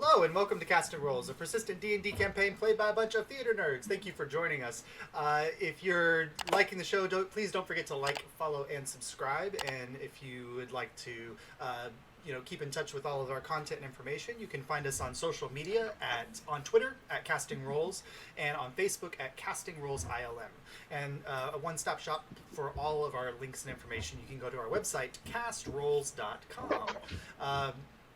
Hello and welcome to Casting Roles, a persistent D&D campaign played by a bunch of theater nerds. Thank you for joining us. If you're liking the show, please don't forget to like, follow, and subscribe. And if you would like to, keep in touch with all of our content and information, you can find us on social media on Twitter at Casting Roles and on Facebook at Casting Roles ILM. And a one-stop shop for all of our links and information. You can go to our website, castrolls.com.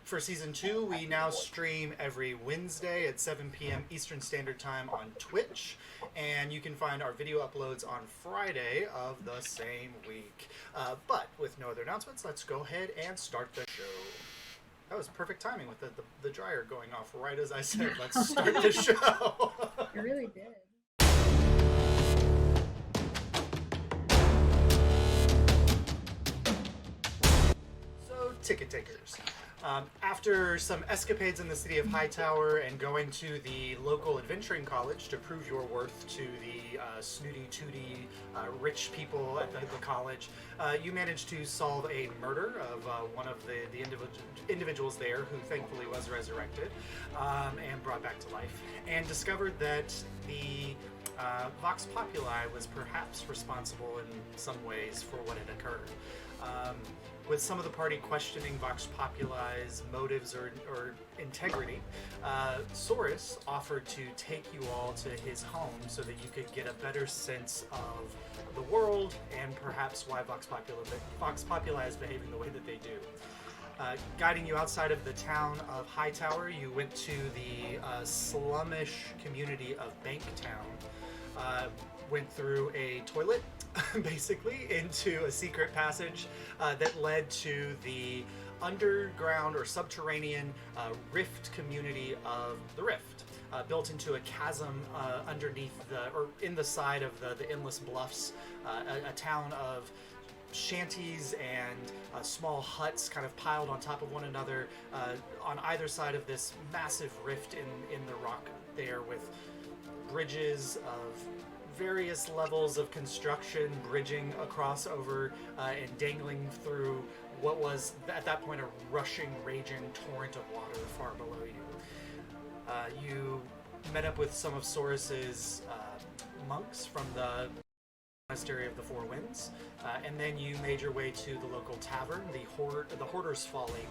For Season 2, we now stream every Wednesday at 7 p.m. Eastern Standard Time on Twitch, and you can find our video uploads on Friday of the same week. But with no other announcements, let's go ahead and start the show. That was perfect timing with the dryer going off right as I said, let's start the show. You really did. So, ticket takers. After some escapades in the city of Hightower and going to the local adventuring college to prove your worth to the snooty-tooty rich people at the college, you managed to solve a murder of one of the individuals there, who thankfully was resurrected and brought back to life, and discovered that the Vox Populi was perhaps responsible in some ways for what had occurred. With some of the party questioning Vox Populi's motives or integrity, Souris offered to take you all to his home so that you could get a better sense of the world and perhaps why Vox Populi is behaving the way that they do. Guiding you outside of the town of Hightower, you went to the slummish community of Banktown, went through a toilet, basically, into a secret passage that led to the underground or subterranean rift community of the Rift, built into a chasm underneath in the side of the endless bluffs, a town of shanties and small huts kind of piled on top of one another on either side of this massive rift in the rock there, with bridges of various levels of construction bridging across over and dangling through what was at that point a rushing, raging torrent of water far below you. You met up with some of Souris's monks from the Monastery of the Four Winds, and then you made your way to the local tavern, the Hoarder's Folly,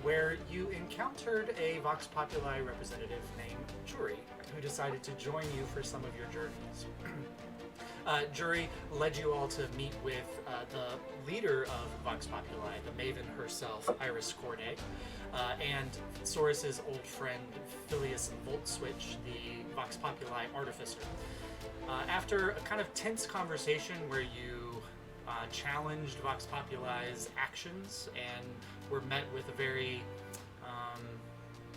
where you encountered a Vox Populi representative named Jury, who decided to join you for some of your journeys. Jury led you all to meet with the leader of Vox Populi, the Maven herself, Iris Corday, and Souris's old friend, Phileas Voltswitch, the Vox Populi artificer. After a kind of tense conversation where you challenged Vox Populi's actions and were met with a very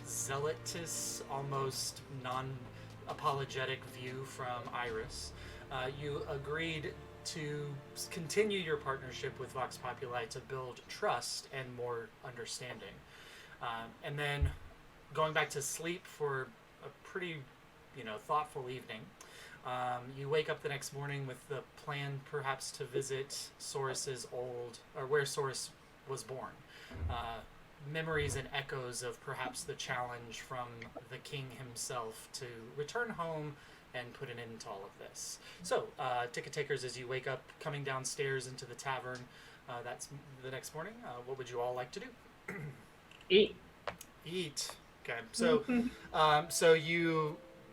zealotous, almost non-apologetic view from Iris, you agreed to continue your partnership with Vox Populi to build trust and more understanding. And then going back to sleep for a pretty, thoughtful evening, you wake up the next morning with the plan perhaps to visit where Souris was born. Memories and echoes of perhaps the challenge from the king himself to return home and put an end to all of this. So, ticket takers, as you wake up coming downstairs into the tavern, that's the next morning, what would you all like to do? Eat. Okay, so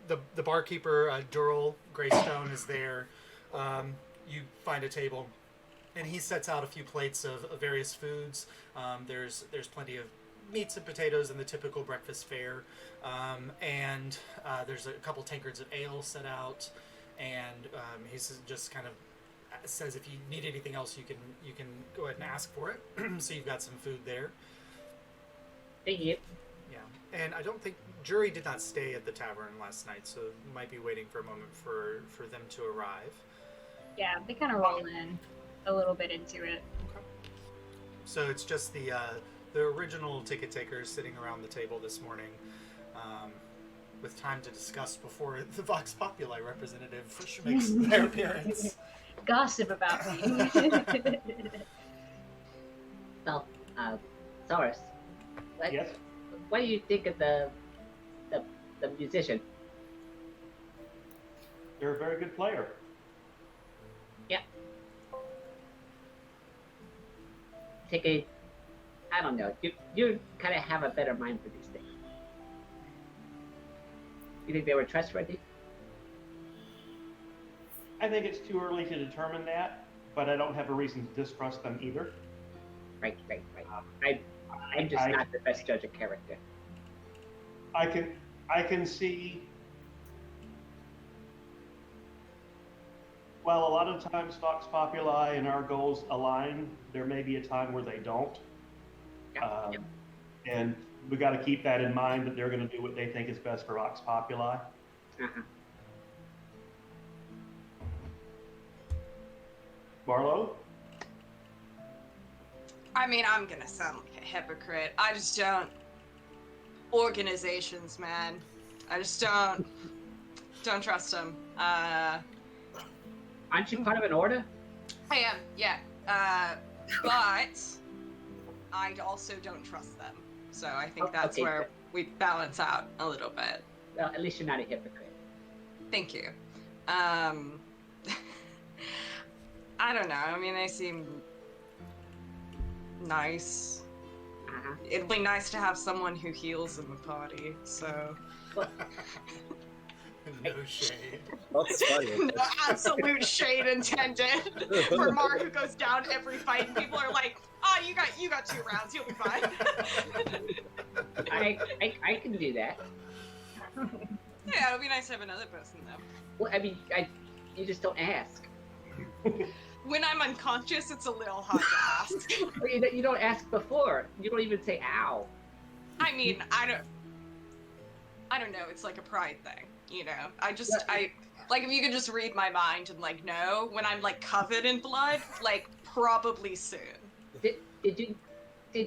the barkeeper, Durrell Greystone, is there. You find a table, and he sets out a few plates of various foods. There's plenty of meats and potatoes and the typical breakfast fare, and there's a couple tankards of ale set out, and he just kind of says if you need anything else, you can go ahead and ask for it. So you've got some food there. Thank you. Yeah, and I don't think Jury did not stay at the tavern last night, so might be waiting for a moment for them to arrive. Yeah, they kind of roll in a little bit into it. Okay. So it's just the original ticket takers sitting around the table this morning, with time to discuss before the Vox Populi representative makes their appearance. Gossip about me. So, Souris, Yes? what do you think of the the musician. You're a very good player. I don't know. You kind of have a better mind for these things. You think they were trustworthy? I think it's too early to determine that, but I don't have a reason to distrust them either. Right. I'm just not the best judge of character. I can see. While a lot of times Vox Populi and our goals align, there may be a time where they don't. Yeah. And we got to keep that in mind, that they're going to do what they think is best for Vox Populi. Uh-huh. Barlow? I mean, I'm gonna sound like a hypocrite. I just don't. Organizations, man. I just don't trust them. Aren't you part of an order? I am, yeah. But I also don't trust them. So I think that's okay, where good. we balance out a little bit. Well, at least you're not a hypocrite. Thank you. I don't know. I mean, they seem nice. Uh-huh. It'd be nice to have someone who heals in the party, so. No shade. That's fine. No absolute shade intended for Mark, who goes down every fight, and people are like, "Oh, you got 2 rounds, you'll be fine." I can do that. Yeah, it would be nice to have another person though. Well, I mean, you just don't ask. When I'm unconscious, it's a little hard to ask. You don't ask before. You don't even say "ow." I mean, I don't know. It's like a pride thing, you know. I like if you could just read my mind and like know when I'm like covered in blood, like probably soon. Did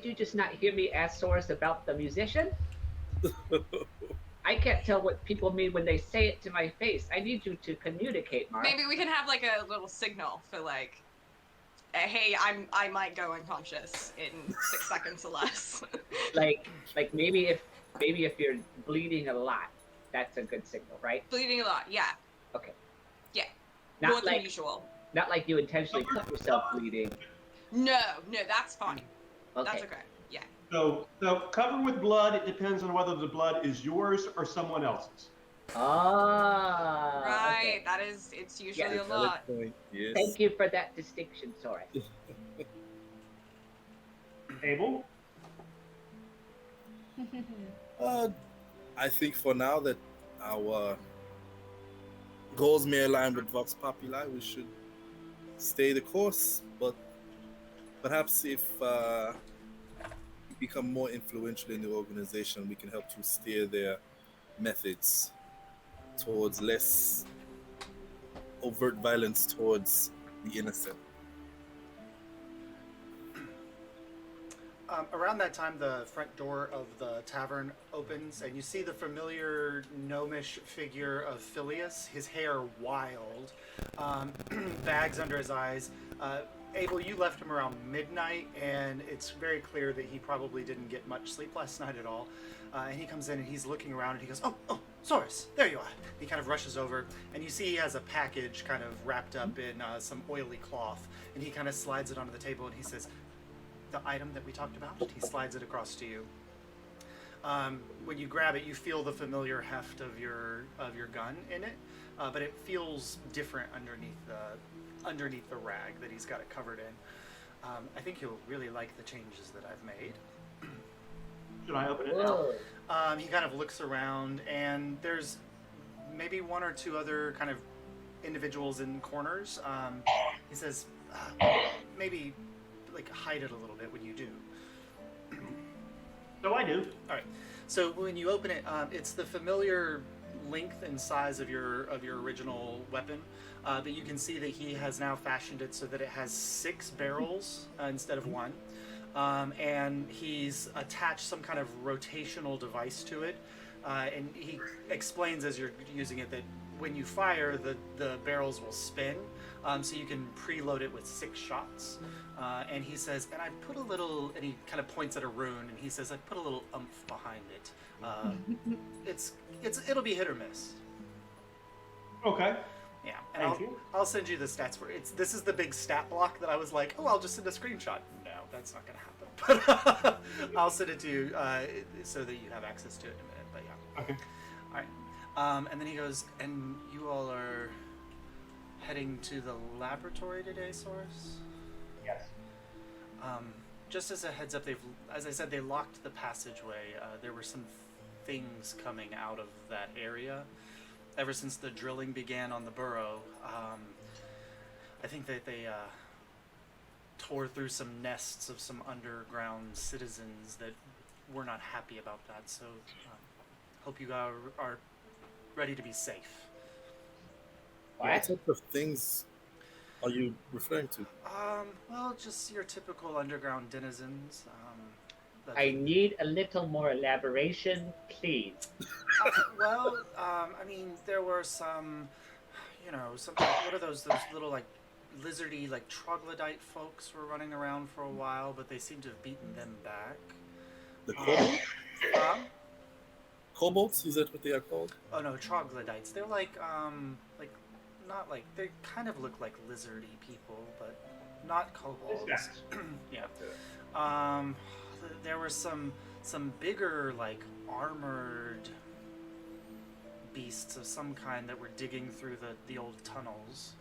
you just not hear me ask Souris about the musician? I can't tell what people mean when they say it to my face. I need you to communicate, Mark. Maybe we can have like a little signal for like, hey, I might go unconscious in 6 seconds or less. like maybe if you're bleeding a lot, that's a good signal, right? Bleeding a lot, yeah. Okay. Yeah. Not More than like usual. not like you intentionally cut yourself bleeding. No, that's fine. Okay. That's okay. Yeah. So covered with blood, it depends on whether the blood is yours or someone else's. Ah. Right. Okay. It's usually a Valid lot. point, yes. Thank you for that distinction, Souris. Abel? I think for now that our goals may align with Vox Populi, we should stay the course. But perhaps if we become more influential in the organization, we can help to steer their methods towards less overt violence towards the innocent. Around that time, the front door of the tavern opens, and you see the familiar gnomish figure of Phileas, his hair wild, bags under his eyes. Abel, you left him around midnight, and it's very clear that he probably didn't get much sleep last night at all. And he comes in, and he's looking around, and he goes, oh, Souris, there you are. He kind of rushes over, and you see he has a package kind of wrapped up in some oily cloth, and he kind of slides it onto the table, and he says, the item that we talked about. He slides it across to you. When you grab it, you feel the familiar heft of your gun in it, but it feels different underneath the rag that he's got it covered in. I think you'll really like the changes that I've made. Should I open it now? He kind of looks around, and there's maybe 1 or 2 other kind of individuals in corners. He says, maybe like hide it a little bit when you do. So I do. All right. So when you open it, it's the familiar length and size of your original weapon, but you can see that he has now fashioned it so that it has 6 barrels instead of 1, and he's attached some kind of rotational device to it, and he explains as you're using it that when you fire, the barrels will spin, so you can preload it with 6 shots. And he says, and I put a little, and he kind of points at a rune, and he says, I put a little oomph behind it. It'll be hit or miss. Okay. Yeah, and Thank you. I'll send you the stats for it. This is the big stat block that I was like, oh, I'll just send a screenshot. No, that's not going to happen. But I'll send it to you so that you have access to it in a minute. But yeah. Okay. All right. And then he goes, and you all are heading to the laboratory today, Souris? Yes. Just as a heads up, as I said, they locked the passageway. There were some things coming out of that area. Ever since the drilling began on the burrow, I think that they tore through some nests of some underground citizens that were not happy about that. So, hope you are ready to be safe. What type of things are you referring to? Well, just your typical underground denizens. I need a little more elaboration, please. I mean, there were some, what are those little, like, lizardy, like, troglodyte folks were running around for a while, but they seem to have beaten them back. The kobolds? Kobolds? Is that what they are called? Oh, no, troglodytes. They're like, not like, they kind of look like lizardy people, but not kobolds. Yeah. There were some bigger, like, armored beasts of some kind that were digging through the old tunnels.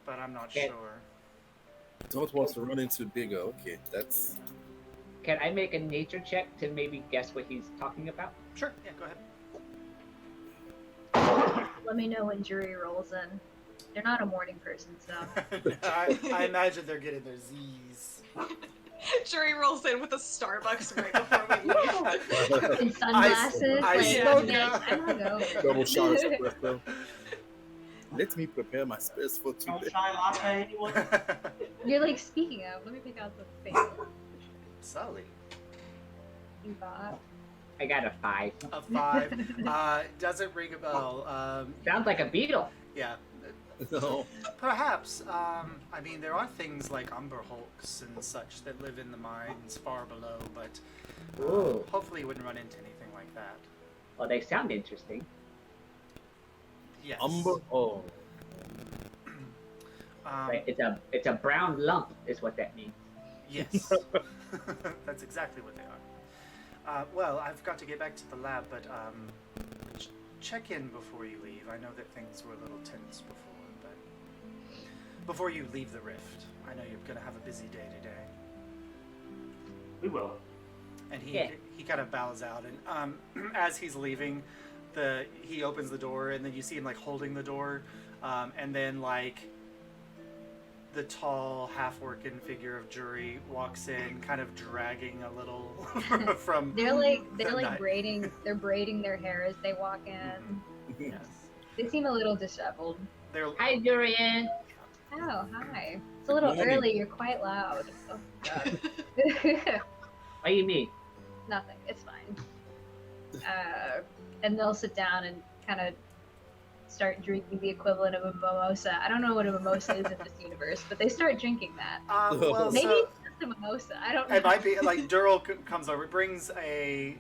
But I'm not sure. Don't want to run into bigger. Okay, that's... Can I make a nature check to maybe guess what he's talking about? Sure, yeah, go ahead. Let me know when jury rolls in. They're not a morning person, so. I imagine they're getting their Z's. Jury rolls in with a Starbucks right before we leave. And sunglasses. I'm gonna go. Double shot of espresso. Let me prepare my space for No today. shy latte, anyone? You're like, speaking of, let me pick out the thing. Sully. You bought. I got a 5. A 5. Doesn't ring a bell. Sounds like a beetle. Yeah. No. Perhaps. I mean, there are things like umber hulks and such that live in the mines far below, but Ooh. hopefully you wouldn't run into anything like that. Well, they sound interesting. Yes. Umber? Oh. Right? It's a brown lump, is what that means. Yes. That's exactly what they are. Well, I've got to get back to the lab, but check in before you leave. I know that things were a little tense before, but before you leave the rift, I know you're going to have a busy day today. We will. And he kind of bows out, and as he's leaving, he opens the door, and then you see him like holding the door, and then like the tall, half-working figure of Jury walks in, kind of dragging a little from. They're braiding. They're braiding their hair as they walk in. Yes. They seem a little disheveled. Hi, Durian. Oh, hi. It's a little Morning. early. You're quite loud. Oh God. What do you mean? Nothing. It's fine. And they'll sit down and kind of start drinking the equivalent of a mimosa. I don't know what a mimosa is in this universe, but they start drinking that. Well, Maybe so, it's just a mimosa. I don't know. it might be like Dural comes over, brings a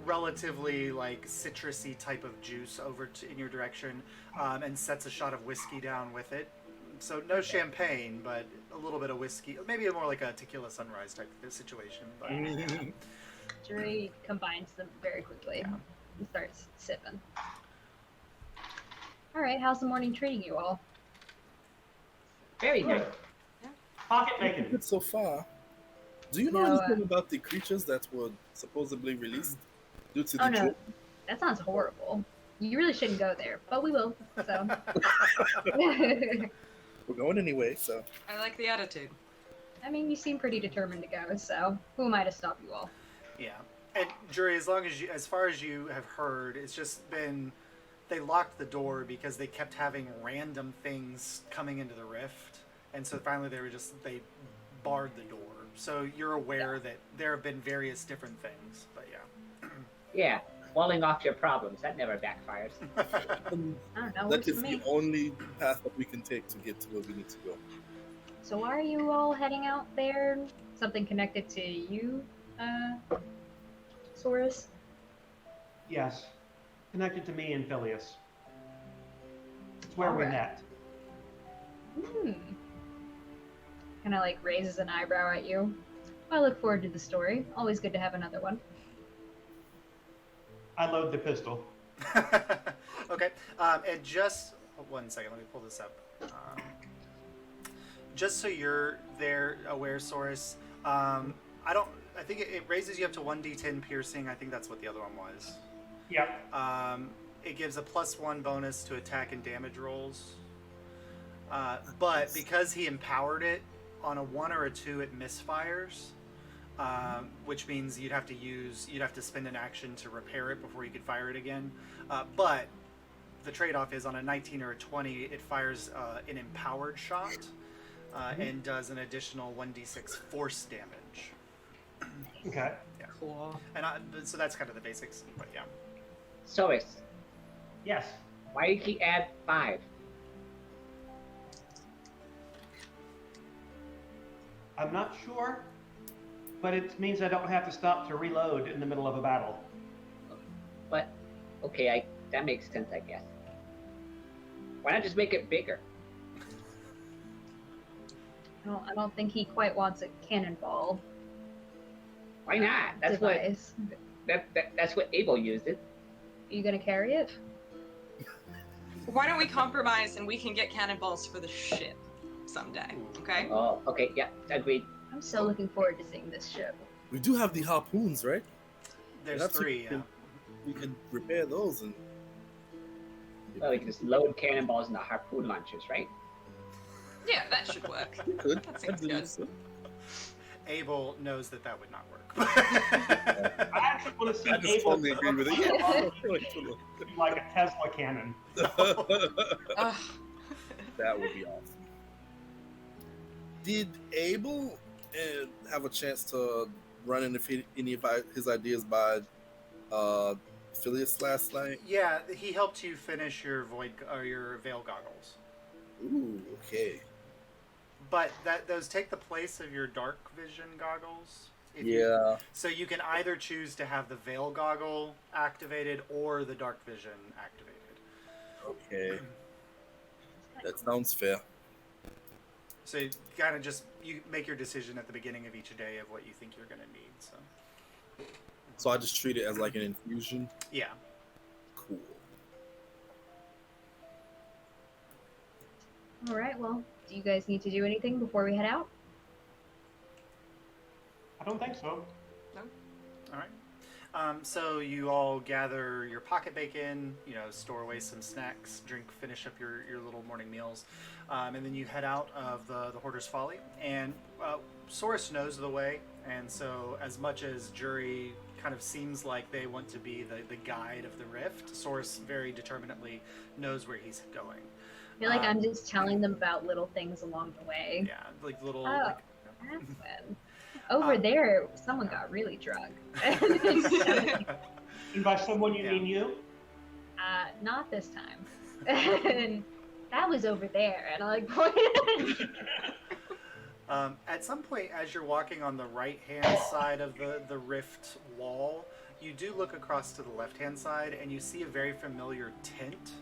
relatively like citrusy type of juice over in your direction, and sets a shot of whiskey down with it. So no champagne, but a little bit of whiskey. Maybe more like a tequila sunrise type of situation. But Jury combines them very quickly and starts sipping. All right, how's the morning treating you all? Very nice. Pocket bacon. Good so far. Do you know No, anything about the creatures that were supposedly released due to the Oh no, trip? that sounds horrible. You really shouldn't go there, but we will. So. We're going anyway, so. I like the attitude. I mean, you seem pretty determined to go, so who am I to stop you all? yeah, and Jury, as far as you have heard, it's just been. They locked the door because they kept having random things coming into the rift, and so finally they barred the door. So you're aware that there have been various different things, but yeah. Yeah. walling off your problems. That never backfires. And I don't know. that Works is for the me. only path that we can take to get to where we need to go. So why are you all heading out there? Something connected to you, Souris? Yes. Connected to me and Phileas. It's where we Alright. met. Kind of like raises an eyebrow at you. I look forward to the story. Always good to have another one. I load the pistol. Okay. And just 1 second, let me pull this up. Just so you're there aware, Souris. I think it raises you up to 1d10 piercing. I think that's what the other one was. Yep. It gives a +1 bonus to attack and damage rolls. But because he empowered it, on a 1 or a 2, it misfires. Which means you'd have to spend an action to repair it before you could fire it again. But the trade-off is on a 19 or a 20, it fires an empowered shot and does an additional 1d6 force damage. Okay. Cool. And so that's kind of the basics. But yeah. Souris, Yes. why did he add 5? I'm not sure, but it means I don't have to stop to reload in the middle of a battle. But okay, that makes sense, I guess. Why not just make it bigger? I don't think he quite wants a cannonball Why not? That's what device. that's what Abel used it. Are you gonna carry it? Why don't we compromise and we can get cannonballs for the ship someday? Okay. Oh, okay, yeah, agreed. I'm so looking forward to seeing this ship. We do have the harpoons, right? There's That's 3. Yeah. We can repair those and. Well, we can just load cannonballs into harpoon launchers, right? Yeah, that should work. We could. That I seems believe good. so. Abel knows that would not work. I actually want to see I just Abel totally agree with it. Yeah. like a Tesla cannon. Ugh. That would be awesome. Did Abel have a chance to run any of his ideas by Phileas last night? Yeah, he helped you finish your your veil goggles. Ooh, okay. But those take the place of your dark vision goggles. So you can either choose to have the veil goggle activated or the dark vision activated. Okay. That sounds fair. So you kind of you make your decision at the beginning of each day of what you think you're going to need. So I just treat it as like an infusion? Yeah. Cool. All right. Well, do you guys need to do anything before we head out? I don't think so. All right. So you all gather your pocket bacon, store away some snacks, finish up your little morning meals, and then you head out of the Hoarder's Folly. And Souris knows the way, and so as much as Jury kind of seems like they want to be the guide of the rift, Souris very determinedly knows where he's going. I feel like I'm just telling them about little things along the way. Yeah, like little. Oh, Like, that's when. Over there, someone got really drunk. And by someone you Yeah. mean you? Not this time. And that was over there, and I like pointed. At some point, as you're walking on the right-hand side of the rift wall, you do look across to the left-hand side, and you see a very familiar tent,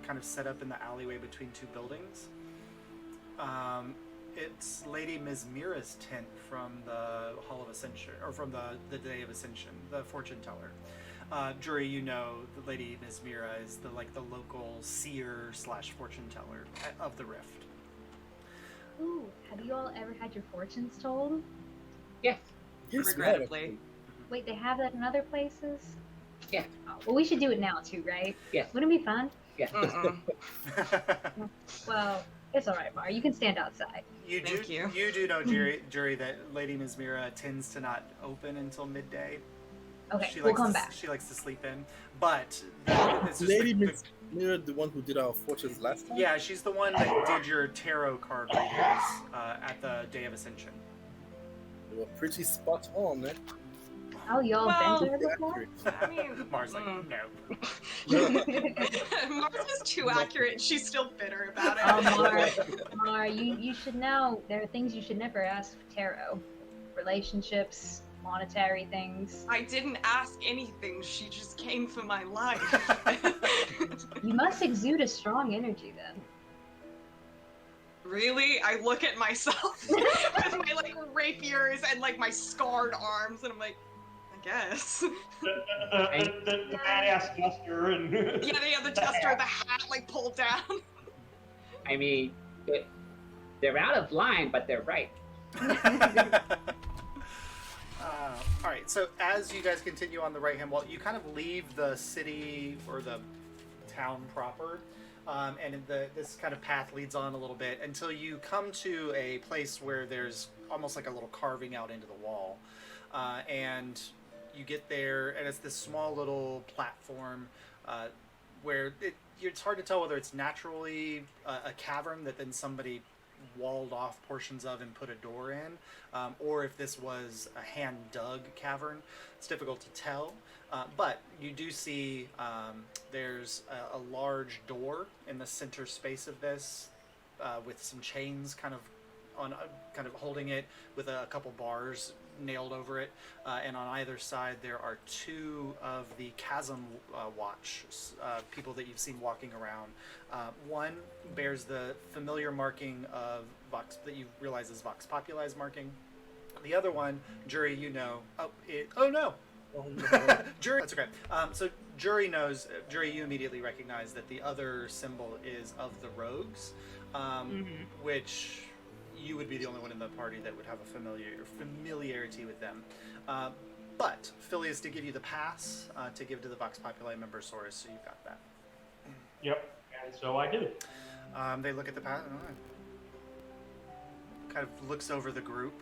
kind of set up in the alleyway between 2 buildings. It's Lady Mesmira's tent from the Hall of Ascension, or from the Day of Ascension, the fortune teller. Jury, the Lady Mesmira is the local seer / fortune teller of the rift. Ooh, have you all ever had your fortunes told? Yes. Yes, Regrettably. Wait, they have that in other places? Yeah. Oh, well, we should do it now too, right? Yes. Wouldn't it be fun? Yes. Mm-mm. Well, it's all right, Mar. You can stand outside. Thank you. You do know, Jury, that Lady Mesmira tends to not open until midday. Okay, we'll come back. She likes to sleep in, but it's just Lady Mesmira, the one who did our fortunes last time? yeah, she's the one that did your tarot card readings at the Day of Ascension. They were pretty spot on, man. Oh, y'all Well, been there before? I mean, Mars like, mm. no. Mars is too accurate. And she's still bitter about it. Oh, Mar, you should know there are things you should never ask for tarot. Relationships, monetary things. I didn't ask anything. She just came for my life. You must exude a strong energy then. Really? I look at myself with my like rapiers and like my scarred arms, and I'm like, I guess. The badass duster and Yeah, the duster, the hat like pulled down. I mean, they're out of line, but they're right. All right, so as you guys continue on the right-hand wall, you kind of leave the city or the town proper, and this kind of path leads on a little bit until you come to a place where there's almost like a little carving out into the wall, and you get there, and it's this small little platform where it's hard to tell whether it's naturally a cavern that then somebody walled off portions of and put a door in, or if this was a hand-dug cavern. It's difficult to tell, but you do see there's a large door in the center space of this with some chains kind of holding it, with a couple bars nailed over it, and on either side there are two of the chasm watch people that you've seen walking around. One bears the familiar marking of Vox that you realize is Vox Populi's marking. The other one, Jury, you know. Oh no. Jury, that's okay. So Jury knows. Jury, you immediately recognize that the other symbol is of the rogues, which you would be the only one in the party that would have a familiarity with them. But Phileas did give you the pass to give to the Vox Populi member Souris, so you've got that. Yep, and so I do. They look at the pass, kind of looks over the group,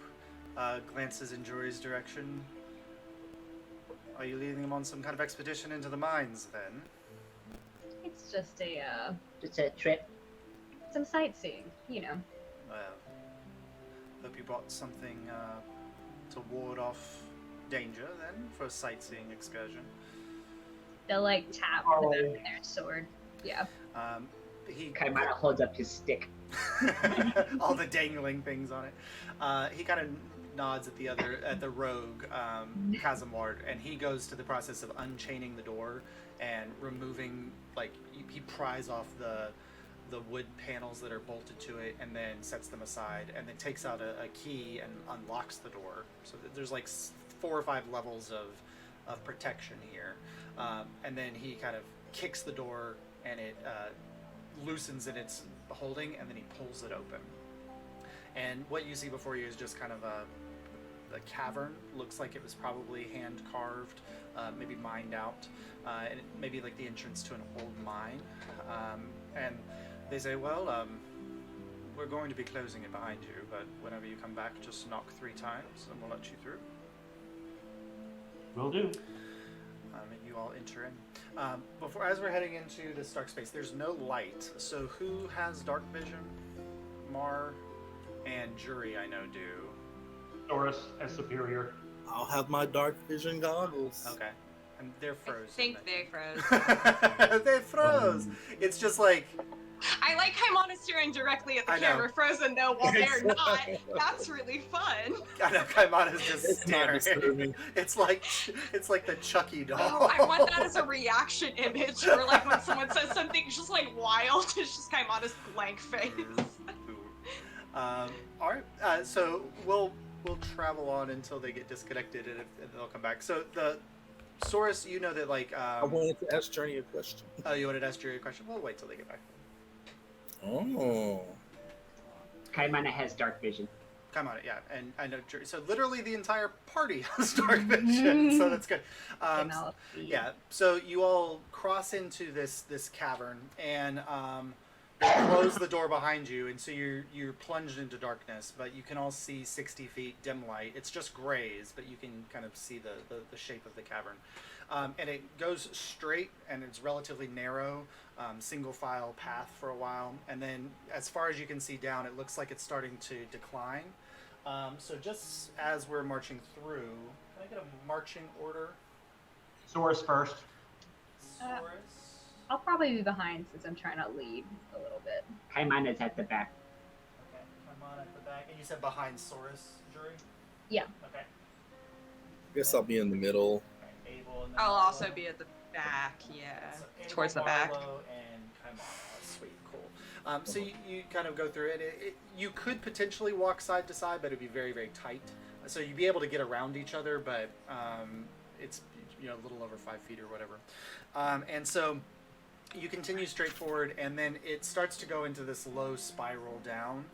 glances in Jury's direction. Are you leading them on some kind of expedition into the mines, then? It's just Just a trip. some sightseeing, you know. Well, hope you brought something to ward off danger, then, for a sightseeing excursion. They'll like tap the back of their sword. Yeah. He Kaimana holds up his stick. all the dangling things on it. He kind of nods at the rogue chasm ward, and he goes to the process of unchaining the door and removing, like, he pries off the wood panels that are bolted to it, and then sets them aside, and then takes out a key and unlocks the door. So there's like 4 or 5 levels of protection here, and then he kind of kicks the door, and it loosens in its holding, and then he pulls it open. And what you see before you is just kind of a cavern. Looks like it was probably hand carved, maybe mined out, and maybe like the entrance to an old mine. And they say, well, we're going to be closing it behind you, but whenever you come back, just knock 3 times and we'll let you through. Will do. And you all enter in. As we're heading into this dark space, there's no light. So who has dark vision? Mar and Jury, I know, do. Souris as superior. I'll have my dark vision goggles. Okay. And they're frozen. I think they froze. They froze. It's just like, I like Kaimana's staring directly at the I know. camera, frozen though, while they're not. That's really fun. I know Kaimana's just It's not staring. disturbing. It's like the Chucky doll. Oh, I want that as a reaction image for like when someone says something just like wild, it's just Kaimana's blank face. All right. So we'll travel on until they get disconnected, and they'll come back. So the Souris, you know that like. I wanted to ask Journey a question. Oh, you wanted to ask Jerry a question? We'll wait till they get back. Oh. Kaimana has dark vision. Come on, yeah, and I know Jerry. So literally the entire party has dark vision, so that's good. Yeah, so you all cross into this cavern, and they close the door behind you, and so you're plunged into darkness, but you can all see 60 feet dim light. It's just grays, but you can kind of see the shape of the cavern. And it goes straight, and it's relatively narrow, single file path for a while, and then as far as you can see down, it looks like it's starting to decline. So just as we're marching through, I get a marching order? Souris first. Souris. I'll probably be behind since I'm trying to lead a little bit. Paimon is at the back. Okay, I'm on at the back. And you said behind Souris, Jury? Yeah. Okay. I guess I'll be in the middle. Okay, Abel and then I'll Marlo. also be at the back, yeah. So Abel, Towards the back. Marlo, and Kaimana. Sweet, cool. So you kind of go through it. You could potentially walk side to side, but it'd be very, very tight. So you'd be able to get around each other, but it's a little over 5 feet or whatever. And so you continue straight forward, and then it starts to go into this low spiral down.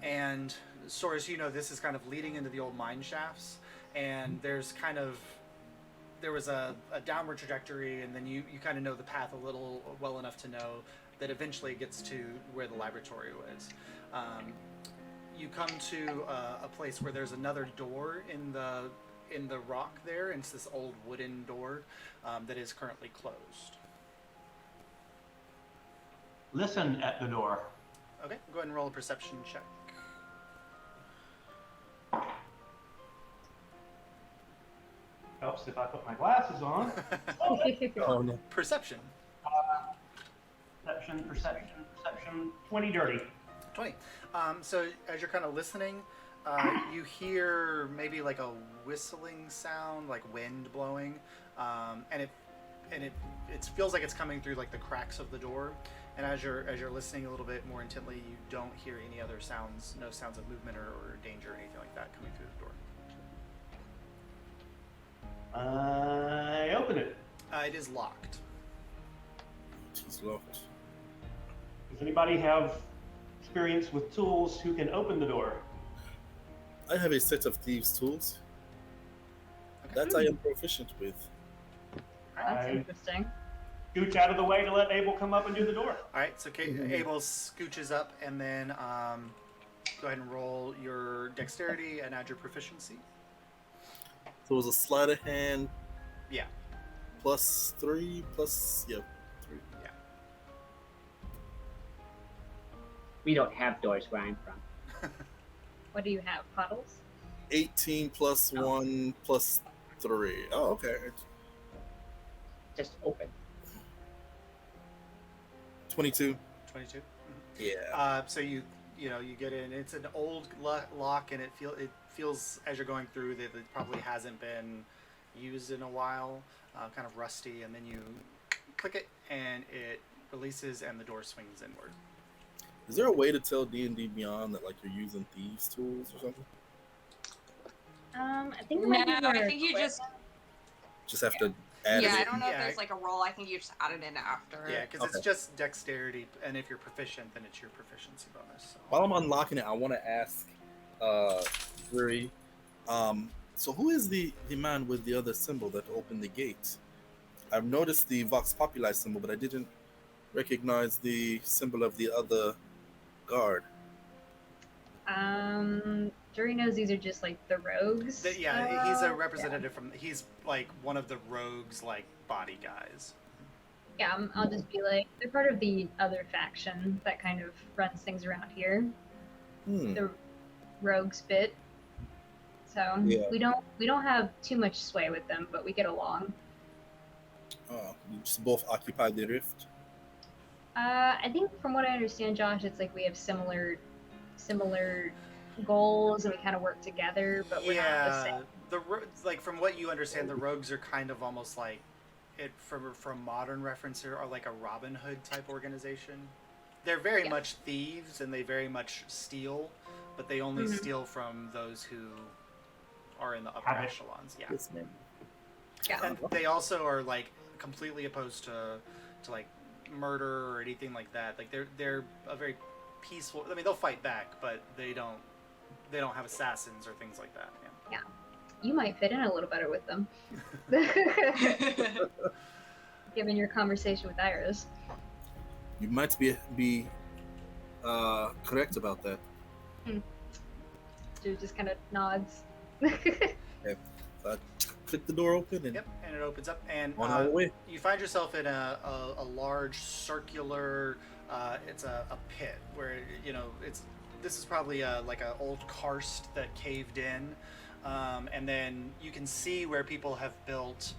And Souris, this is kind of leading into the old mine shafts, and there was a downward trajectory, and then you kind of know the path a little well enough to know that eventually it gets to where the laboratory was. You come to a place where there's another door in the rock there, and it's this old wooden door that is currently closed. Listen at the door. Okay, go ahead and roll a perception check. Helps if I put my glasses on. Oh no. Perception. Perception. 20 dirty. 20. So as you're kind of listening, you hear maybe like a whistling sound, like wind blowing, and it feels like it's coming through like the cracks of the door. And as you're listening a little bit more intently, you don't hear any other sounds, no sounds of movement or danger or anything like that coming through the door. I open it. It is locked. It's locked. Does anybody have experience with tools who can open the door? I have a set of thieves' tools Okay. that I am proficient with. That's I interesting. scooch out of the way to let Abel come up and do the door. All right, so Abel scooches up, and then go ahead and roll your dexterity and add your proficiency. So it was a sleight of hand. Yeah. +3 +3. Yeah. We don't have doors where I'm from. What do you have? Puddles? 18 +1 +3. Oh, okay. Just open. 22. 22. Yeah. So you get in. It's an old lock, and it feels as you're going through that it probably hasn't been used in a while, kind of rusty. And then you click it, and it releases, and the door swings inward. Is there a way to tell D&D Beyond that like you're using thieves' tools or something? I think it No, might be I for think you just. Just have to add Yeah, it. I don't know Yeah. if there's like a roll. I think you just add it in after. Yeah, because it's Okay. just dexterity, and if you're proficient, then it's your proficiency bonus. So. While I'm unlocking it, I want to ask Yuri, so who is the man with the other symbol that opened the gate? I've noticed the Vox Populi symbol, but I didn't recognize the symbol of the other guard. Jury knows these are just like the rogues. He's a representative from. He's like one of the rogues, like body guys. Yeah, I'll just be like, they're part of the other faction that kind of runs things around here. The rogues bit. So Yeah. we don't have too much sway with them, but we get along. You just both occupy the rift. I think from what I understand, Josh, it's like we have similar goals and we kind of work together, but we're not the same. Like from what you understand, the rogues are kind of almost like it from modern reference are like a Robin Hood type organization. They're very much thieves and they very much steal, but they only steal from those who are in the upper Have it. echelons. Yeah. Yes, ma'am. Yeah. And they also are like completely opposed to like murder or anything like that. Like they're a very peaceful. I mean, they'll fight back, but they don't have assassins or things like that. Yeah. You might fit in a little better with them, given your conversation with Iris. You might be correct about that. Dude just kind of nods. So I click the door open and Yep, and it opens up, and on our way. you find yourself in a large circular. It's a pit where this is probably like an old karst that caved in, And then you can see where people have built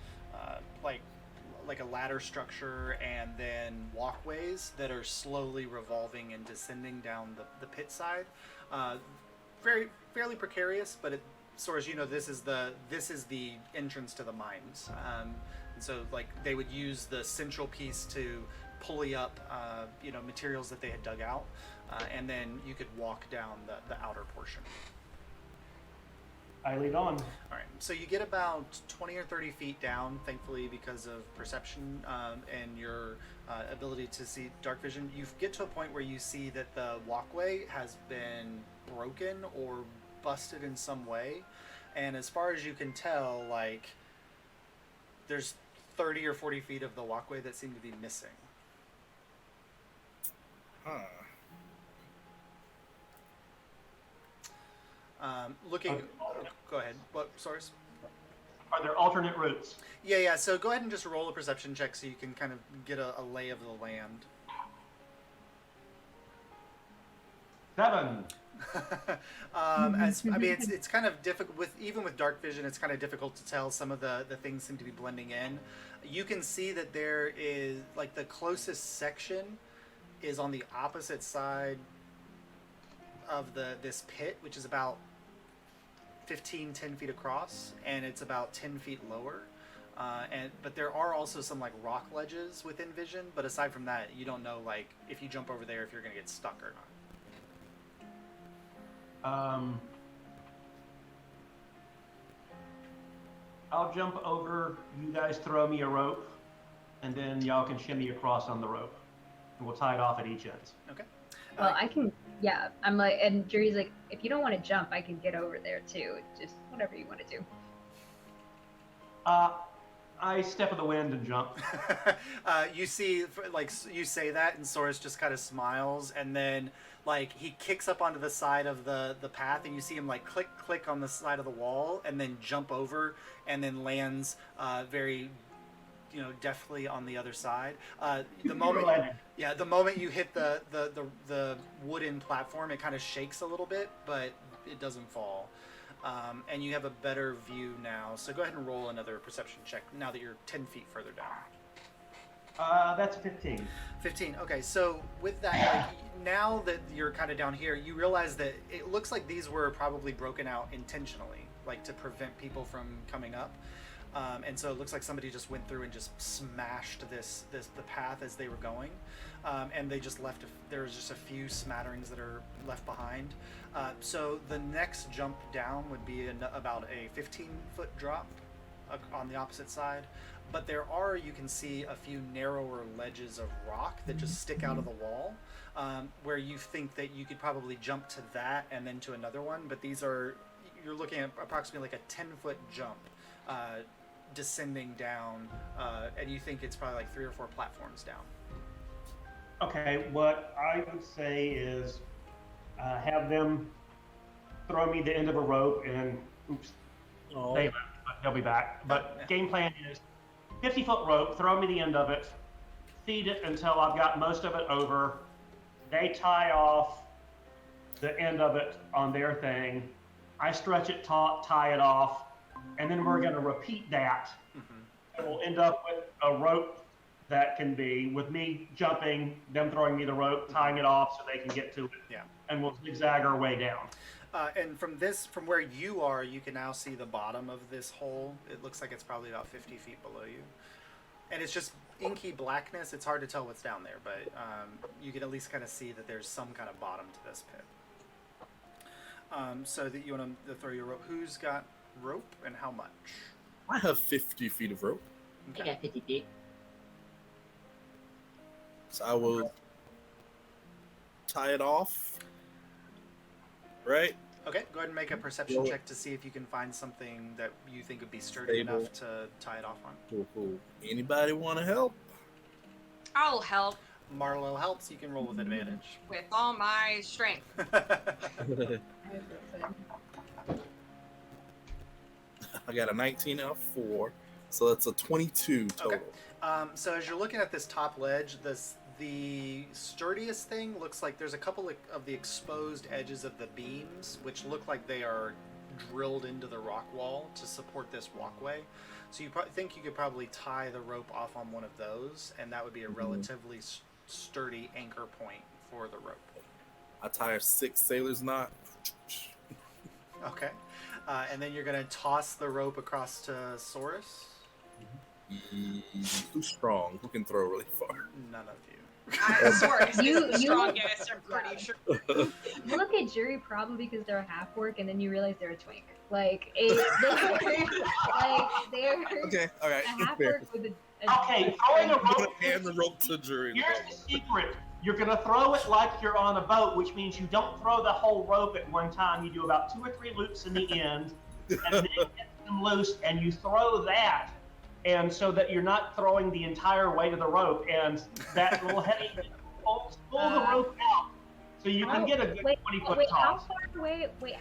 like a ladder structure and then walkways that are slowly revolving and descending down the pit side. Fairly precarious, but Souris, this is the entrance to the mines. And so like they would use the central piece to pulley up materials that they had dug out, and then you could walk down the outer portion. I lead on. All right, so you get about 20 or 30 feet down, thankfully, because of perception and your ability to see dark vision. You get to a point where you see that the walkway has been broken or busted in some way, and as far as you can tell, like, there's 30 or 40 feet of the walkway that seem to be missing. Huh. Looking... Go ahead. What, Souris? Are there alternate routes? Yeah, so go ahead and just roll a perception check so you can kind of get a lay of the land. 7. It's kind of difficult even with dark vision. It's kind of difficult to tell. Some of the things seem to be blending in. You can see that there is like the closest section is on the opposite side of this pit, which is about 10 feet across, and it's about 10 feet lower. But there are also some like rock ledges within vision. But aside from that, you don't know like if you jump over there if you're going to get stuck or not. I'll jump over, you guys throw me a rope, and then y'all can shimmy across on the rope. And we'll tie it off at each end. Okay. Well, I can, yeah. I'm like, and Jerry's like, if you don't want to jump, I can get over there too. Just whatever you want to do. I step of the wind and jump. You see, like, you say that, and Souris just kind of smiles, and then, like, he kicks up onto the side of the path, and you see him, like, click on the side of the wall, and then jump over, and then lands very, deftly on the other side. The moment you hit the wooden platform, it kind of shakes a little bit, but it doesn't fall. And you have a better view now, so go ahead and roll another perception check now that you're 10 feet further down. That's 15. 15. Okay, so with that, like, now that you're kind of down here, you realize that it looks like these were probably broken out intentionally, like to prevent people from coming up. And so it looks like somebody just went through and just smashed the path as they were going, and they just left. There was just a few smatterings that are left behind. So the next jump down would be about a 15-foot drop on the opposite side. But there are, you can see a few narrower ledges of rock that just stick out of the wall, where you think that you could probably jump to that and then to another one. But you're looking at approximately like a 10-foot jump. Descending down, and you think it's probably like 3 or 4 platforms down. Okay, what I would say is have them throw me the end of a rope and they left, but they'll be back. But game plan is 50-foot rope, throw me the end of it, feed it until I've got most of it over. They tie off the end of it on their thing. I stretch it taut, tie it off, and then we're going to repeat that. And we'll end up with a rope that can be with me jumping, them throwing me the rope, tying it off so they can get to it. Yeah. And we'll zigzag our way down. And from where you are, you can now see the bottom of this hole. It looks like it's probably about 50 feet below you. And it's just inky blackness. It's hard to tell what's down there, but you can at least kind of see that there's some kind of bottom to this pit. So that you want to throw your rope. Who's got rope and how much? I have 50 feet of rope. I got 50 feet. So I will tie it off. Right? Okay, go ahead and make a perception check to see if you can find something that you think would be sturdy enough to tie it off on. Cool. Anybody want to help? I'll help Marlowe helps. You can roll with advantage. with all my strength. I got a 19 out of 4, so that's a 22 total. Okay. So as you're looking at this top ledge, the sturdiest thing looks like there's a couple of the exposed edges of the beams, which look like they are drilled into the rock wall to support this walkway. So you think you could probably tie the rope off on one of those, and that would be a relatively sturdy anchor point for the rope. I tie a 6 sailor's knot. Okay. And then you're going to toss the rope across to Souris. Who's strong? Who can throw really far? None of you. Souris is You- the you- strongest, I'm pretty sure. You look at Jury probably because they're a half orc, and then you realize they're a twink. Like, they're Okay, all right. a half Fair. orc with a Okay, throwing a I'm gonna rope. hand the rope to Jury. Here's the secret. You're going to throw it like you're on a boat, which means you don't throw the whole rope at one time. You do about 2 or 3 loops in the end, and then get them loose, and you throw that, and so that you're not throwing the entire weight of the rope, and that little heavy pull the rope out, so you can get a good 20-foot toss.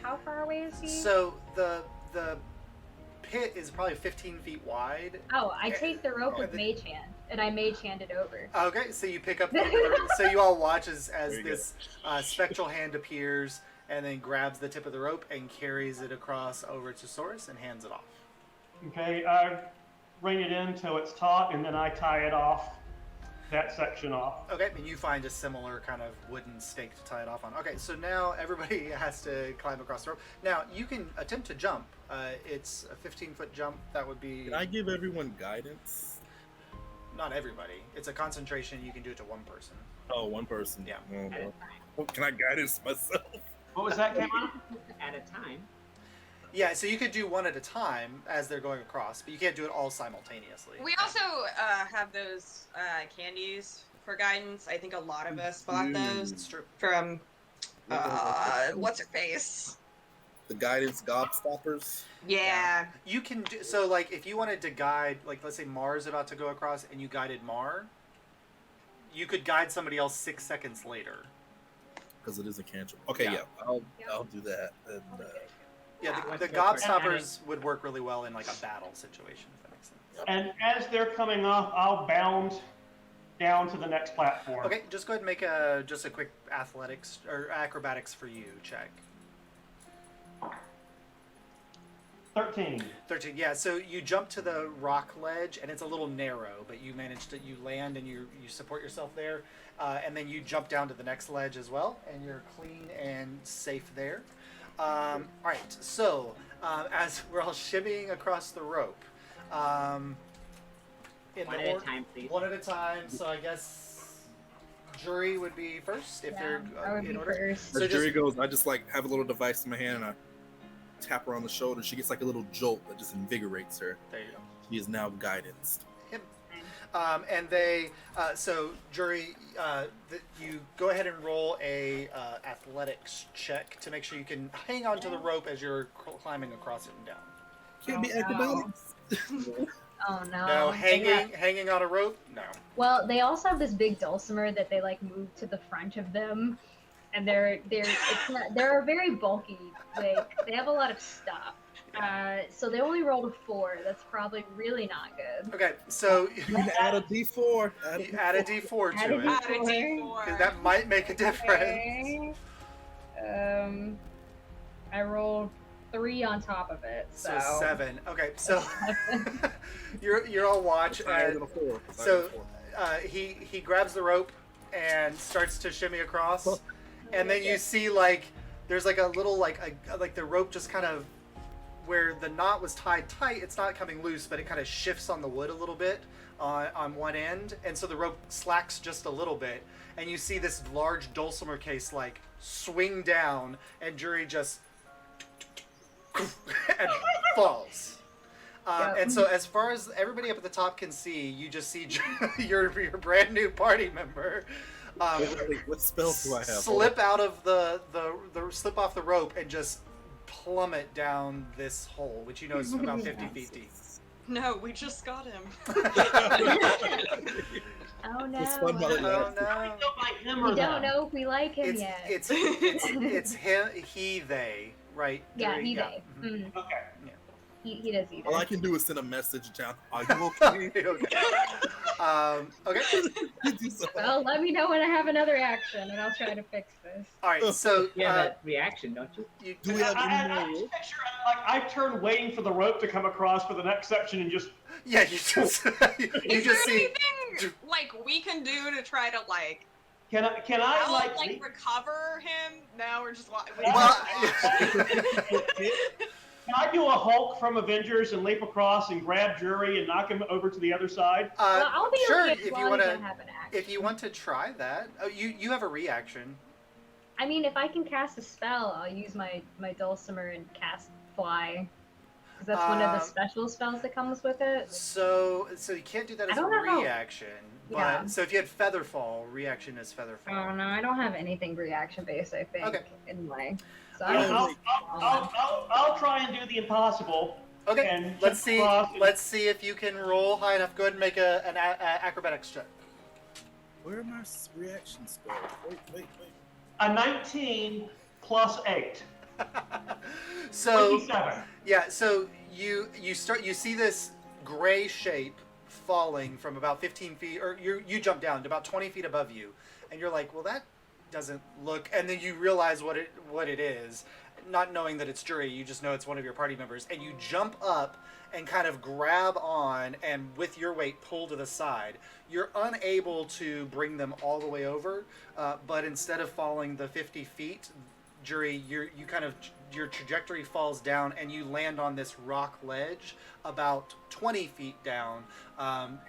How far away is he? So the pit is probably 15 feet wide. Oh, I take the rope with Mage Hand, and I Mage Hand it over. Okay, so you pick up so you all watch as There you this spectral hand appears and then grabs the tip of the rope and carries it across over to Souris and hands it off. Okay, I rein it in till it's taut, and then I tie it off, that section off. Okay, and you find a similar kind of wooden stake to tie it off on. Okay, so now everybody has to climb across the rope. Now, you can attempt to jump. It's a 15-foot jump. That would be... Can I give everyone guidance? Not everybody. It's a concentration. You can do it to one person. Oh, one person. Yeah. Oh, well, can I guidance myself? What was that, Cameron? At a time. Yeah, so you could do one at a time as they're going across, but you can't do it all simultaneously. We also have those candies for guidance. I think a lot of us bought those It's true. from what's her face? The guidance gobstoppers. Yeah. You can do so. Like, if you wanted to guide, like, let's say Mar's about to go across, and you guided Mar, you could guide somebody else 6 seconds later. Because it is a cantrip. Okay, Yeah. yeah, I'll do that. And, Yeah, Yeah, the let's go for it. gobstoppers would work really well in like a battle situation, if that makes sense. And as they're coming off, I'll bound down to the next platform. Okay, just go ahead and make just a quick athletics or acrobatics for you check. 13. 13. Yeah, so you jump to the rock ledge and it's a little narrow, but you land and you support yourself there, and then you jump down to the next ledge as well, and you're clean and safe there. All right, so as we're all shimmying across the rope, in One the at a time, please. One at a time. So I guess Jury would be first if they're I would in be order. first. So as Jury just- goes, I just like have a little device in my hand and I tap her on the shoulder. She gets like a little jolt that just invigorates her. There you go. She is now guidanced. And they, so Jury, you go ahead and roll a athletics check to make sure you can hang on to the rope as you're climbing across it and down. Can't be Oh, no. acrobatics. Oh no. No, They got- hanging on a rope? No. Well, they also have this big dulcimer that they like move to the front of them, and they're very bulky. Like they have a lot of stuff. So they only rolled a 4. That's probably really not good. Okay, so You can add a D4. you add a D4 Add to a it. Add a D4. 4. 'Cause that might make a difference. Okay. I rolled 3 on top of it. So So 7. Okay, so you're all watch. It's higher than a 4. It's higher So than a 4. he grabs the rope and starts to shimmy across, and then you see like there's like a little like the rope just kind of where the knot was tied tight. It's not coming loose, but it kind of shifts on the wood a little bit on one end, and so the rope slacks just a little bit, and you see this large dulcimer case like swing down, and Jury just and falls. And so, as far as everybody up at the top can see, you just see your brand new party member What spells do I have? slip out of the slip off the rope and just plummet down this hole, which you know is about 50 feet deep. No, we just got him. oh no. It's fun while it Oh lasts. no! I don't like him or We don't them. know if we like him It's yet. it's him, he, they, right? yeah, Jury? he Yeah. they. Mhm. Mm, Okay. he does either. All I can do is send a message down. Are you okay? Okay. Okay. Well, let me know when I have another action, and I'll try to fix this. All right. So You have a reaction, don't you? Do we have any I more just rope? picture I turn waiting for the rope to come across for the next section and just yeah, you just you Is just there see. anything like we can do to try to like can I help, like, like recover him? No, we're just Well, can I do a Hulk from Avengers and leap across and grab Jury and knock him over to the other side? Well, I'll be sure. okay If as you long want as I to, have an action. if you want to try that, oh, you have a reaction. I mean, if I can cast a spell, I'll use my dulcimer and cast fly, because that's one of the special spells that comes with it. So you can't do that I as a don't know how- reaction. But Yeah. so if you had Featherfall, reaction is Featherfall. Oh no, I don't have anything reaction based. I think. Okay. Anyway, so Yeah, I don't I'll try and do the impossible. Okay, And let's jump see. across and- Let's see if you can roll high enough. Go ahead and make an acrobatics check. Where are my reaction spells? Wait. A 19 plus 8. So 27. yeah, so you see this gray shape falling from about 15 feet, or you jump down to about 20 feet above you, and you're like, well, that doesn't look. And then you realize what it is, not knowing that it's Jury. You just know it's one of your party members, and you jump up and kind of grab on, and with your weight pull to the side. You're unable to bring them all the way over, but instead of falling the 50 feet, Jury, your trajectory falls down and you land on this rock ledge about 20 feet down,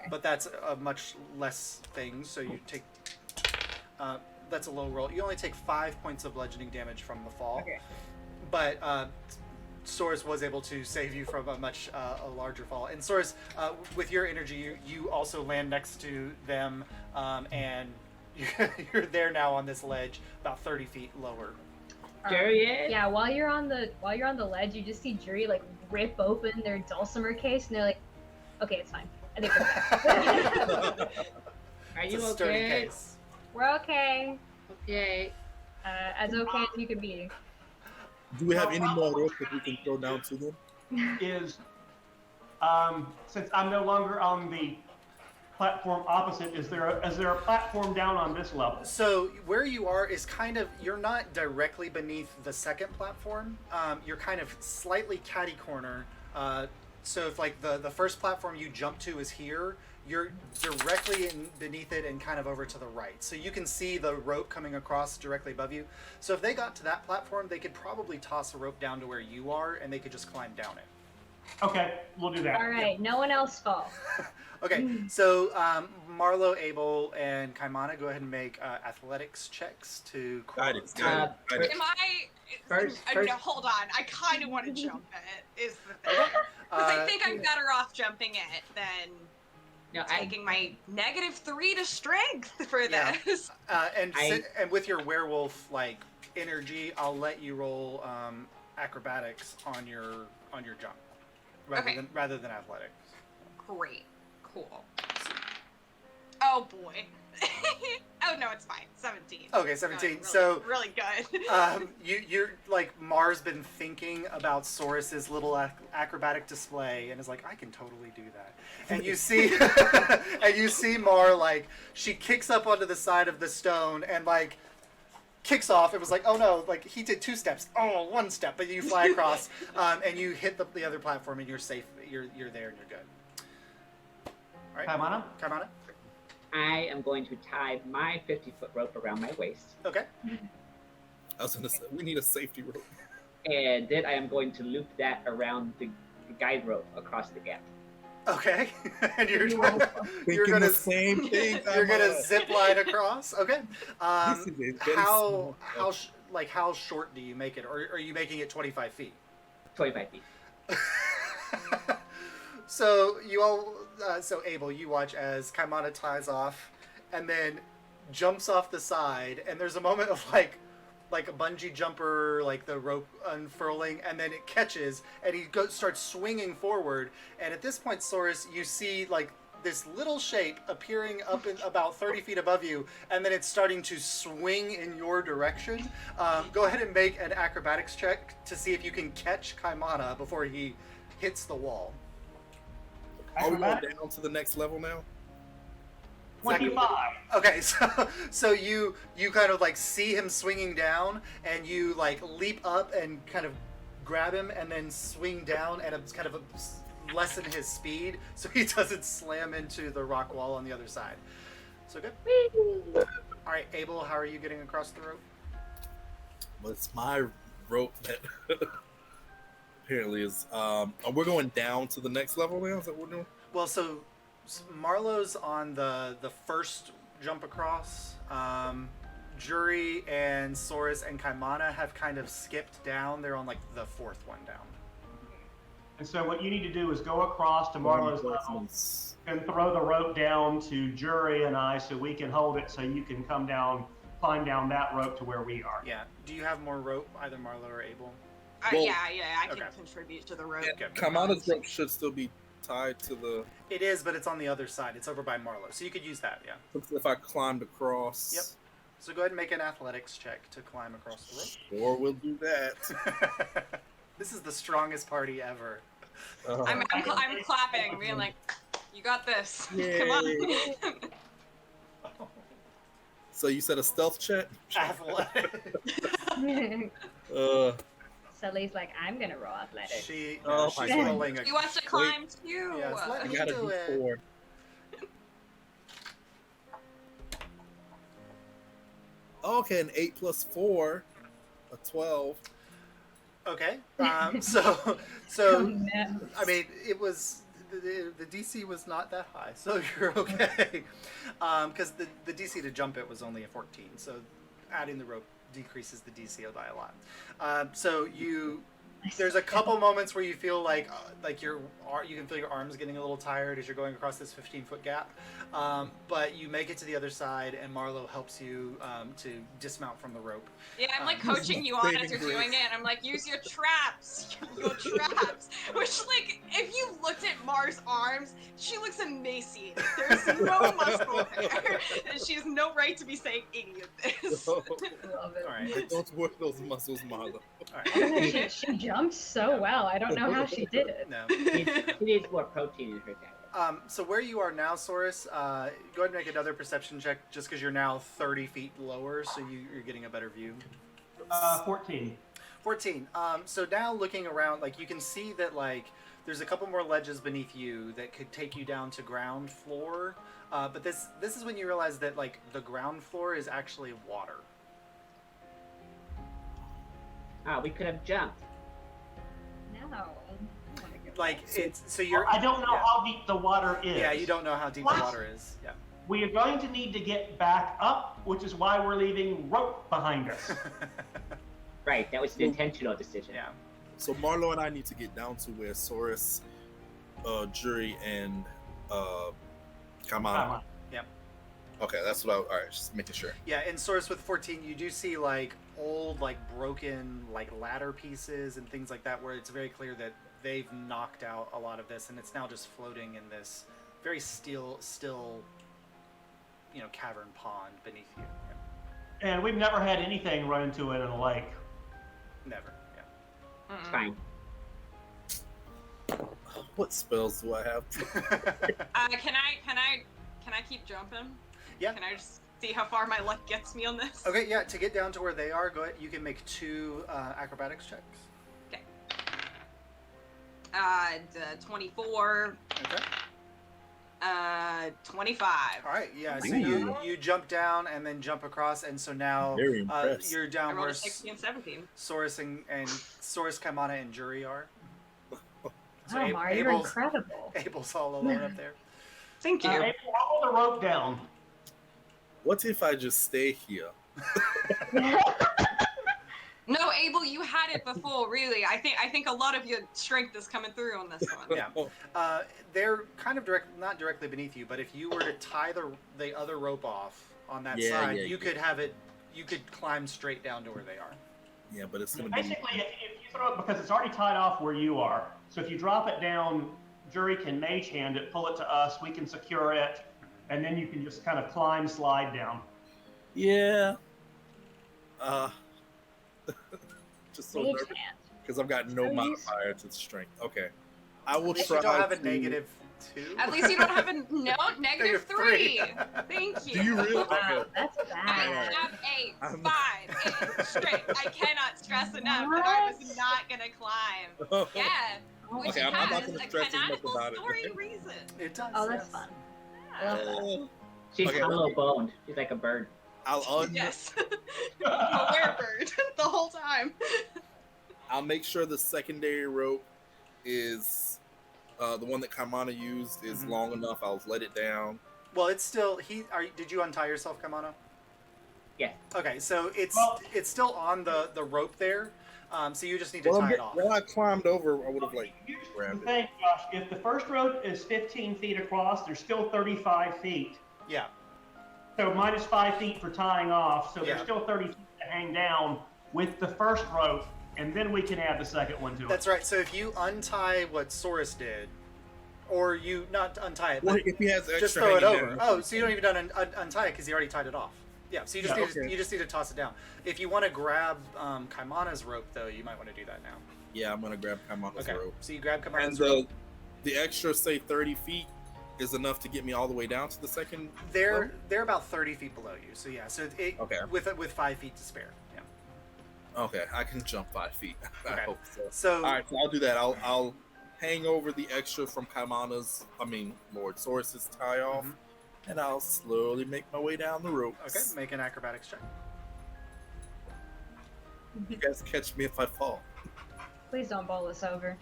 but that's a much less thing, so you take that's a low roll. You only take 5 points of bludgeoning damage from the fall. Okay. But Souris was able to save you from a much a larger fall. And Souris, with your energy, you also land next to them, and you're there now on this ledge, about 30 feet lower. Jury? Yeah, while you're on the ledge, you just see Jury like rip open their dulcimer case, and they're like, "Okay, it's fine. I think we're okay." Are It's you a sturdy okay? case. We're okay. Okay. As okay as you could be. Do we have any more rope that we can throw down to them? Is since I'm no longer on the platform opposite, is there a platform down on this level? So where you are is kind of, you're not directly beneath the second platform. You're kind of slightly catty corner. So if like the first platform you jump to is here, you're directly beneath it and kind of over to the right. So you can see the rope coming across directly above you. So if they got to that platform, they could probably toss a rope down to where you are, and they could just climb down it. Okay, we'll do that. All right, no one else fall. Okay, so Marlo, Abel, and Kaimana, go ahead and make athletics checks to Guidance. Uh, guidance. Am I? First- No, hold on. I kind of want to jump it. Is the thing. Because I think I'm better off jumping it than No, taking my -3 to strength for Yeah. this. And with your werewolf like energy, I'll let you roll acrobatics on your jump, rather than athletics. Great. Cool. Oh boy. Oh no, it's fine. 17. Okay, 17. Really, So really good. you're like, Mars been thinking about Souris's little acrobatic display and is like, I can totally do that. And you see, and you see Mar, like, she kicks up onto the side of the stone and like kicks off. It was like, oh no, like he did 2 steps. Oh, 1 step, but you fly across, and you hit the other platform and you're safe. You're there and you're good. All right, Kaimana? I am going to tie my 50-foot rope around my waist, Okay. I was gonna say we need a safety rope. and then I am going to loop that around the guide rope across the gap. Okay. And you're Thinking gonna the same thing. you're gonna zip line across. Okay. This is a very How smart how short do you make it, or are you making it 25 feet? 25 feet. So you all, so Abel, you watch as Kaimana ties off, and then jumps off the side, and there's a moment of like a bungee jumper, like the rope unfurling, and then it catches, and he starts swinging forward. And at this point, Souris, you see like this little shape appearing up in about 30 feet above you, and then it's starting to swing in your direction. Go ahead and make an acrobatics check to see if you can catch Kaimana before he hits the wall. Are we going down to the next level now? 25. Okay, so you kind of like see him swinging down, and you like leap up and kind of grab him, and then swing down and it's kind of lessen his speed so he doesn't slam into the rock wall on the other side. So good. All right, Abel, how are you getting across the rope? Well, it's my rope that apparently is. We're going down to the next level now. Is that what we're doing? Well, so Marlowe's on the first jump across. Jury and Souris and Kaimana have kind of skipped down. They're on like the fourth one down. And so what you need to do is go across to Marlowe's level and throw the rope down to Jury and I so we can hold it so you can come down, climb down that rope to where we are. Yeah. Do you have more rope, either Marlowe or Abel? Well, yeah, I can okay. contribute to the rope. Kaimana's rope should still be tied to the. It is, but it's on the other side. It's over by Marlowe, so you could use that. Yeah. If I climbed across. Yep. So go ahead and make an athletics check to climb across the rope. Sure, we'll do that. This is the strongest party ever. I'm clapping, being like, "You got this! Yay. Come on!" So you said a stealth check? Athletics. Sully's like, I'm gonna roll athletics. She's Oh my God. rolling a. He wants to climb too. Yes, let I me gotta do do it. 4. Okay, an 8 plus 4, a 12. Okay. So Oh, no. I mean, it was the DC was not that high, so you're okay. Because the DC to jump it was only a 14, so adding the rope decreases the DC by a lot. So there's a couple moments where you feel like you can feel your arms getting a little tired as you're going across this 15-foot gap, but you make it to the other side, and Marlowe helps you to dismount from the rope. Yeah, I'm like coaching you on as you're doing it, and I'm like, use your traps, your traps. Which, like, if you looked at Mar's arms, she looks emaciated. There's no muscle there, and she has no right to be saying any of this. Love it. All right. Don't work those muscles, Marlo. All right. She jumped so well. I don't know how she did it. No. She needs more protein in her diet. So where you are now, Souris, go ahead and make another perception check, just because you're now 30 feet lower, so you're getting a better view. 14. 14. So now looking around, like, you can see that, like, there's a couple more ledges beneath you that could take you down to ground floor. But this is when you realize that, like, the ground floor is actually water. We could have jumped. No. Like, it's so you're. I don't know yeah. how deep the water is. Yeah, you don't know how deep What? the water is. Yeah. We are going to need to get back up, which is why we're leaving rope behind us. Right, that was an intentional decision. Yeah. So Marlo and I need to get down to where Souris, Jury, and Kaimana. Yep. Okay, that's what alright, just making sure. Yeah, in Source with 14, you do see, like, old, like, broken, like, ladder pieces and things like that, where it's very clear that they've knocked out a lot of this, and it's now just floating in this very still, cavern pond beneath you. Yeah. And we've never had anything run into it in a lake. Never. Yeah. It's fine. What spells do I have? Can I keep jumping? Yeah. Can I just see how far my luck gets me on this? Okay, yeah, to get down to where they are, go ahead. You can make 2 acrobatics checks. Okay. 24. Okay. 25. All right, yeah. So Ooh. you jump down and then jump across, and so now Very impressed. you're I down rolled where a 16 and 17. Souris and Souris, Kaimana, and Jury are. So Oh, Mar, you're Abel's, incredible. Abel's all alone up there. Thank you. Hey, roll the rope down. What if I just stay here? No, Abel, you had it before. Really, I think a lot of your strength is coming through on this one. Yeah. They're kind of not directly beneath you, but if you were to tie the other rope off on that side, you could have it. You could climb straight down to where they are. Yeah, but it's gonna be. Basically, if you throw it, because it's already tied off where you are, so if you drop it down, Jury can mage hand it, pull it to us, we can secure it, and then you can just kind of climb, slide down. Yeah. Just so Mage nervous hand. because I've got no So modifier to strength. Okay, I will At least try. you don't have a to- negative 2. At least you don't have a no negative -3. 3. Thank you. Do you really? Wow, Okay. that's I bad. have a I'm- 5 straight. I cannot stress enough that I was not gonna climb. Yeah, Oh, which Okay, I'm not has gonna a stress as much canonical about it. story reason. It does. Oh, that's yes. fun. Yeah. Oh, She's Okay. hollow boned. She's like a bird. Yes. A werebird the whole time. I'll make sure the secondary rope is the one that Kaimana used is Mhm. long enough. I'll let it down. Well, it's still did you untie yourself, Kaimana? Yeah. Okay, so it's Well- it's still on the rope there. So you just need to Well, tie it off. when I climbed over, I would have like Here's the grabbed it. thing, Josh. If the first rope is 15 feet across, there's still 35 feet. Yeah. So minus 5 feet for tying off. So Yeah. there's still 30 feet to hang down with the first rope, and then we can add the second one to it. That's right. So if you untie what Souris did, or you not untie it, Well, but if he has extra, just throw it hanging over. down, Oh, so you don't even untie it because you already tied it off. Yeah. So you just Yeah, need to, okay. you just need to toss it down. If you want to grab Kaimana's rope, though, you might want to do that now. Yeah, I'm gonna grab Kaimana's Okay. rope. So you grab And Kaimana's rope. the extra, say 30 feet, is enough to get me all the way down to the second. They're about 30 feet below you. So yeah. So it Okay. with 5 feet to spare. Yeah. Okay, I can jump 5 feet. I Okay. hope so. So All right, so I'll do that. I'll hang over the extra from Kaimana's, Lord Souris's tie off, Mhm. and I'll slowly make my way down the ropes. okay, make an acrobatics check. You guys catch me if I fall. Please don't bowl us over.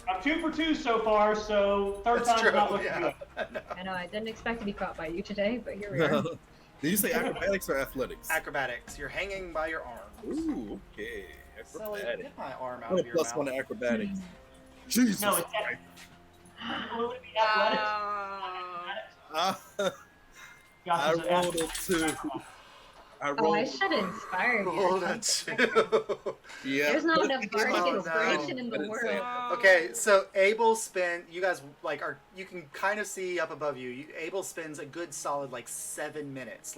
I'm 2 for 2 so far, so third That's time's true. not looking Yeah. good. I know I didn't expect to be caught by you today, but here we are. Did you say acrobatics or athletics? Acrobatics. You're hanging by your arms. Ooh, okay. Silly, Acrobatics. get my arm out What a of your plus mouth. one to acrobatics. Jesus. No, it's absolutely athletics. Ah, Josh I is an rolled a athlete. 2. I Oh, rolled. I should inspire you. Rolled a 2. Yeah. There's not enough bardic Oh, no. inspiration in I the didn't say world. it. Okay, so Abel spent. You guys you can kind of see up above you. Abel spends a good solid 7 minutes.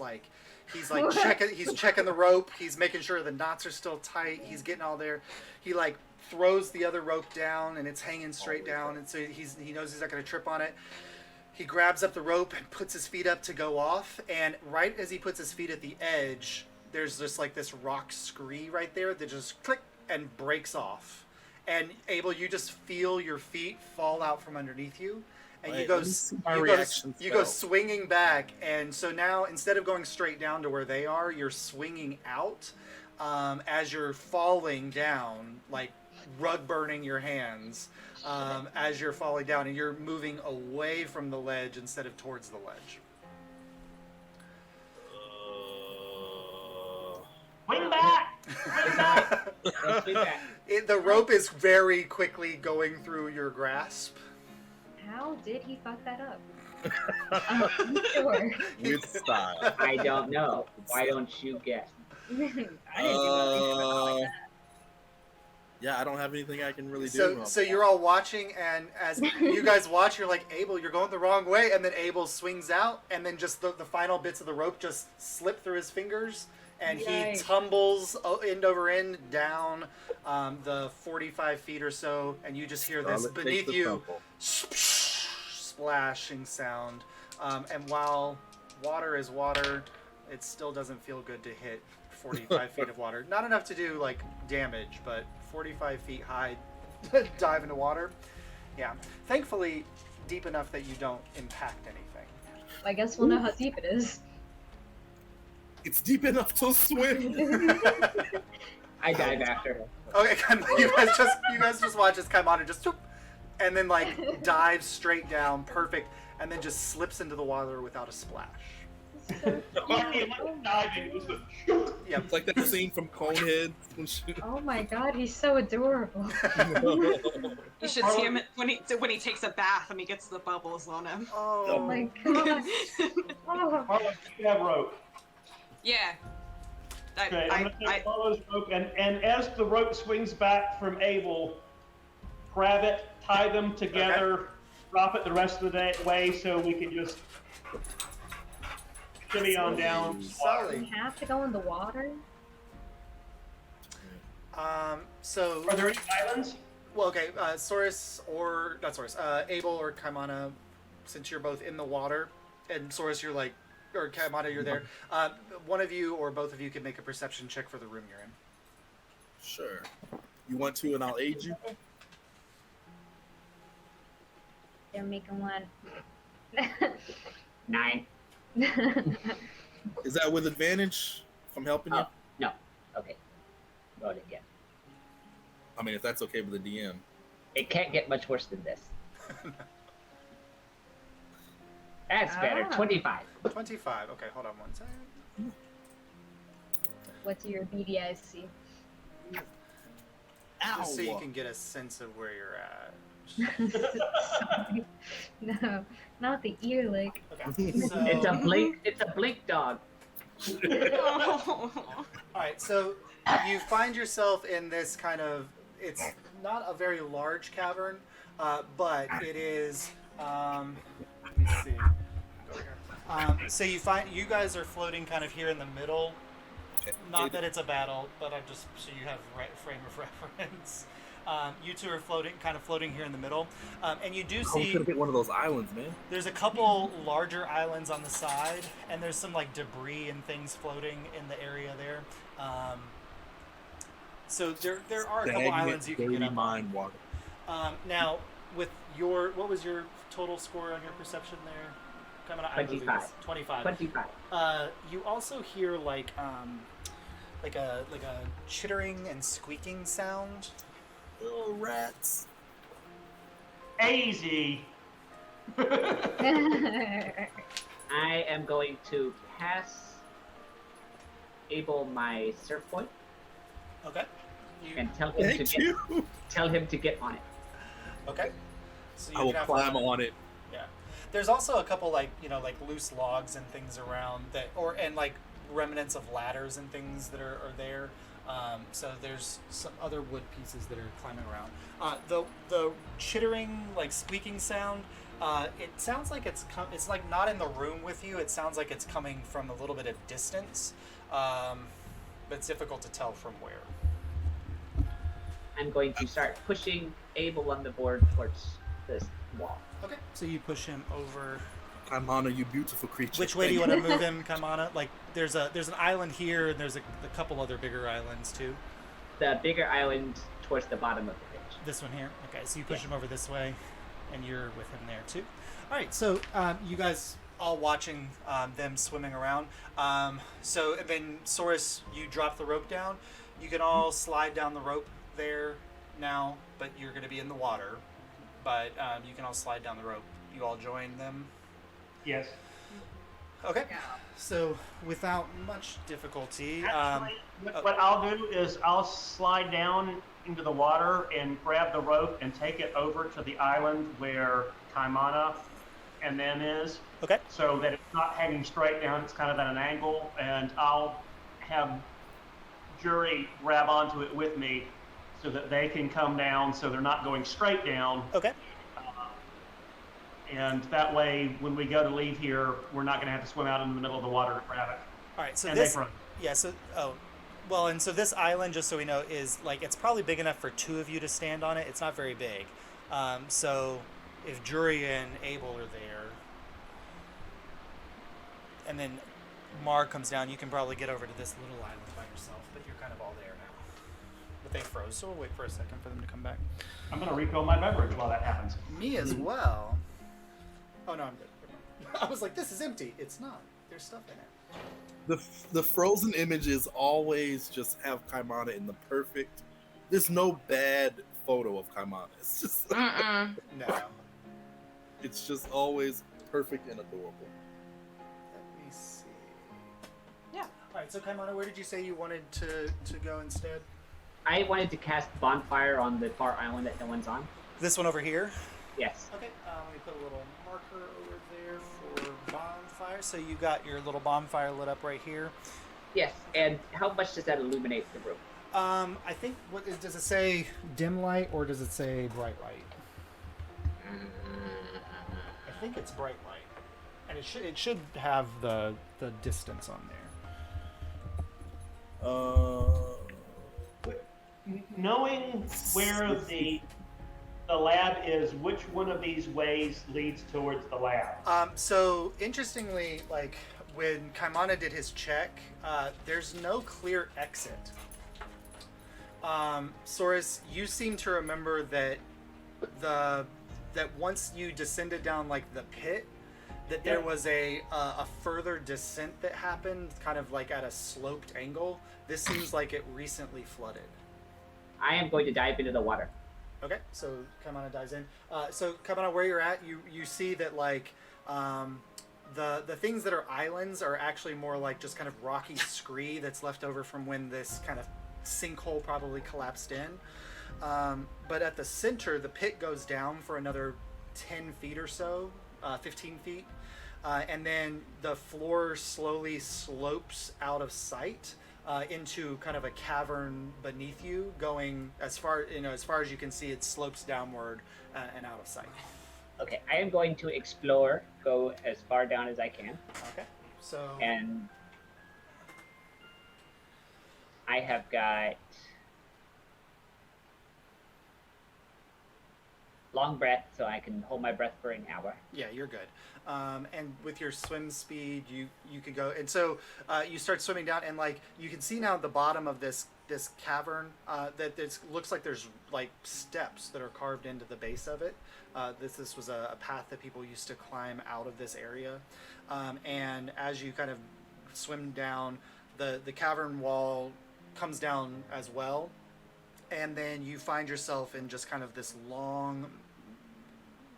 He's checking the rope. He's making sure the knots are still tight. He's getting all there. He throws the other rope down and it's hanging straight down. And so he knows he's not going to trip on it. He grabs up the rope and puts his feet up to go off. And right as he puts his feet at the edge, there's just this rock scree right there that just click and breaks off. And Abel, you just feel your feet fall out from underneath you, and Wait, you go let me see my you reaction go spell. swinging back. And so now instead of going straight down to where they are, you're swinging out as you're falling down, rug burning your hands as you're falling down, and you're moving away from the ledge instead of towards the ledge. Wing back! Wing back! Let's do that. The rope is very quickly going through your grasp. How did he fuck that up? I'm sure. With style. I don't know. Why don't you guess? I didn't do anything like that. Yeah, I don't have anything I can really So do. so you're all watching, and as you guys watch, you're like, Abel, you're going the wrong way, and then Abel swings out, and then just the final bits of the rope just slip through his fingers, and he Yikes. tumbles end over end down the 45 feet or so, and you just hear this Solid takes beneath the you tumble. splashing sound. And while water is water, it still doesn't feel good to hit 45 feet of water. Not enough to do damage, but 45 feet high dive into water. Yeah. Thankfully, deep enough that you don't impact anything. I guess we'll know how deep it is. It's deep enough to swim. I dive after her. Okay, you guys just watch as Kaimana just whoop, and then dives straight down, perfect, and then just slips into the water without a splash. So Okay, cute. let's dive in. It was the shoot. Yeah. It's like that scene from Conehead. when she- Oh my god, he's so adorable. You should see him when he takes a bath and he gets the bubbles on him. Oh Oh. my god. Oh. Marlon, you have rope. Yeah. Okay, I'm gonna take Marlo's rope, and as the rope swings back from Abel, grab it, tie them together, drop it the rest of the way so we can just shimmy on down. Solid. We have to go in the water? So Are there any islands? Well, okay, Souris or not Souris, Abel or Kaimana, since you're both in the water, and Souris, you're like, or Kaimana, you're there. One of you or both of you can make a perception check for the room you're in. Sure. You want to, and I'll aid you. They're making one. 9. Is that with advantage from helping you? Oh, no. Okay. Roll it again. I mean, if that's okay with the DM. It can't get much worse than this. That's better. 25. 25. Okay, hold on one second. What's your beady eyes see? Just so you Ow. can get a sense of where you're at. No, not the ear lick. Okay, so... It's a blink. It's a blink dog. Alright, so you find yourself in this kind of, it's not a very large cavern, but it is, let me see. Go here. So you guys are floating kind of here in the middle. Okay. Not that it's a battle, but I'm just, so you have frame of reference. You two are kind of floating here in the middle. And you do I was see... gonna get one of those islands, man. There's a couple larger islands on the side, and there's some like debris and things floating in the area there. So there are a couple islands you can get up on. Mine water. Now, with what was your total score on your perception there? Coming out, 25. 25. 25. You also hear like a chittering and squeaking sound. Little rats. Easy. I am going to pass Abel my surf point Okay. and tell him Thank you. tell him to get on it. Okay. So you I will can have climb fun. on it. Yeah. There's also a couple like loose logs and things around that, and like remnants of ladders and things that are there. So there's some other wood pieces that are climbing around. The chittering, like squeaking sound, it sounds like it's like not in the room with you. It sounds like it's coming from a little bit of distance, but it's difficult to tell from where. I'm going to start pushing Abel on the board towards this wall. Okay. So you push him over. Kaimana, you beautiful creature. Which way do you want to move him, Kaimana? Like, there's an island here, and there's a couple other bigger islands too. The bigger island towards the bottom of the pitch. This one here. Okay, so you push him over this way, and you're with him there too. All right, so you guys all watching them swimming around. So and then Souris, you drop the rope down. You can all slide down the rope there now, but you're going to be in the water. But you can all slide down the rope. You all join them. Yes. Okay. So without much difficulty, Actually, what I'll do is I'll slide down into the water and grab the rope and take it over to the island where Kaimana and them is. Okay. So that it's not hanging straight down, it's kind of at an angle, and I'll have Jury grab onto it with me so that they can come down so they're not going straight down. Okay. And that way, when we go to leave here, we're not going to have to swim out in the middle of the water to grab it. All right. So And this, they run. yeah. So and so this island, just so we know, is like it's probably big enough for two of you to stand on it. It's not very big. So if Jury and Abel are there, and then Mar comes down, you can probably get over to this little island by yourself. But you're kind of all there now. But they froze, so we'll wait for a second for them to come back. I'm going to refill my beverage while that happens. Me as well. Oh no, I'm good. I was like, this is empty. It's not. There's stuff in it. The frozen images always just have Kaimana in the perfect. There's no bad photo of Kaimana. It's just Mm-mm. No. it's just always perfect and adorable. Let me see. Yeah. All right. So Kaimana, where did you say you wanted to go instead? I wanted to cast Bonfire on the far island that no one's on. This one over here. Yes. Okay. Let me put a little marker over there for bonfire. So you got your little bonfire lit up right here. Yes. And how much does that illuminate the room? I think does it say dim light or does it say bright light? I think it's bright light, and it should have the distance on there. Knowing where the the lab is which one of these ways leads towards the lab? So interestingly, like when Kaimana did his check, there's no clear exit. Souris, you seem to remember that that once you descended down like the pit, that there was a further descent that happened, kind of like at a sloped angle. This seems like it recently flooded. I am going to dive into the water. Okay, so Kaimana dives in. So Kaimana, where you're at, you see that like the things that are islands are actually more like just kind of rocky scree that's left over from when this kind of sinkhole probably collapsed in. But at the center, the pit goes down for another 10 feet or so, 15 feet. And then the floor slowly slopes out of sight into kind of a cavern beneath you, going as far as you can see. It slopes downward and out of sight. Okay, I am going to explore, go as far down as I can. Okay, so And I have got long breath, so I can hold my breath for an hour. yeah, you're good. And with your swim speed, you can go. And so you start swimming down, and like you can see now at the bottom of this cavern that it looks like there's like steps that are carved into the base of it. This was a path that people used to climb out of this area. And as you kind of swim down, the cavern wall comes down as well. And then you find yourself in just kind of this long,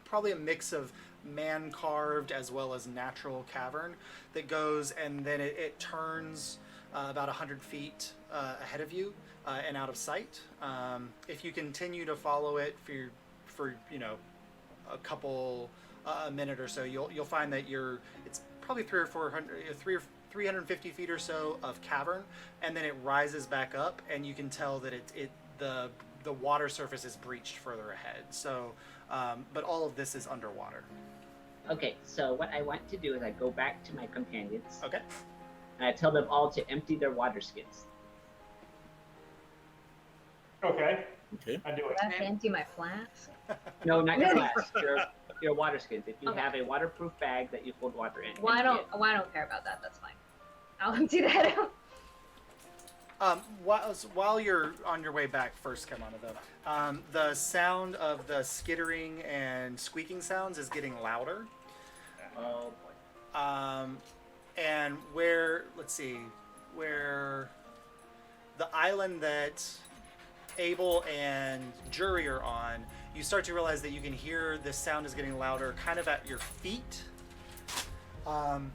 probably a mix of man-carved as well as natural cavern that goes, and then it turns about 100 feet ahead of you and out of sight. If you continue to follow it for a couple a minute or so, you'll find that it's probably 350 feet or so of cavern, and then it rises back up, and you can tell that the water surface is breached further ahead. So, but all of this is underwater. Okay, so what I want to do is I go back to my companions. Okay. And I tell them all to empty their water skins. Okay, Okay. I do Do it. I have to empty my flask? No, not your flasks. Your water skins. If you Okay. have a waterproof bag that you hold water in. Well, I empty don't. Well, I don't care about that. That's fine. I'll empty that out. While you're on your way back, first, Kamana, though, the sound of the skittering and squeaking sounds is getting louder. it. Oh boy. And where the island that Abel and Jury are on, you start to realize that you can hear this sound is getting louder kind of at your feet. And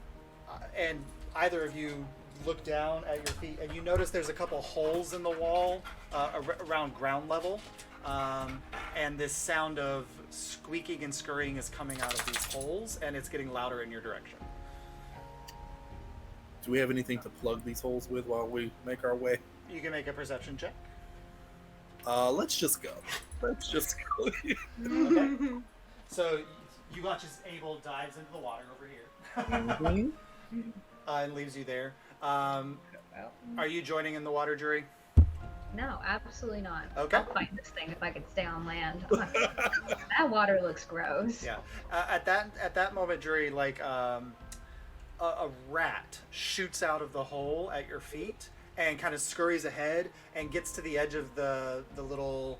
either of you look down at your feet, and you notice there's a couple holes in the wall around ground level. And this sound of squeaking and scurrying is coming out of these holes, and it's getting louder in your direction. Do we have anything to plug these holes with while we make our way? You can make a perception check. Let's just go. Let's just go. Okay. So you watch as Abel dives into the water over here and leaves you there. Well, Are you joining in the water, Jury? No, absolutely not. Okay. I'll fight this thing if I could stay on land. That water looks gross. Yeah. At that moment, Jury, like a rat shoots out of the hole at your feet and kind of scurries ahead and gets to the edge of the little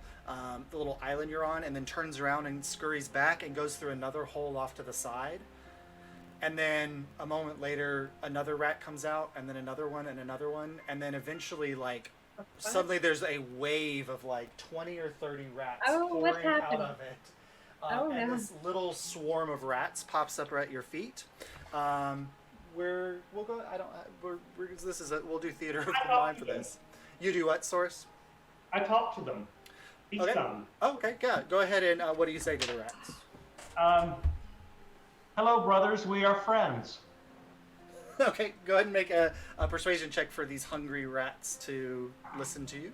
island you're on, and then turns around and scurries back and goes through another hole off to the side. And then a moment later, another rat comes out, and then another one, and then eventually, like, suddenly there's a wave of like 20 or 30 rats Oh, what's pouring out happening? of it. Oh, And no. this little swarm of rats pops up right at your feet. We'll go. I don't. We'll do theater of the mind for this. You do what, Source? I talk to them. Each Okay. time. Oh, okay, yeah. Go ahead and what do you say to the rats? Hello, brothers. We are friends. Okay, go ahead and make a persuasion check for these hungry rats to listen to you.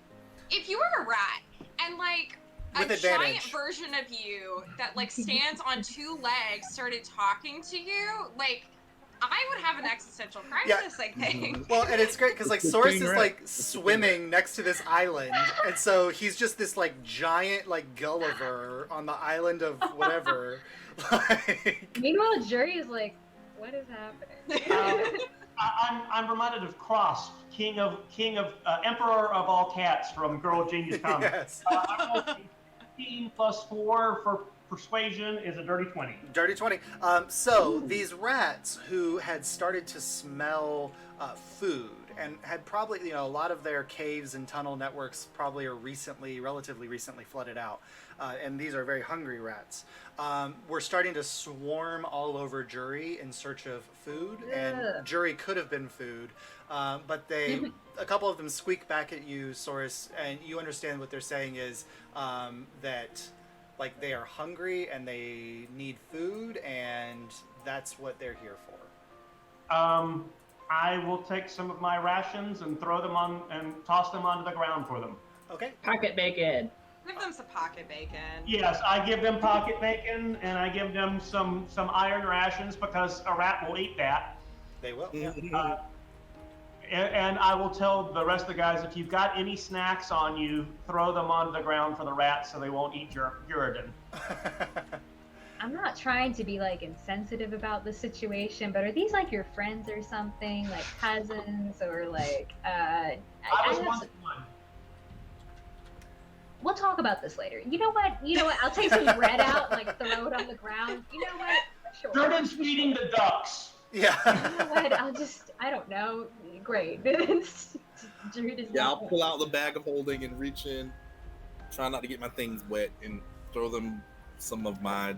If you were a rat and like With a giant advantage. version of you that like stands on two legs started talking to you, like I would have an existential crisis, I think. Well, and it's great because like It's a Souris king is rat. like swimming next to this island, and so he's just this like giant like Gulliver on the island of whatever. Like, Meanwhile, Jury is like, what is happening? I'm reminded of Cross, king of emperor of all cats from Girl Genius Comics. yes, I rolled 15 plus 4 for persuasion is a dirty 20. dirty 20. So these rats who had started to smell food and had probably, a lot of their caves and tunnel networks probably are relatively recently flooded out. And these are very hungry rats. We're starting to swarm all over Jury in search of food, and Ugh. Jury could have been food, but a couple of them squeak back at you, Souris, and you understand what they're saying is that like they are hungry and they need food, and that's what they're here for. I will take some of my rations and throw them on and toss them onto the ground for them. Okay. Pocket bacon. Give them some pocket bacon. Yes, I give them pocket bacon and I give them some iron rations because a rat will eat that. They will. Yeah. And I will tell the rest of the guys, if you've got any snacks on you, throw them onto the ground for the rats so they won't eat your Uridan. I'm not trying to be like insensitive about the situation, but are these like your friends or something, like cousins or like? I was have once some- one. We'll talk about this later. You know what? I'll take some bread out, and, like throw it on the ground. You know what? Sure. Jordan's feeding the ducks. Yeah. You know what? I don't know. Great. Jude is Yeah, I'll not- pull out the bag of holding and reach in, try not to get my things wet, and throw them some of my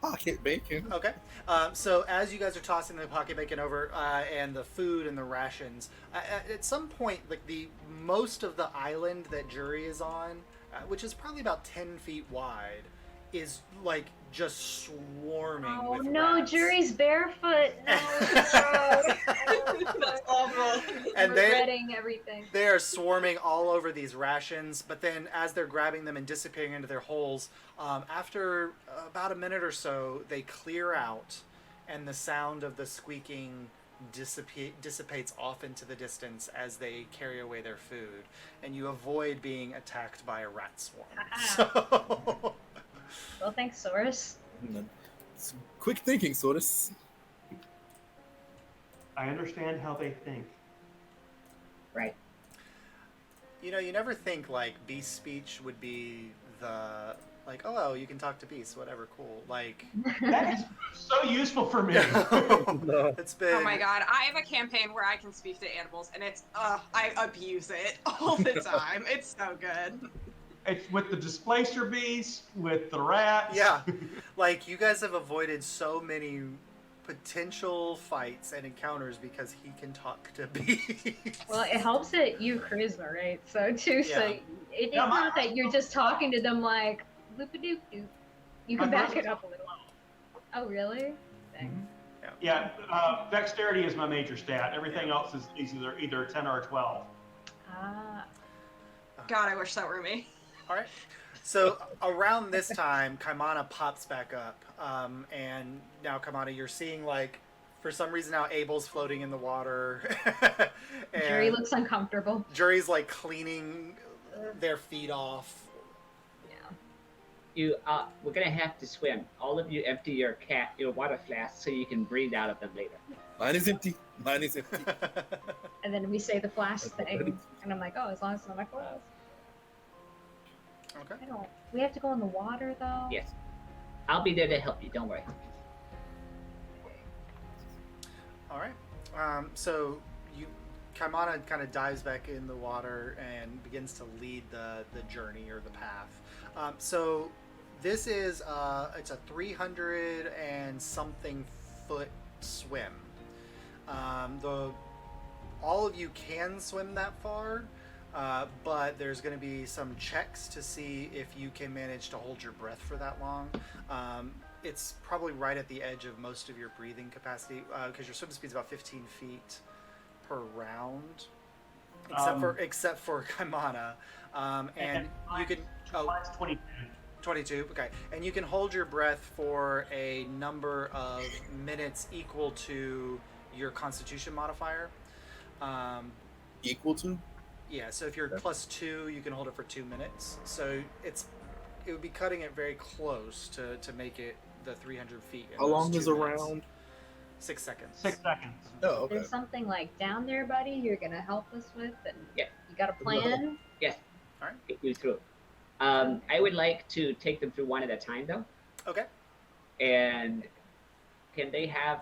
pocket bacon. Okay. So as you guys are tossing the pocket bacon over and the food and the rations, at some point, like most of the island that Jury is on, which is probably about 10 feet wide, is like just swarming Oh with no, rats. Jury's barefoot. No, That's awful. And I'm they- regretting everything. They are swarming all over these rations, but then as they're grabbing them and disappearing into their holes, after about a minute or so, they clear out, and the sound of the squeaking dissipates off into the distance as they carry away their food, and you avoid being attacked by a rat swarm. So, Well, thanks, Souris. It's quick thinking, Souris. I understand how they think. Right. you never think like beast speech would be the like, oh, you can talk to beasts, whatever, cool. Like, That is so useful for me. it's been. Oh my god, I have a campaign where I can speak to animals, and it's, I abuse it all the time. It's so good. It's with the displacer beasts, with the rats. Yeah, like you guys have avoided so many potential fights and encounters because he can talk to beasts. Well, it helps that you charisma, right? So too, so Yeah. it's Yeah, not that you're just talking to them like loop-a-doop doop. You can My back it up a little. Oh, really? Dang. Yeah, dexterity is my major stat. Everything else is either 10 or a 12. Ah. God, I wish that were me. All right. So around this time, Kaimana pops back up, and now Kaimana, you're seeing like, for some reason now Abel's floating in the water, and Jury looks uncomfortable. Jury's like cleaning their feet off. You we're gonna have to swim. All of you empty your water flask so you can breathe out of them later. Mine is empty. Mine is empty. And then we say the flash thing, and I'm like, oh, as long as it's not my clothes. Okay. We have to go in the water though. Yes. I'll be there to help you, don't worry. All right. So Kaimana kind of dives back in the water and begins to lead the journey or the path. So this is it's a 300 and something foot swim. All of you can swim that far, but there's going to be some checks to see if you can manage to hold your breath for that long. It's probably right at the edge of most of your breathing capacity because your swim speed is about 15 feet per round, except for Kaimana, and you can. Mine's 22. 22, okay. And you can hold your breath for a number of minutes equal to your Constitution modifier. Equal to? Yeah, so if you're +2, you can hold it for 2 minutes. So it would be cutting it very close to make it the 300 feet. How long is a minutes. round? 6 seconds. 6 seconds. Oh, okay. There's something like down there, buddy, you're gonna help us with, and Yeah. you got a plan? Yes. All right. Take you through. I would like to take them through one at a time, though. Okay. And can they have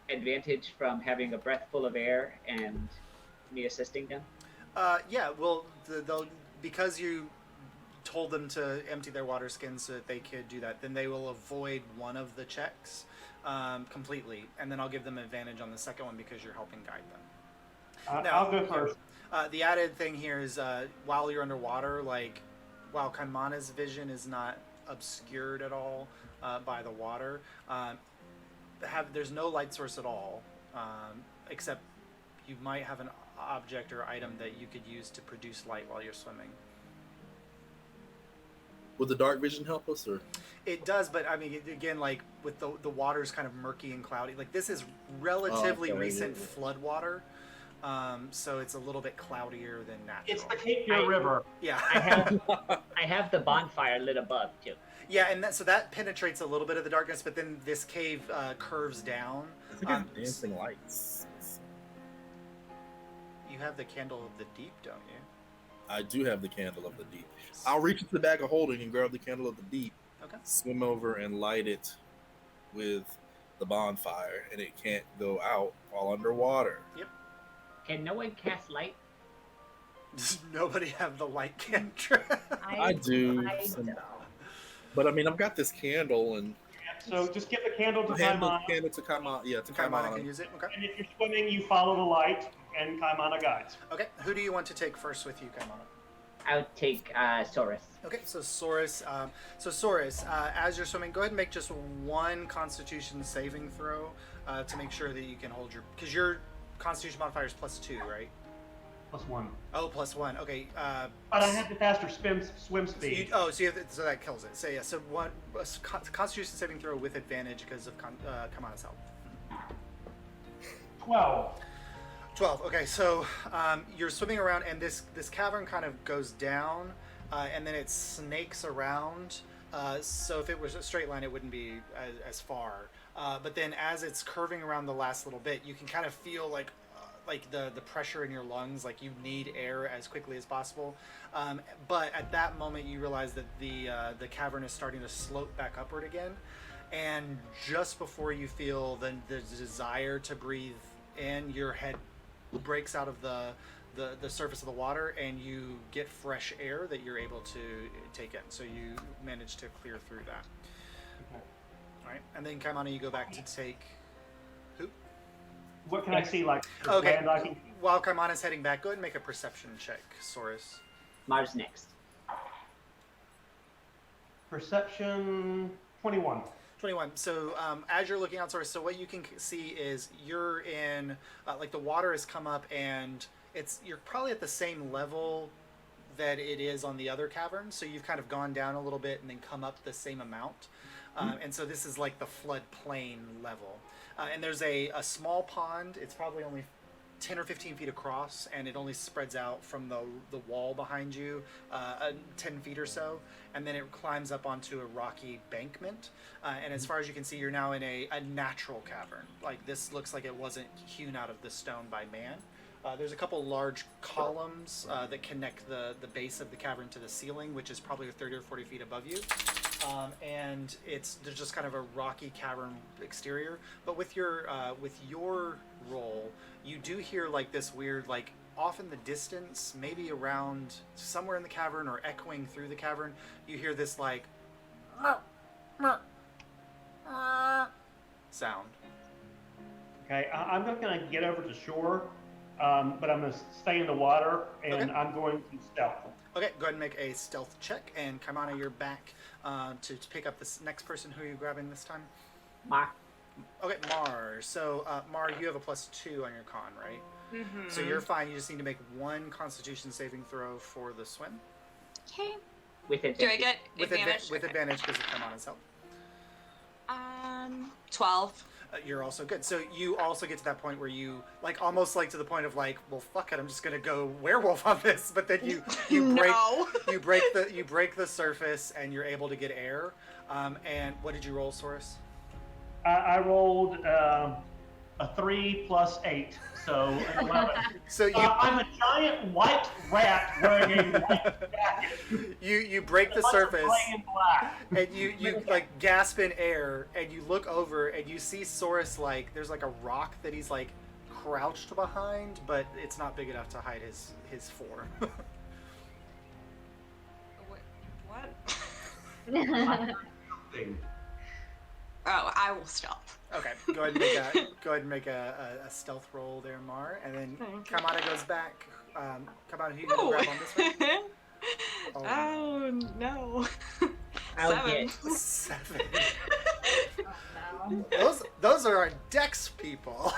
advantage from having a breath full of air and me assisting them? Yeah. Well, they'll because you told them to empty their water skins so that they could do that. Then they will avoid one of the checks completely, and then I'll give them advantage on the second one because you're helping guide them. I'll go first. The added thing here is while you're underwater, like while Kaimana's vision is not obscured at all by the water, there's no light source at all, except you might have an object or item that you could use to produce light while you're swimming. Would the dark vision help us, or? It does, but I mean, again, like with the water's kind of murky and cloudy. Like this is relatively recent flood water. So it's a little bit cloudier than natural. It's the Cape Fear River. Yeah. I have the bonfire lit above too. Yeah, and so that penetrates a little bit of the darkness, but then this cave curves down. I think it's dancing lights. You have the candle of the deep, don't you? I do have the candle of the deep. I'll reach into the bag of holding and grab the candle of the deep. Okay. Swim over and light it with the bonfire, and it can't go out while underwater. Yep. Can no one cast light? Does nobody have the light cantrip? I do. I don't. But I mean, I've got this candle, and So just give the candle to hand the Kaimana, candle to Kaimana. Yeah, to Kaimana Kaimana. can use it. Okay. and if you're swimming, you follow the light, and Kaimana guides. Okay. Who do you want to take first with you, Kaimana? I would take Souris. Okay, so Souris, as you're swimming, go ahead and make just one Constitution saving throw to make sure that you can hold your, because your Constitution modifier is +2, right? +1. Oh, +1. Okay. But I have the faster swim So speed. so that kills it. So yeah, so one Constitution saving throw with advantage because of Kamana's help. 12. 12. Okay, so you're swimming around, and this cavern kind of goes down, and then it snakes around. So if it was a straight line, it wouldn't be as far. But then as it's curving around the last little bit, you can kind of feel like the pressure in your lungs, like you need air as quickly as possible. But at that moment, you realize that the cavern is starting to slope back upward again, and just before you feel the desire to breathe in, your head breaks out of the surface of the water, and you get fresh air that you're able to take in. So you manage to clear through that. Okay. All right, and then Kaimana, you go back to take. Who? What can I see? Like Okay. land I can... While Kaimana's heading back, go ahead and make a perception check, Souris. Mars next. Perception 21. 21. So as you're looking out, so what you can see is you're in, like the water has come up, and you're probably at the same level that it is on the other cavern. So you've kind of gone down a little bit and then come up the same amount. And so this is like the floodplain level. And there's a small pond. It's probably only 10 or 15 feet across, and it only spreads out from the wall behind you 10 feet or so, and then it climbs up onto a rocky bankment, and as far as you can see, you're now in a natural cavern. Like, this looks like it wasn't hewn out of the stone by man. There's a couple large columns that connect the base of the cavern to the ceiling, which is probably 30 or 40 feet above you. And there's just kind of a rocky cavern exterior. But with your roll, you do hear like this weird, like off in the distance, maybe around somewhere in the cavern or echoing through the cavern, you hear this like sound. Okay, I'm not going to get over to shore, but I'm going to stay in the water, and Okay. I'm going to stealth. Okay, go ahead and make a stealth check, and Kaimana, you're back to pick up this next person. Who are you grabbing this time? Mar. Okay, Mar. So, Mar, you have a +2 on your con, right? Mm-hmm. So you're fine. You just need to make one Constitution saving throw for the swim. Okay. With Do I advantage. get With advantage? with Okay. advantage because of Kaimana's help. 12. You're also good. So you also get to that point where you like almost like to the point of like, well, fuck it, I'm just gonna go werewolf on this. But then you break No. you break the surface and you're able to get air. And what did you roll, Souris? I rolled a 3 plus 8, so 11. So you I'm a giant white rat wearing a white jacket. you break the Like surface. plain black. And you like gasp in air, and you look over, and you see Souris like there's like a rock that he's like crouched behind, but it's not big enough to hide his form. What? Thing. Oh, I will stop. Okay, go ahead and make a stealth roll there, Mar, and then Thank you. Kamada goes back. Kamada, who you gonna grab on this one? Oh no. I'll 7. get- 7. Oh, no. Those are our dex people.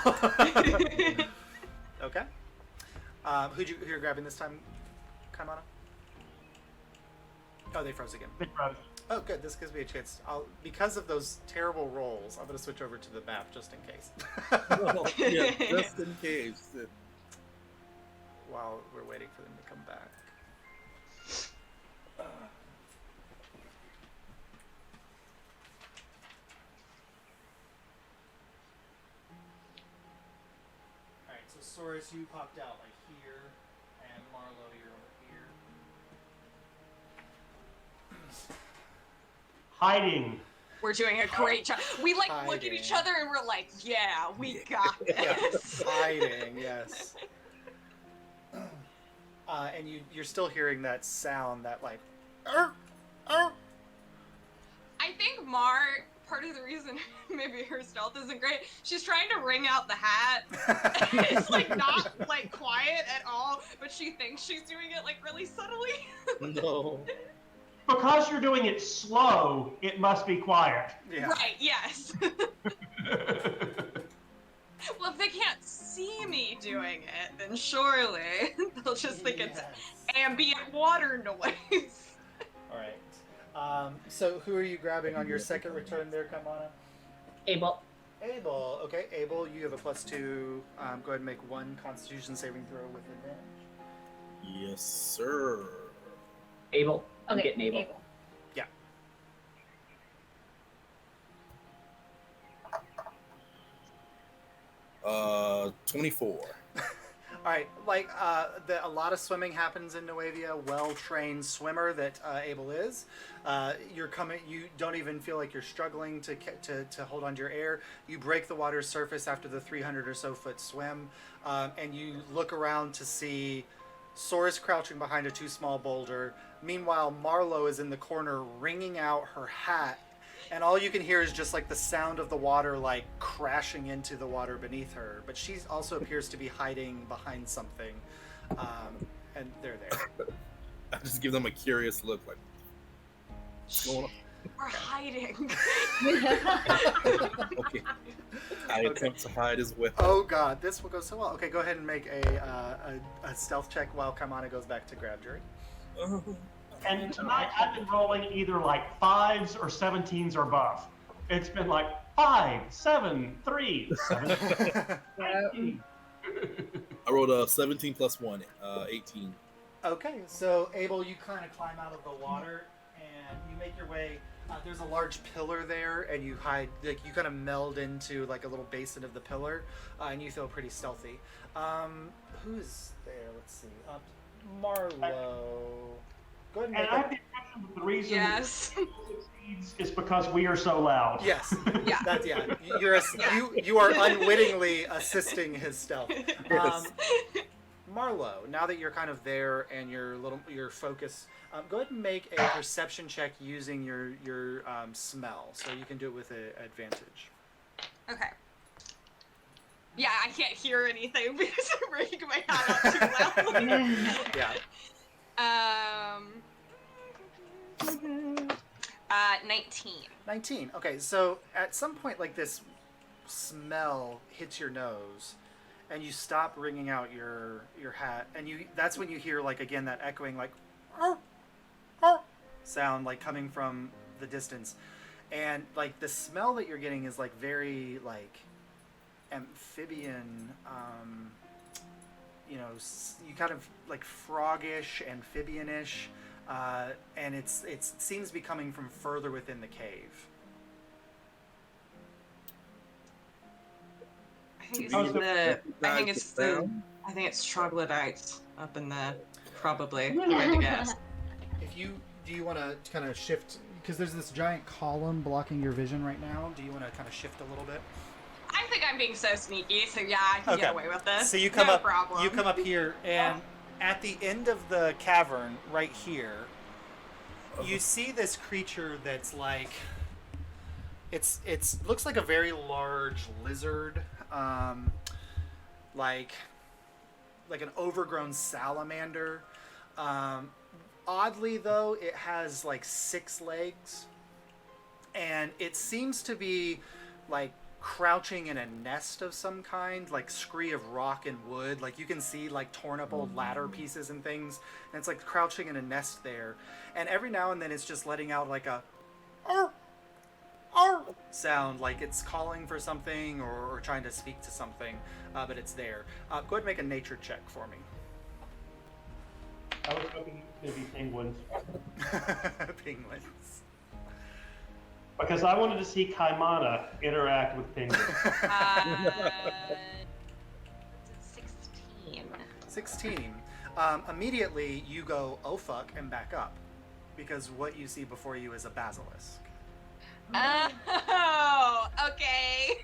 Okay. Who you're grabbing this time, Kamada? Oh, they froze again. Big rose. Oh, good. This gives me a chance. Because of those terrible rolls, I'm going to switch over to the map just in case. Oh, yeah, just in case. While we're waiting for them to come back. Alright, so Souris, you popped out like here, and Marlo, you're over here. Hiding. We're doing a great job. We like look at each Hiding. other and we're like, yeah, we got this. Hiding, yes. And you're still hearing that sound, that like, "Arr! Arr!" I think Mar, part of the reason maybe her stealth isn't great, she's trying to wring out the hat. It's like not like quiet at all, but she thinks she's doing it like really subtly. No. Because you're doing it slow, it must be quiet. Yeah. Right, yes. Well, if they can't see me doing it, then surely they'll just think it's ambient water noise. Alright. So who are you grabbing on your second return there, Kamana? Abel. Abel. Okay, Abel, you have a +2. Go ahead and make one Constitution saving throw with advantage. Yes, sir. Abel. I'm Okay, getting Abel. Abel. 24. All right, like a lot of swimming happens in Nuevia. Well-trained swimmer that Abel is. You're coming. You don't even feel like you're struggling to hold on to your air. You break the water's surface after the 300 or so foot swim, and you look around to see Souris crouching behind a too small boulder. Meanwhile, Marlo is in the corner wringing out her hat. And all you can hear is just like the sound of the water like crashing into the water beneath her. But she also appears to be hiding behind something. And they're there. I just give them a curious look, like, what's going on? We're hiding. Okay. I attempt to hide as well. Oh god, this will go so well. Okay, go ahead and make a stealth check while Kamana goes back to grab Jury. And tonight I've been rolling either like 5s or 17s or above. It's been like 5, 7, 3, 7. 19. I rolled a 17 plus 1, 18. Okay, so Abel, you kind of climb out of the water and you make your way. There's a large pillar there, and you hide. Like you kind of meld into like a little basin of the pillar, and you feel pretty stealthy. Who's there? Let's see. Marlo. Go ahead and And make I have the impression that the reason Yes. it succeeds is because we are so loud. Yes. Yeah. That's you are unwittingly assisting his stealth. Yes. Marlo, now that you're kind of there and your focus, go ahead and make a perception check using your smell. So you can do it with an advantage. Okay. Yeah, I can't hear anything because I'm bringing my hat up too loudly. Yeah. 19. 19. Okay, so at some point, like this smell hits your nose, and you stop wringing out your hat, and that's when you hear like again that echoing like "oh, oh" sound like coming from the distance, and like the smell that you're getting is like very like amphibian. You know, you kind of like froggish, amphibianish, and it seems to be coming from further within the cave. I think it's troglodytes up in there, probably. I'm going to guess. Do you want to kind of shift, because there's this giant column blocking your vision right now? Do you want to kind of shift a little bit? I think I'm being so sneaky, so yeah, I can get away with this. So you come up. Problem. You come up here, and at the end of the cavern, right here, you see this creature that's like. It's looks like a very large lizard, like an overgrown salamander. Oddly though, it has like 6 legs, and it seems to be like crouching in a nest of some kind, like scree of rock and wood. Like you can see like torn up old ladder pieces and things, and it's like crouching in a nest there. And every now and then it's just letting out like a "arr, arr" sound, like it's calling for something or trying to speak to something, but it's there. Go ahead and make a nature check for me. I was hoping maybe penguins. Penguins. Because I wanted to see Kaimana interact with penguins. 16. 16. Immediately you go, oh fuck, and back up. Because what you see before you is a basilisk. Oh, okay.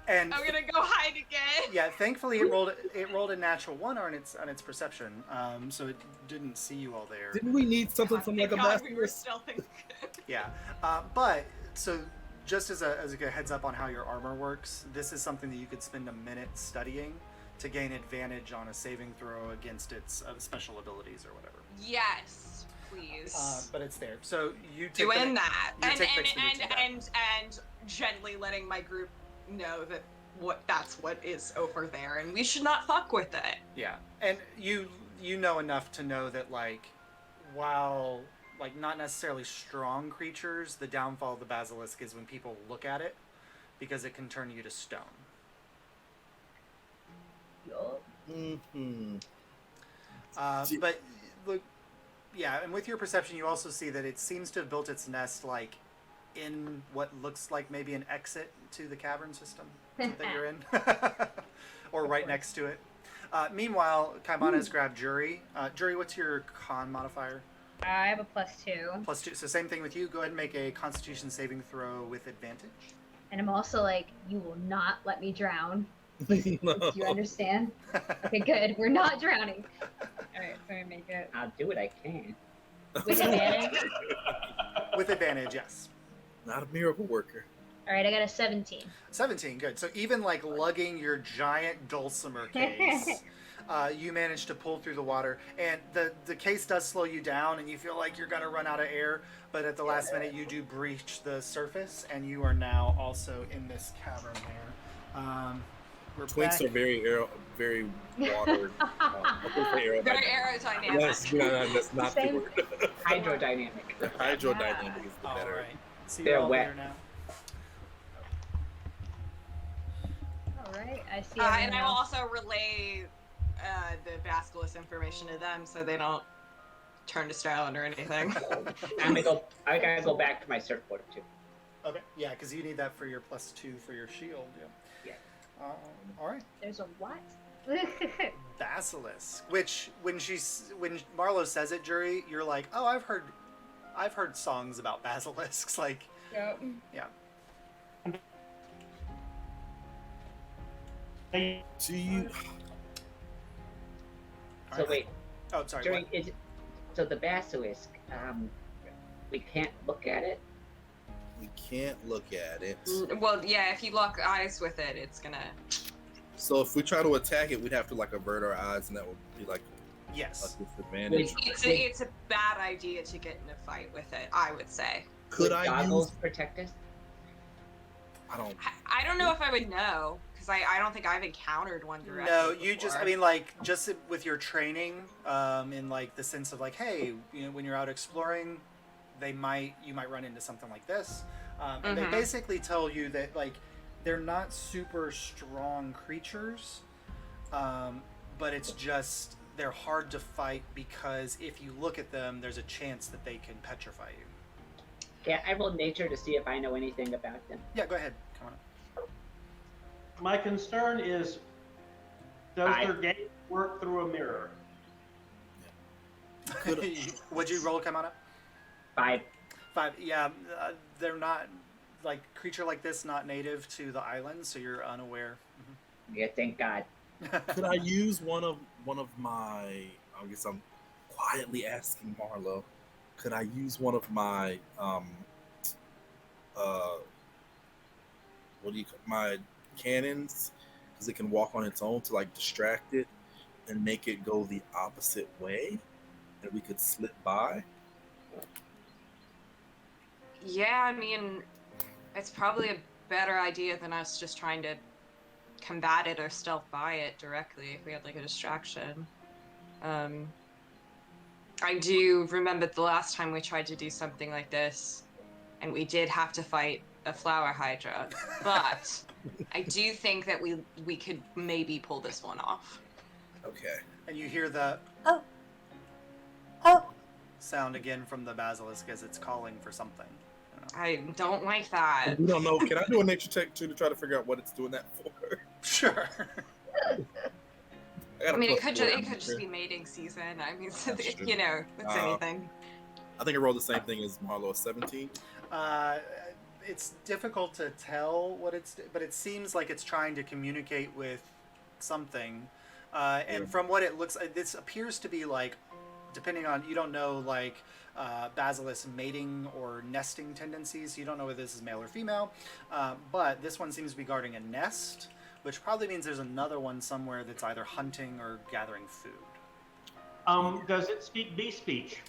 And I'm gonna go hide again. yeah, thankfully it rolled a natural 1 on its perception, so it didn't see you all there. Didn't we need something from like a we were basilisk? stealthing. Yeah, but so just as a heads up on how your armor works, this is something that you could spend a minute studying to gain advantage on a saving throw against its special abilities or whatever. Yes, please. But it's there. So you take Doing that, you and take the expedition back. and gently letting my group know that that's what is over there, and we should not fuck with it. Yeah, and you know enough to know that like, while like not necessarily strong creatures, the downfall of the basilisk is when people look at it, because it can turn you to stone. Mm-hmm. But look, yeah, and with your perception, you also see that it seems to have built its nest like in what looks like maybe an exit to the cavern system that you're in, or right next to it. Meanwhile, Kaimana has grabbed Jury. Jury, what's your con modifier? I have a +2. +2. So same thing with you. Go ahead and make a Constitution saving throw with advantage. And I'm also like, you will not let me drown. No. Do you understand? Okay, good. We're not drowning. Alright, so I make it I'll do what I can. with advantage. With advantage, yes. Not a miracle worker. Alright, I got a 17. 17, good. So even like lugging your giant dulcimer case, you manage to pull through the water, and the case does slow you down, and you feel like you're gonna run out of air. But at the last minute, you do breach the surface, and you are now also in this cavern there. We're Twinks back. are very water. Very aerodynamic. Yes, that's not the Same. word. Hydrodynamic. The hydrodynamic is the All better. right. So They're you're all wet. there now. Alright, I see And everyone I will else. also relay the basilisk information to them so they don't turn to stone or anything. I gotta go back to my surfboard too. Okay. Yeah, because you need that for your +2 for your shield. Yeah. Yeah. All right. There's a what? Basilisk, which when Marlo says it, Jury, you're like, oh, I've heard songs about basilisks. Like, Yep. yeah. Hey, Do you? So wait, Oh, sorry. during What? so the basilisk, we can't look at it. We can't look at it. Well, yeah, if you lock eyes with it, it's gonna. So if we try to attack it, we'd have to like avert our eyes, and that would be like a Yes. disadvantage. It's a bad idea to get in a fight with it, I would say. Could Would I goggles use? protect us? I don't know if I would know, because I don't think I've encountered one directly. No, you just, I before. mean, like, just with your training, in like the sense of like, hey, you know, when you're out exploring, you might run into something like this. And they basically tell you that like they're not super strong creatures, but it's just they're hard to fight because if you look at them, there's a chance that they can petrify you. Yeah, I rolled nature to see if I know anything about them. Yeah, go ahead. Come on up. My concern is, does their gaze work through a mirror? What'd you roll, Kamana? 5. 5. Yeah, they're not like creature like this, not native to the island, so you're unaware. Yeah, thank God. Could I use one of my? I guess I'm quietly asking Marlo. Could I use one of my my cannons, because it can walk on its own, to like distract it and make it go the opposite way, and we could slip by? Yeah, I mean, it's probably a better idea than us just trying to combat it or stealth by it directly if we had like a distraction. I do remember the last time we tried to do something like this, and we did have to fight a flower hydra, but I do think that we could maybe pull this one off. Okay. And you hear the sound again from the basilisk as it's calling for something. I don't like that. We don't know. Can I do a nature check too to try to figure out what it's doing that for? Sure. I mean, it could just be mating season. I mean, so you know, it's anything. I think I rolled the same thing as Marlo, 17. It's difficult to tell what but it seems like it's trying to communicate with something. And from what it looks like, this appears to be like, depending on, you don't know, like, basilisk mating or nesting tendencies. You don't know whether this is male or female. But this one seems to be guarding a nest, which probably means there's another one somewhere that's either hunting or gathering food. Does it speak bee speech?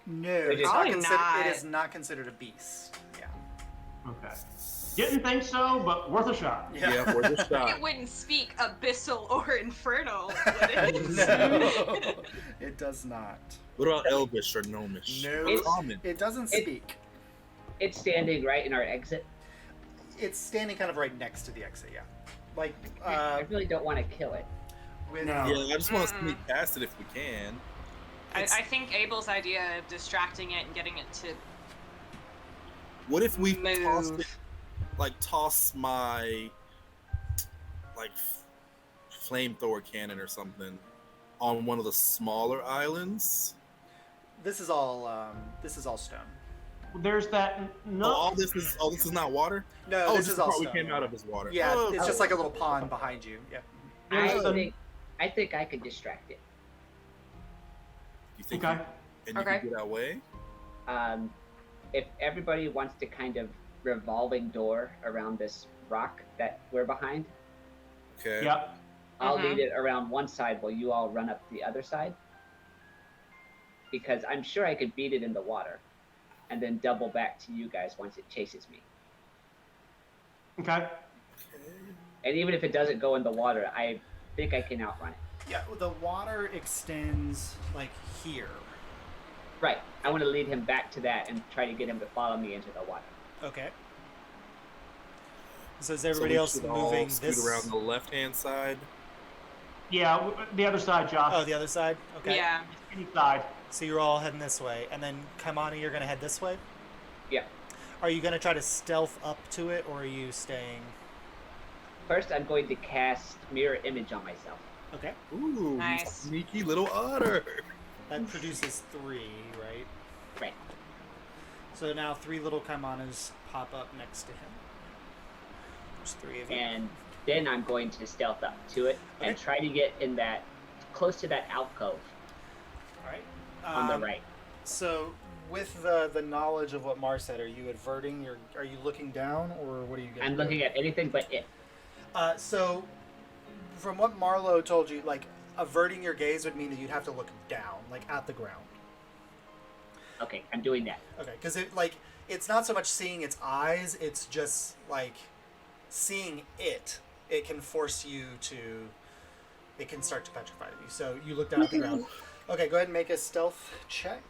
No, It is not considered a beast. Yeah. Okay. Didn't think so, but worth a shot. Yeah, worth a shot. It wouldn't speak abyssal or infernal, would it? No, it does not. What about Elvish or Gnomish? No, Common. it doesn't speak. It's standing right in our exit. It's standing kind of right next to the exit, yeah. Like, I really don't want to kill it. with No. Yeah, I just want to sneak past it if we can. I think Abel's idea of distracting it and getting it to What if we move. toss my flamethrower cannon or something on one of the smaller islands? This is all stone. There's that. No. All this is not water. No, this just is the all part we stone. came out of is water. Yeah, Oh, it's just like a little pond behind you. Yeah. I think I could distract it. You think? Okay. You can get our way? If everybody wants to kind of revolving door around this rock that we're behind, Okay. Yep. I'll lead it around one side while you all run up the other side. Because I'm sure I could beat it in the water and then double back to you guys once it chases me. Okay. And even if it doesn't go in the water, I think I can outrun it. Yeah, the water extends like here. Right. I want to lead him back to that and try to get him to follow me into the water. Okay. So is everybody else moving scoot this around the left-hand side? Yeah, the other side, Josh. Oh, the other side? Okay. Yeah. Any side. So you're all heading this way, and then Kaimani, you're gonna head this way? Yeah. Are you gonna try to stealth up to it, or are you staying? First, I'm going to cast Mirror Image on myself. Okay. Ooh, Nice. you sneaky little otter. That produces 3, right? Right. So now 3 little Kaimanas pop up next to him. There's 3 of you. And then I'm going to stealth up to it and Okay. try to get in that, close to that alcove All right. on the right. So, with the knowledge of what Mar said, are you averting your? Are you looking down, or what are you? I'm looking at anything but it. So, from what Marlo told you, like averting your gaze would mean that you'd have to look down, like at the ground. Okay, I'm doing that. Okay, because it's not so much seeing its eyes; it's just like seeing it. It can force you to. It can start to petrify you. So you look down at the ground. Okay, go ahead and make a stealth check.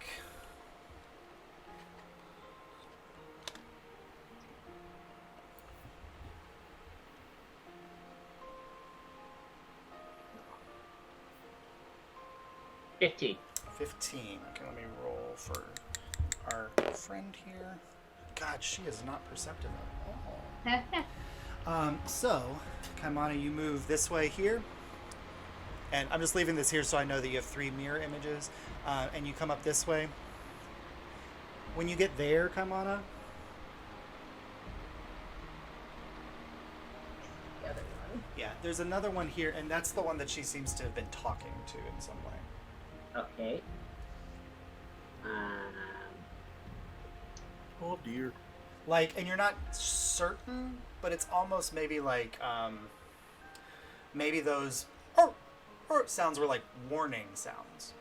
15. 15. Okay, let me roll for our friend here. God, she is not perceptive at all. So, Kaimana, you move this way here. And I'm just leaving this here so I know that you have 3 mirror images. And you come up this way. When you get there, Kaimana, The other one. yeah, there's another one here, and that's the one that she seems to have been talking to in some way. Okay. Oh dear. Like, and you're not certain, but it's almost maybe like, maybe those or sounds were like warning sounds.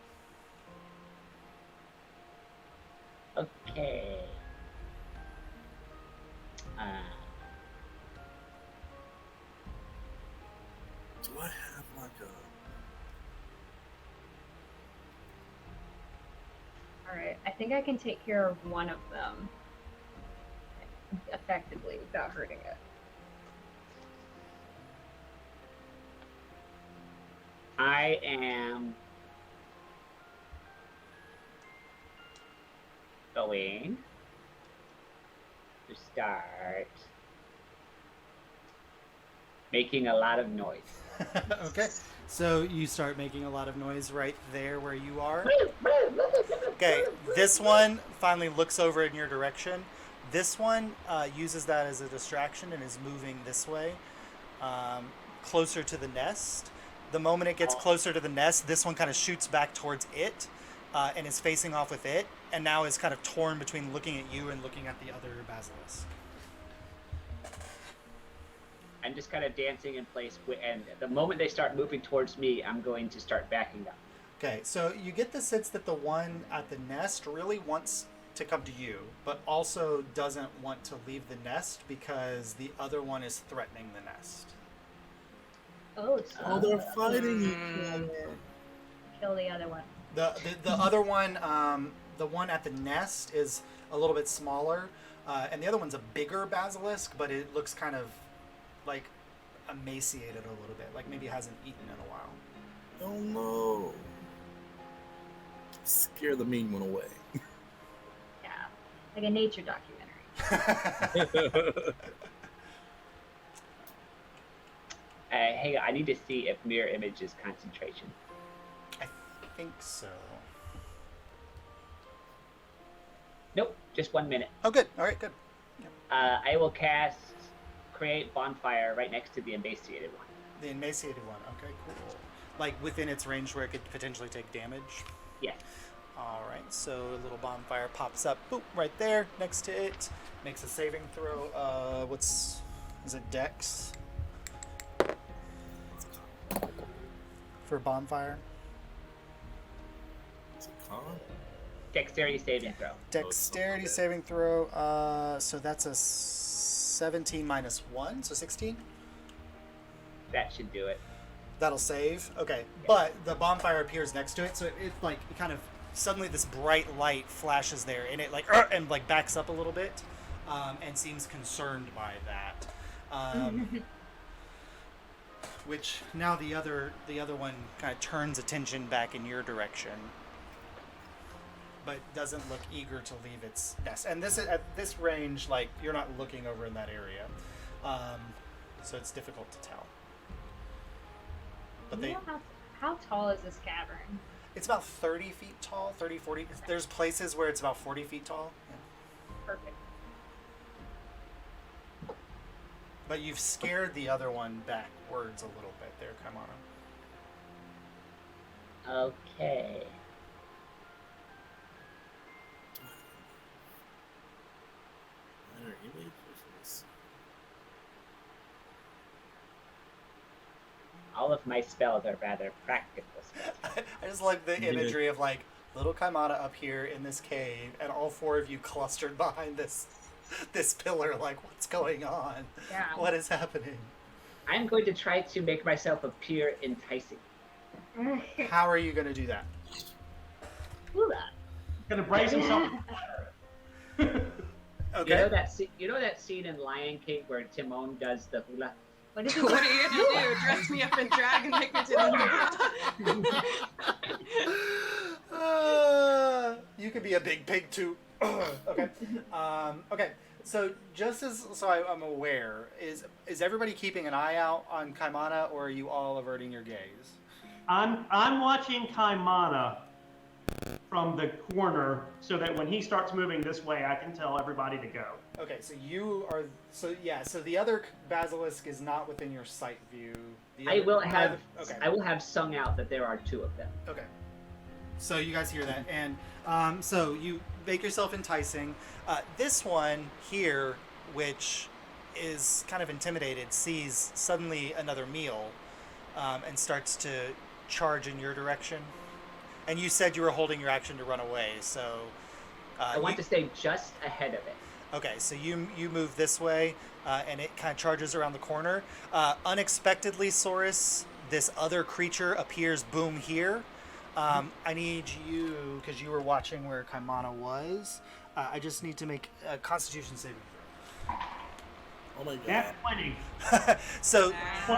Okay. Do I have like a? Alright, I think I can take care of one of them effectively without hurting it. I am going to start making a lot of noise. Okay, so you start making a lot of noise right there where you are. Okay, this one finally looks over in your direction. This one uses that as a distraction and is moving this way, closer to the nest. The moment it gets closer to the nest, this one kind of shoots back towards it and is facing off with it, and now is kind of torn between looking at you and looking at the other basilisk. I'm just kind of dancing in place, and the moment they start moving towards me, I'm going to start backing up. Okay, so you get the sense that the one at the nest really wants to come to you, but also doesn't want to leave the nest because the other one is threatening the nest. Oh, so Oh, they're fighting each other. kill the other one. The other one, the one at the nest is a little bit smaller, and the other one's a bigger basilisk, but it looks kind of like emaciated a little bit, like maybe it hasn't eaten in a while. Oh no. Scare the mean one away. Yeah, like a nature documentary. Hey, I need to see if mirror image is concentration. I think so. Nope, just 1 minute. Oh, good. All right, good. I will cast create bonfire right next to the emaciated one. The emaciated one. Okay, cool. Like within its range where it could potentially take damage. Yes. All right, so a little bonfire pops up, boop, right there next to it. Makes a saving throw. Is it Dex? For bonfire? Is it con? Dexterity saving throw. Dexterity okay. saving throw. So that's a 17 minus 1, so 16? That should do it. That'll save. Okay, but the bonfire appears next to it, so it kind of suddenly this bright light flashes there, and it and backs up a little bit, and seems concerned by that. Which now the other one kind of turns attention back in your direction, but doesn't look eager to leave its nest. And this at this range, like you're not looking over in that area, so it's difficult to tell. But You know how tall is this cavern? It's about 30 feet tall, 30, 40. There's places where it's about 40 feet tall. Yeah. Perfect. But you've scared the other one backwards a little bit there, Kaimana. Okay. Minor image? Let's see. All of my spells are rather practical spells. I just like the imagery of like little Kaimana up here in this cave, and all 4 of you clustered behind this pillar. Like, what's going on? Yeah. What is happening? I'm going to try to make myself appear enticing. How are you going to do that? Do that. Gonna brace himself. Okay. You know that scene in Lion King where Timon does the hula? What is it? What are you gonna do? Dress me up in drag and make me do the You could be a big pig too. Okay. Okay. So I'm aware, is everybody keeping an eye out on Kaimana, or are you all averting your gaze? I'm watching Kaimana from the corner so that when he starts moving this way, I can tell everybody to go. Okay, so you are so the other basilisk is not within your sight view. I will have sung out that there are 2 of them. Okay. So you guys hear that, and so you make yourself enticing. This one here, which is kind of intimidated, sees suddenly another meal, and starts to charge in your direction. And you said you were holding your action to run away, so... I want to stay just ahead of it. Okay, so you move this way, and it kind of charges around the corner. Unexpectedly, Souris, this other creature appears boom here. I need you, because you were watching where Kaimana was, I just need to make a Constitution saving throw. Oh my god. That's 20. So...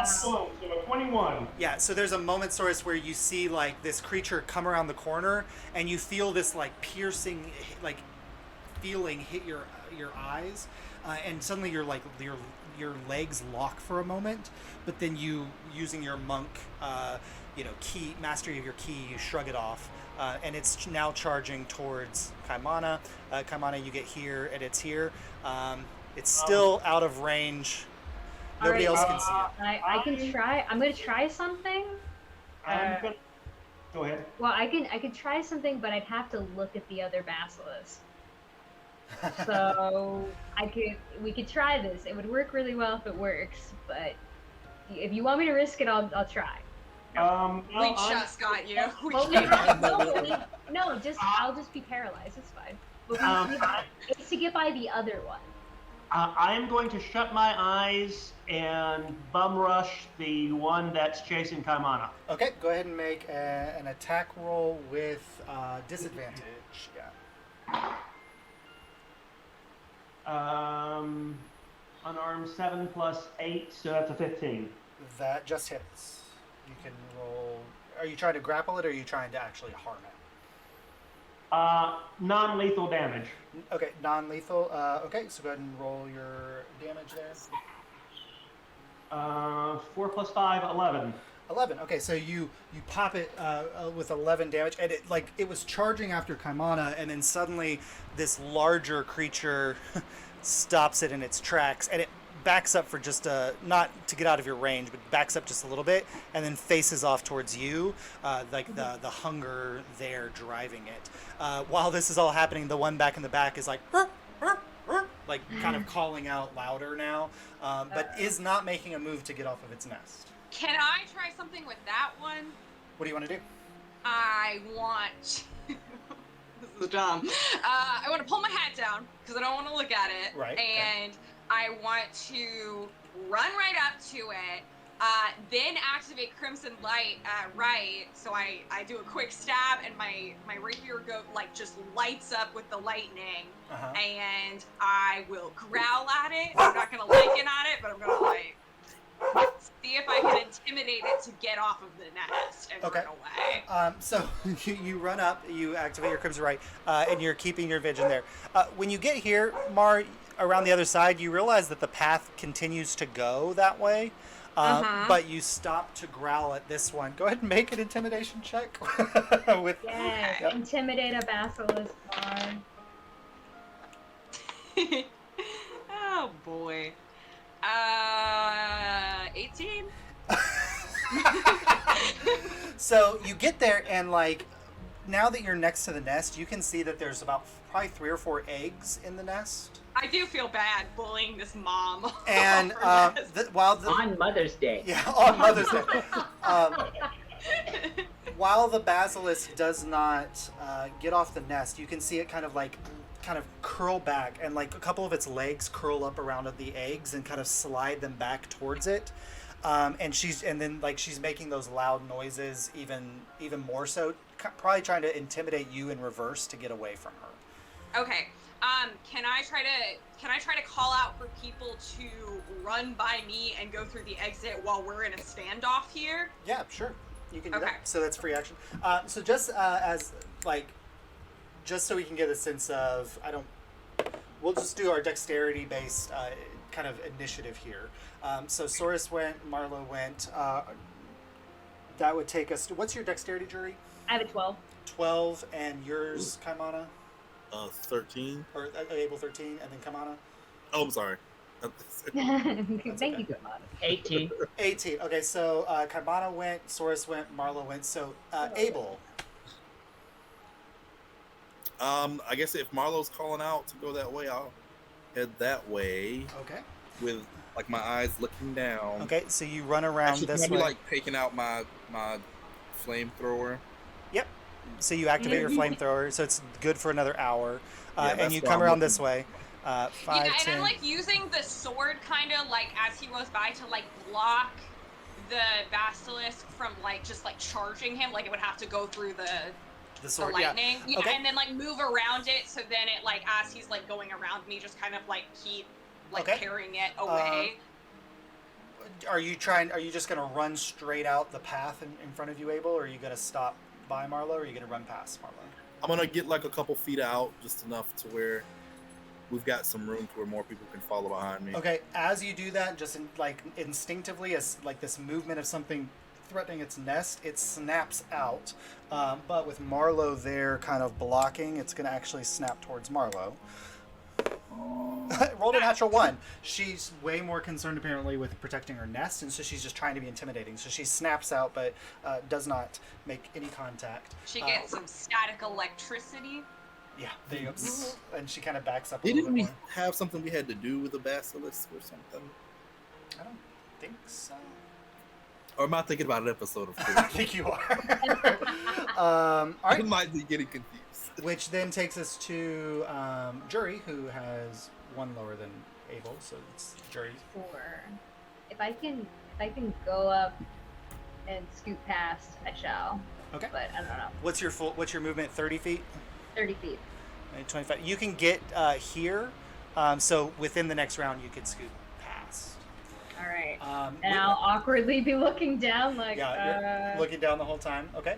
So 21. Yeah, so there's a moment, Souris, where you see like this creature come around the corner, and you feel this like piercing, like feeling hit your eyes, and suddenly your legs lock for a moment. But then you, using your monk, key mastery of your key, you shrug it off, and it's now charging towards Kaimana. Kaimana, you get here, and it's here. It's still out of range. Nobody else can see it. I can try. I'm gonna try something. Go ahead. Well, I could try something, but I'd have to look at the other basilisk. So we could try this. It would work really well if it works, but if you want me to risk it, I'll try. We just got you. I'll just be paralyzed. It's fine. It's to get by the other one. I am going to shut my eyes and bum rush the one that's chasing Kaimana. Okay, go ahead and make an attack roll with disadvantage. Yeah. Unarmed 7 plus 8, so that's a 15. That just hits. You can roll. Are you trying to grapple it, or are you trying to actually harm it? Non-lethal damage. Okay, non-lethal. Okay, so go ahead and roll your damage there. 4 plus 5, 11. 11. Okay, so you pop it with 11 damage, and it was charging after Kaimana, and then suddenly this larger creature stops it in its tracks, and it backs up for just not to get out of your range, but backs up just a little bit, and then faces off towards you, the hunger there driving it. While this is all happening, the one back in the back is like kind of calling out louder now, but is not making a move to get off of its nest. Can I try something with that one? What do you want to do? I want... This is dumb. I want to pull my hat down, because I don't want to look at it. Right. And I want to run right up to it, then activate Crimson Light right, so I do a quick stab, and my rapier just lights up with the lightning, and I will growl at it. I'm not going to liken at it, but I'm going to see if I can intimidate it to get off of the nest and run away. So you run up, you activate your Crimson Light, and you're keeping your vision there. When you get here, Mar, around the other side, you realize that the path continues to go that way, but you stop to growl at this one. Go ahead and make an intimidation check. Intimidate a basilisk. Oh boy. 18. So you get there, and now that you're next to the nest, you can see that there's about probably 3 or 4 eggs in the nest. I do feel bad bullying this mom. And on Mother's Day. Yeah, on Mother's Day. While the basilisk does not get off the nest, you can see it kind of curl back, and a couple of its legs curl up around the eggs and kind of slide them back towards it. And she's making those loud noises even more so, probably trying to intimidate you in reverse to get away from her. Okay. Can I try to call out for people to run by me and go through the exit while we're in a standoff here? Yeah, sure. You can do Okay. that. So that's free action. So just as like, just so we can get a sense of, we'll just do our dexterity based kind of initiative here. So Souris went, Marlo went. That would take us to, what's your dexterity, Jury? I have a 12. 12, and yours, Kaimana? 13. Or Abel 13, and then Kaimana? Oh, I'm sorry. Thank okay. you, Kamada. 18. 18. Okay, so Kaimana went, Souris went, Marlo went. So Abel. I guess if Marlo's calling out to go that way, I'll head that way Okay. with like my eyes looking down. Okay, so you run around Actually, this can I way. be like taking out my flamethrower? Yep. So you activate your flamethrower, so it's good for another hour. Yeah, And that's you what come I'm around looking this way. 5, And 10. I'm like using the sword kind of like as he goes by to like block the basilisk from like just like charging him. Like it would have to go through the sword, lightning. yeah. Okay. And then like move around it so then it like as he's like going around me just kind of like keep like Okay. carrying it away. Are you just going to run straight out the path in front of you, Abel, or are you going to stop by Marlo, or are you going to run past Marlo? I'm gonna get like a couple feet out, just enough to where we've got some room to where more people can follow behind me. Okay, as you do that, just instinctively, as like this movement of something threatening its nest, it snaps out. But with Marlo there kind of blocking, it's going to actually snap towards Marlo. Rolled a natural 1. She's way more concerned apparently with protecting her nest, and so she's just trying to be intimidating. So she snaps out, but does not make any contact. She gets some static electricity. Yeah, there you go. And she kind of backs up a little Didn't bit we more. have something we had to do with the basilisk or something? I don't think so. Or am I thinking about an episode of I think you are. All I right. might be getting confused. Which then takes us to Jury, who has 1 lower than Abel, so it's Jury. 4. If I can go up and scoot past, I shall. Okay. But I don't know. What's your movement? 30 feet? 30 feet. 25. You can get here, so within the next round you could scoot past. All right. with- And I'll awkwardly be looking down like. Yeah, you're looking down the whole time. Okay.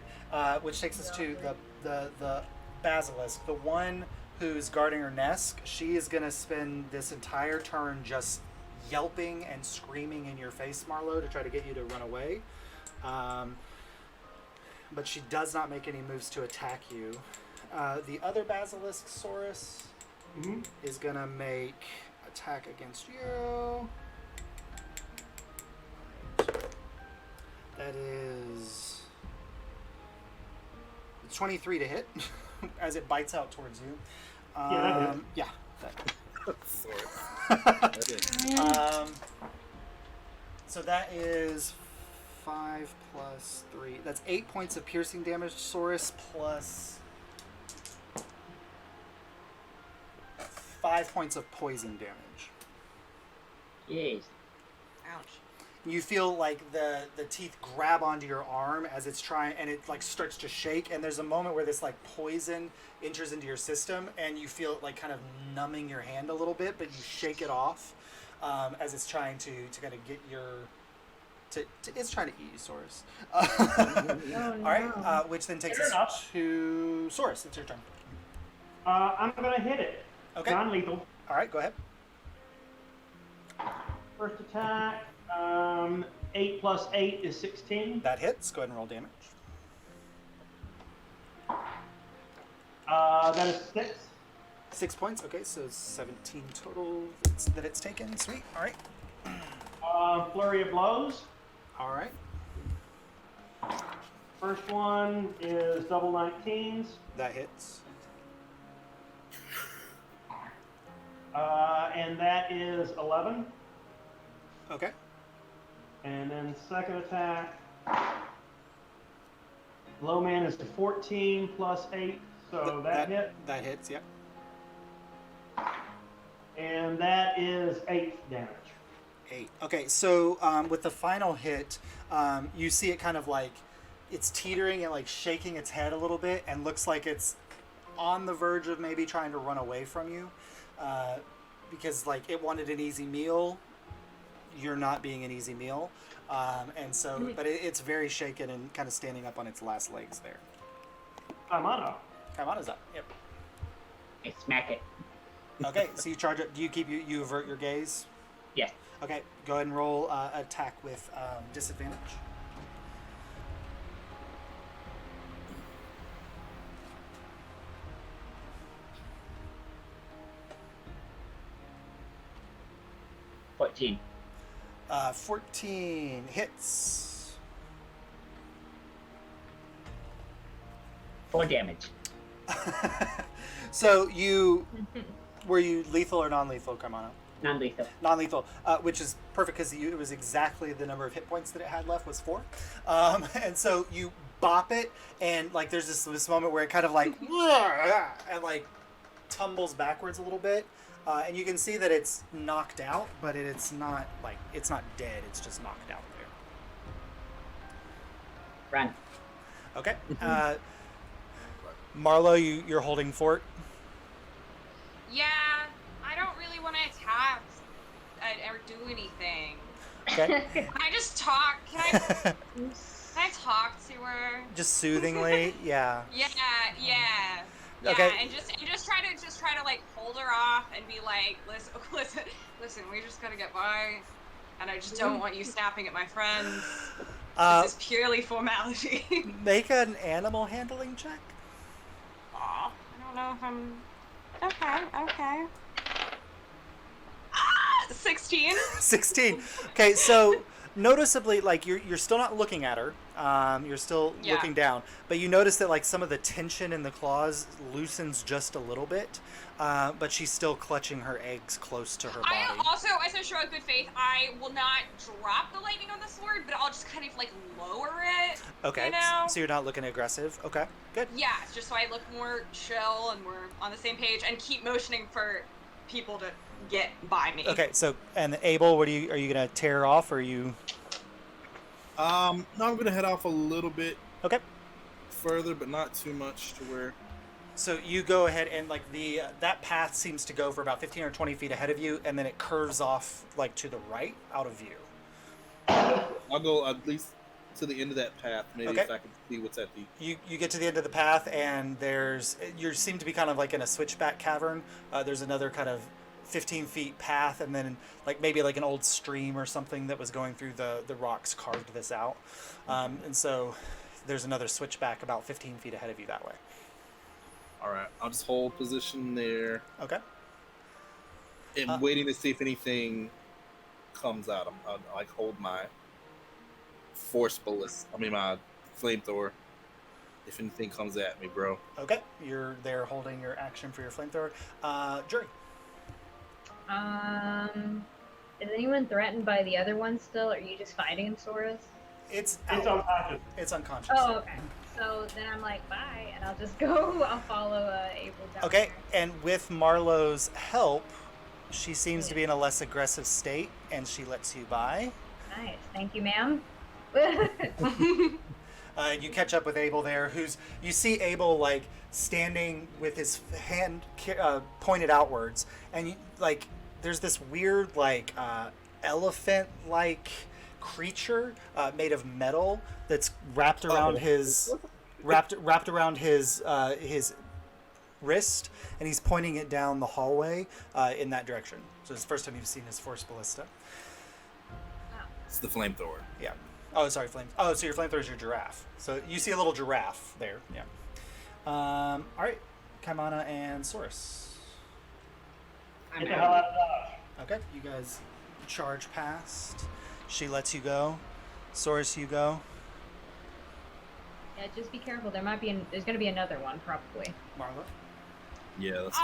Which takes us to the basilisk, the one who's guarding her nest. She is gonna spend this entire turn just yelping and screaming in your face, Marlo, to try to get you to run away. But she does not make any moves to attack you. The other basilisk, Souris, is gonna make attack against you. That is 23 to hit as it bites out towards you. that hits. Yeah. Sorry. So that is 5 plus 3. That's 8 points of piercing damage, Souris, plus 5 points of poison damage. Jeez. Ouch. You feel like the teeth grab onto your arm as it's trying, and it like starts to shake, and there's a moment where this like poison enters into your system, and you feel it like kind of numbing your hand a little bit, but you shake it off as it's trying to kind of get your it's trying to eat you, Souris. Oh, All right, which then takes Fair us enough. to Souris. It's your turn. I'm gonna hit it. Okay. Non-lethal. All right, go ahead. First attack. 8 plus 8 is 16. That hits. Go ahead and roll damage. That is 6. 6 points. Okay, so 17 total that it's taken. Sweet. All right. Flurry of blows. All right. First one is double 19s. That hits. And that is 11. Okay. And then second attack. Low man is 14 plus 8, so that hit. That hits. Yep. And that is 8 damage. 8. Okay, so with the final hit, you see it kind of like it's teetering and like shaking its head a little bit, and looks like it's on the verge of maybe trying to run away from you, because like it wanted an easy meal. you're not being an easy meal. And so, but it's very shaken and kind of standing up on its last legs there. Kaimana. Kaimana's up. Yep. I smack it. Okay, so you charge it. Do you keep you avert your gaze? Yes. Okay, go ahead and roll attack with disadvantage. $14. 14 hits. 4 damage. So were you lethal or non-lethal, Kaimana? Non-lethal. Non-lethal, which is perfect because it was exactly the number of hit points that it had left was 4. And so you bop it, and like there's this moment where it kind of like and like tumbles backwards a little bit, and you can see that it's knocked out, but it's not dead. It's just knocked out there. Run. Okay. Marlo, you're holding fort. Yeah, I don't really want to attack or do anything. Okay. Can I just talk? Can I talk to her? Just soothingly, yeah. Yeah. Okay. And just try to like hold her off and be like, listen, we just gotta get by, and I just don't want you snapping at my friends. This is purely formality. Make an animal handling check. Aw, I don't know if I'm. Okay. 16. 16. Okay, so noticeably, like you're still not looking at her. You're still looking down, but you notice that like some of the tension in the claws loosens just a little bit, but she's still clutching her eggs close to her body. As a show of good faith, I will not drop the lightning on the sword, but I'll just kind of like lower it. Okay, You know? so you're not looking aggressive. Okay, good. Yeah, just so I look more chill and we're on the same page, and keep motioning for people to get by me. Okay, so and Abel, are you gonna tear her off, or are you? No, I'm gonna head off a little bit Okay. further, but not too much to where. So you go ahead and like that path seems to go for about 15 or 20 feet ahead of you, and then it curves off like to the right out of view. I'll go at least to the end of that path, maybe Okay. if I can see what's at the. You get to the end of the path, and you seem to be kind of like in a switchback cavern. There's another kind of 15 feet path, and then like maybe like an old stream or something that was going through the rocks carved this out. And so there's another switchback about 15 feet ahead of you that way. All right, I'll just hold position there Okay. and waiting to see if anything comes out. I'll like hold my my flamethrower. If anything comes at me, bro. Okay. You're there holding your action for your flamethrower. Jury. Is anyone threatened by the other one still, or are you just fighting him, Souris? It's unconscious. It's unconscious. Oh, okay. So then I'm like, bye, and I'll just go. I'll follow April down Okay, there. and with Marlowe's help, she seems to be in a less aggressive state, and she lets you by. Nice, thank you, ma'am. You catch up with Abel there, you see Abel like standing with his hand pointed outwards, and like there's this weird like elephant-like creature made of metal that's wrapped around his wrist, and he's pointing it down the hallway in that direction. So it's the first time you've seen his force ballista. It's the flamethrower. Yeah. Oh, sorry, flame. Oh, so your flamethrower is your giraffe. So you see a little giraffe there. Yeah. All right, Kaimana and Souris. Get the hell out of Dodge. Okay, you guys charge past. She lets you go. Souris, you go. Yeah, just be careful. There's gonna be another one probably. Marla. Yeah, that's.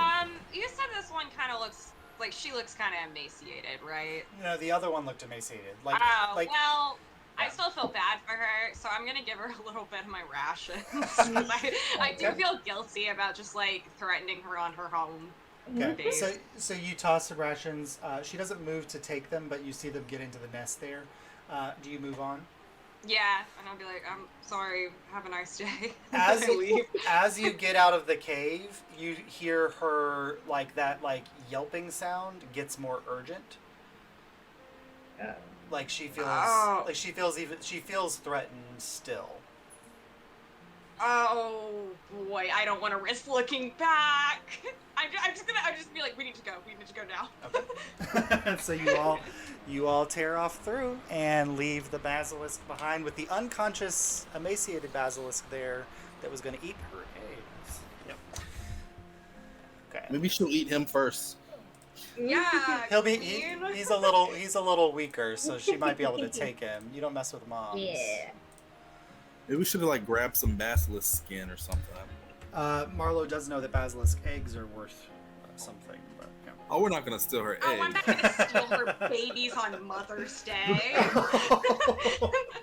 You said this one kind of looks like she looks kind of emaciated, right? No, the other one looked emaciated. Well, yeah. I still feel bad for her, so I'm gonna give her a little bit of my rations. 'Cause I do feel guilty about just like threatening her on her home. Okay. Base. So you toss the rations. She doesn't move to take them, but you see them get into the nest there. Do you move on? Yeah, and I'll be like, I'm sorry, have a nice day. As you get out of the cave, you hear her like that yelping sound gets more urgent. Oh. Like she feels Oh. like she feels threatened still. Oh boy, I don't want to risk looking back. I'm just be like, we need to go now. Okay. So you all tear off through and leave the basilisk behind with the unconscious, emaciated basilisk there that was going to eat her eggs. Yep. Okay. Maybe she'll eat him first. Yeah, He's a little weaker, so she might be able to take him. You don't mess with moms. Yeah. Maybe we should have like grabbed some basilisk skin or something. Marlo does know that basilisk eggs are worth something, but yeah. Oh, we're not gonna steal her Oh, egg. I'm not gonna steal her babies on Mother's Day.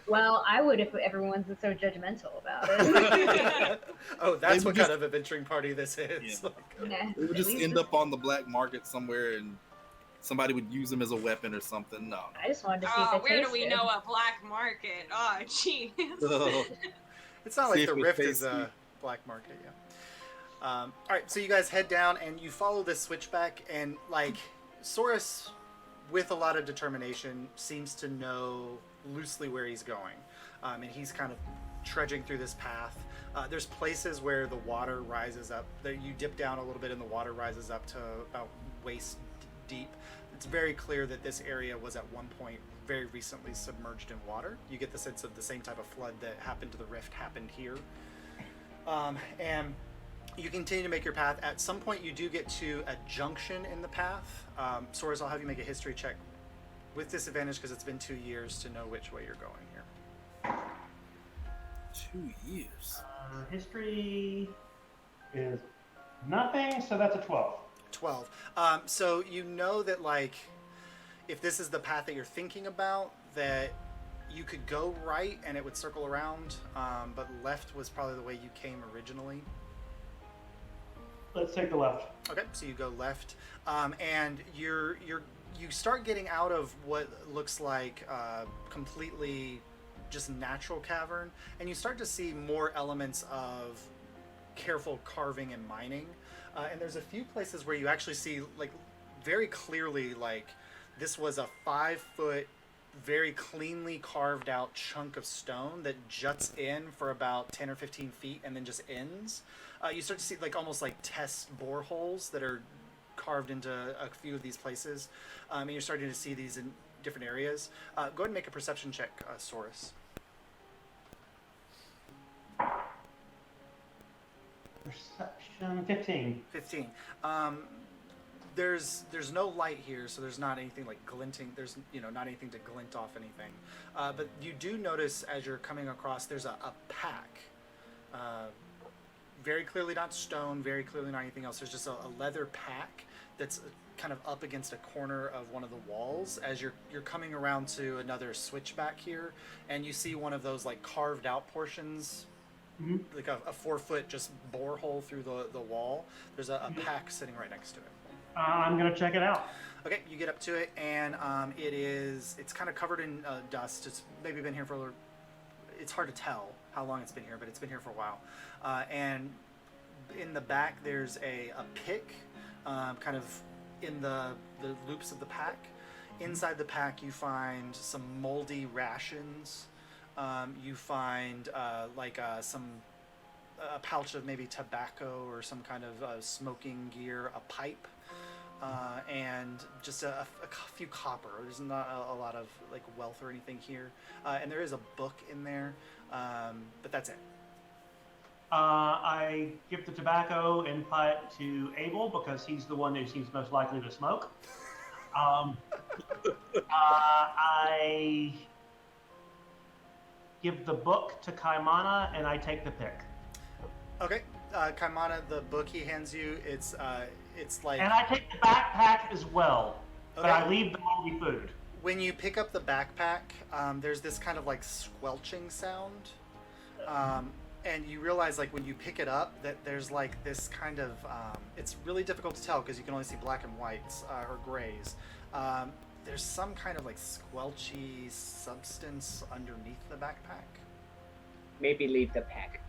Well, I would if everyone's so judgmental about it. Oh, that's Maybe what just- kind of adventuring party this is. Yeah. Nah, We would at just least end it's- up on the black market somewhere, and somebody would use them as a weapon or something. No. I just wanted to see Oh, if they where do we tasted. know a black market? Oh, jeez. It's not See like if the it Rift is tastes a good. black market, yeah. All right, so you guys head down and you follow this switchback, and like Souris, with a lot of determination, seems to know loosely where he's going, and he's kind of trudging through this path. There's places where the water rises up. That you dip down a little bit, and the water rises up to about waist deep. It's very clear that this area was at one point very recently submerged in water. You get the sense of the same type of flood that happened to the Rift happened here. And you continue to make your path. At some point, you do get to a junction in the path. Souris, I'll have you make a history check with disadvantage because it's been 2 years to know which way you're going here. 2 years. History is nothing, so that's a 12. 12. So you know that, like, if this is the path that you're thinking about, that you could go right and it would circle around, but left was probably the way you came originally. Let's take the left. Okay, so you go left, and you start getting out of what looks like completely just natural cavern, and you start to see more elements of careful carving and mining. And there's a few places where you actually see, like, very clearly, like, this was a 5-foot, very cleanly carved out chunk of stone that juts in for about 10 or 15 feet and then just ends. You start to see, like, almost like test boreholes that are carved into a few of these places. And you're starting to see these in different areas. Go ahead and make a perception check, Souris. Perception 15. 15. There's no light here, so there's not anything like glinting. There's not anything to glint off anything. But you do notice as you're coming across, there's a pack. Very clearly not stone. Very clearly not anything else. There's just a leather pack that's kind of up against a corner of one of the walls as you're coming around to another switchback here, and you see one of those like carved out portions. Mm-hmm. Like a 4-foot just borehole through the wall. There's a pack sitting right next to it. I'm gonna check it out. Okay, you get up to it, and it's kind of covered in dust. It's maybe been here for it's hard to tell how long it's been here, but it's been here for a while. And in the back, there's a pick, kind of in the loops of the pack. Inside the pack, you find some moldy rations. You find a pouch of maybe tobacco or some kind of smoking gear, a pipe, and just a few copper. There's not a lot of like wealth or anything here, and there is a book in there, but that's it. I give the tobacco and pipe to Abel because he's the one who seems most likely to smoke. I give the book to Kaimana and I take the pick. Okay, Kaimana, the book he hands you, it's like. And I take the backpack as well, but Okay. I leave the moldy food. When you pick up the backpack, there's this kind of like squelching sound, and you realize like when you pick it up that there's like this kind of it's really difficult to tell because you can only see black and whites or grays. There's some kind of like squelchy substance underneath the backpack. Maybe leave the pack.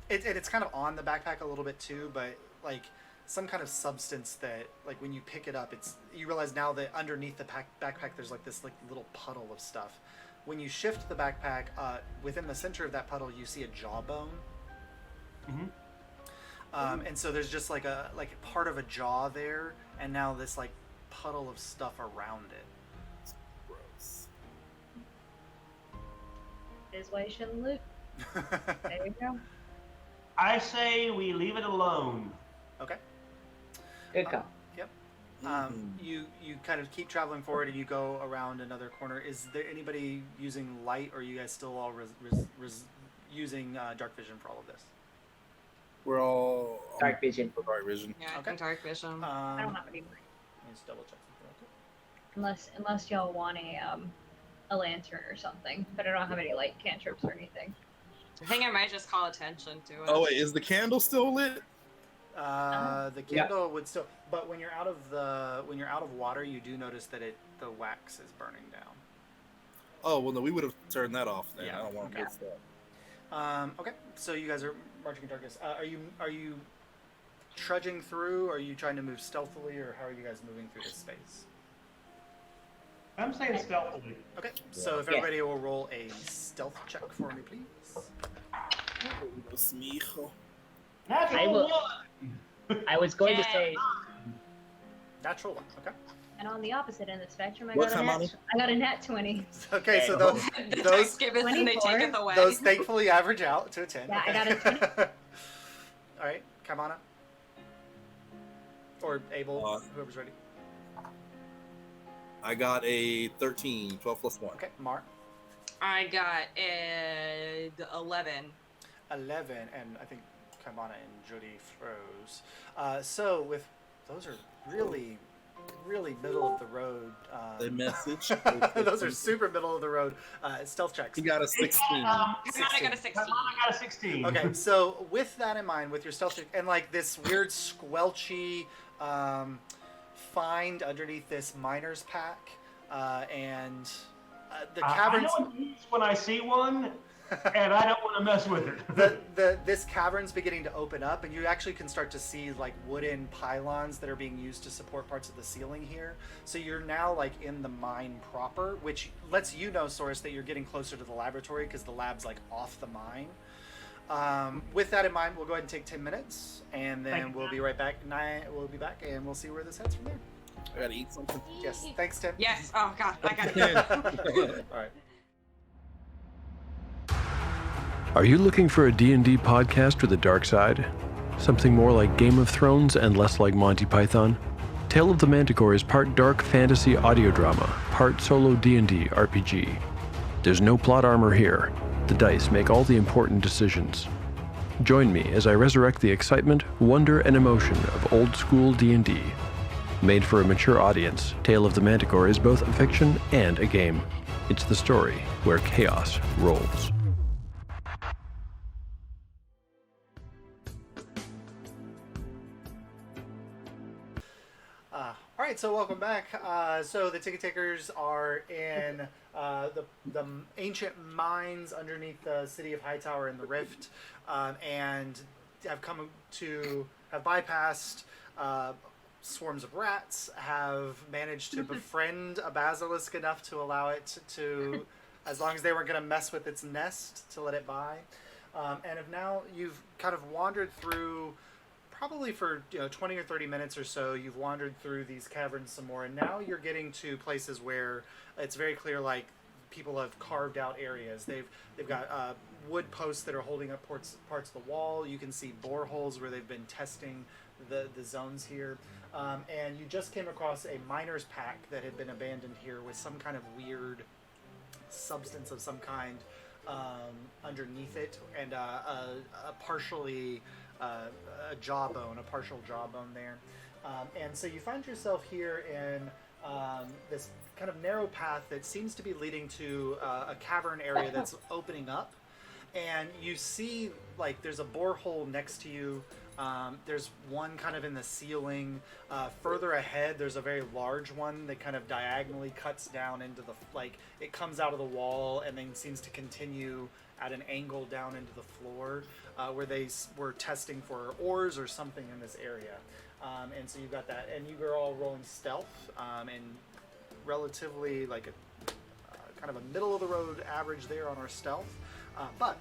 It's kind of on the backpack a little bit too, but like some kind of substance that, like, when you pick it up, you realize now that underneath the backpack there's like this like little puddle of stuff. When you shift the backpack, within the center of that puddle, you see a jawbone. Mm-hmm. And so there's just like a part of a jaw there, and now this like puddle of stuff around it. Gross. Is why you shouldn't loot. There you go. I say we leave it alone. Okay. Good call. Yep. Mhm. You kind of keep traveling forward, and you go around another corner. Is there anybody using light, or are you guys still all using dark vision for all of this? We're all Dark vision. Dark vision. Yeah, I Okay. think dark vision. I don't have any more. Let me just double check something real quick. Unless y'all want a lantern or something, but I don't have any light cantrips or anything. I think I might just call attention to it. Oh wait, is the candle still lit? The candle would still, but when you're out of water, you do notice that the wax is burning down. Oh well, no, we would have turned that off then. Yeah, I don't want to okay. miss that. Okay, so you guys are marching in darkness. Are you trudging through? Or are you trying to move stealthily, or how are you guys moving through this space? I'm saying stealthily. Okay, so if Yeah. everybody will roll a stealth check for me, please. Dios mijo. Natural I will- one. I was going to Yeah. say, Natural one. Okay. And on the opposite end of the spectrum, I What, got Kamani? a nat 20. Okay, so Yeah. those The those dice give it and they take 24. it away. those thankfully average out to a 10. Yeah, I got a okay. 20. All right, Kamana. Or Abel, Uh, whoever's ready. I got a 13, 12 plus 1. Okay, Mark. I got a 11. 11, and I think Kamana and Jody froze. So with those are really middle of the road. The message. Those are super middle of the road stealth checks. He got a 16. Come on, I got a 16. I got a 16. Okay, so with that in mind, with your stealth check, and like this weird squelchy find underneath this miner's pack, and the caverns. I know what to use when I see one, and I don't want to mess with it. This cavern's beginning to open up, and you actually can start to see like wooden pylons that are being used to support parts of the ceiling here. So you're now like in the mine proper, which lets you know, Souris, that you're getting closer to the laboratory because the lab's like off the mine. With that in mind, we'll go ahead and take 10 minutes, and then Thank you. we'll be right back. We'll be back, and we'll see where this heads from there. I gotta eat something. Yes, thanks, Tim. Yes. Oh god, I got it. All right. Are you looking for a D&D podcast with a dark side? Something more like Game of Thrones and less like Monty Python? Tale of the Manticore is part dark fantasy audio drama, part solo D&D RPG. There's no plot armor here. The dice make all the important decisions. Join me as I resurrect the excitement, wonder, and emotion of old school D&D. Made for a mature audience, Tale of the Manticore is both a fiction and a game. It's the story where chaos rolls. All right, so welcome back. So the ticket takers are in the ancient mines underneath the city of Hightower in the Rift, and have bypassed swarms of rats, have managed to befriend a basilisk enough to allow it to, as long as they weren't going to mess with its nest, to let it by, and have now you've kind of wandered through. Probably for 20 or 30 minutes or so, you've wandered through these caverns some more, and now you're getting to places where it's very clear, like people have carved out areas. They've got wood posts that are holding up parts of the wall. You can see boreholes where they've been testing the zones here, and you just came across a miner's pack that had been abandoned here with some kind of weird substance of some kind underneath it, and a partially. A partial jawbone there. And so you find yourself here in this kind of narrow path that seems to be leading to a cavern area that's opening up. And you see, like, there's a borehole next to you. There's one kind of in the ceiling. Further ahead, there's a very large one that kind of diagonally cuts down into the, like, it comes out of the wall and then seems to continue at an angle down into the floor, where they were testing for ores or something in this area. And so you've got that, and you are all rolling stealth, and relatively like a kind of a middle of the road average there on our stealth. But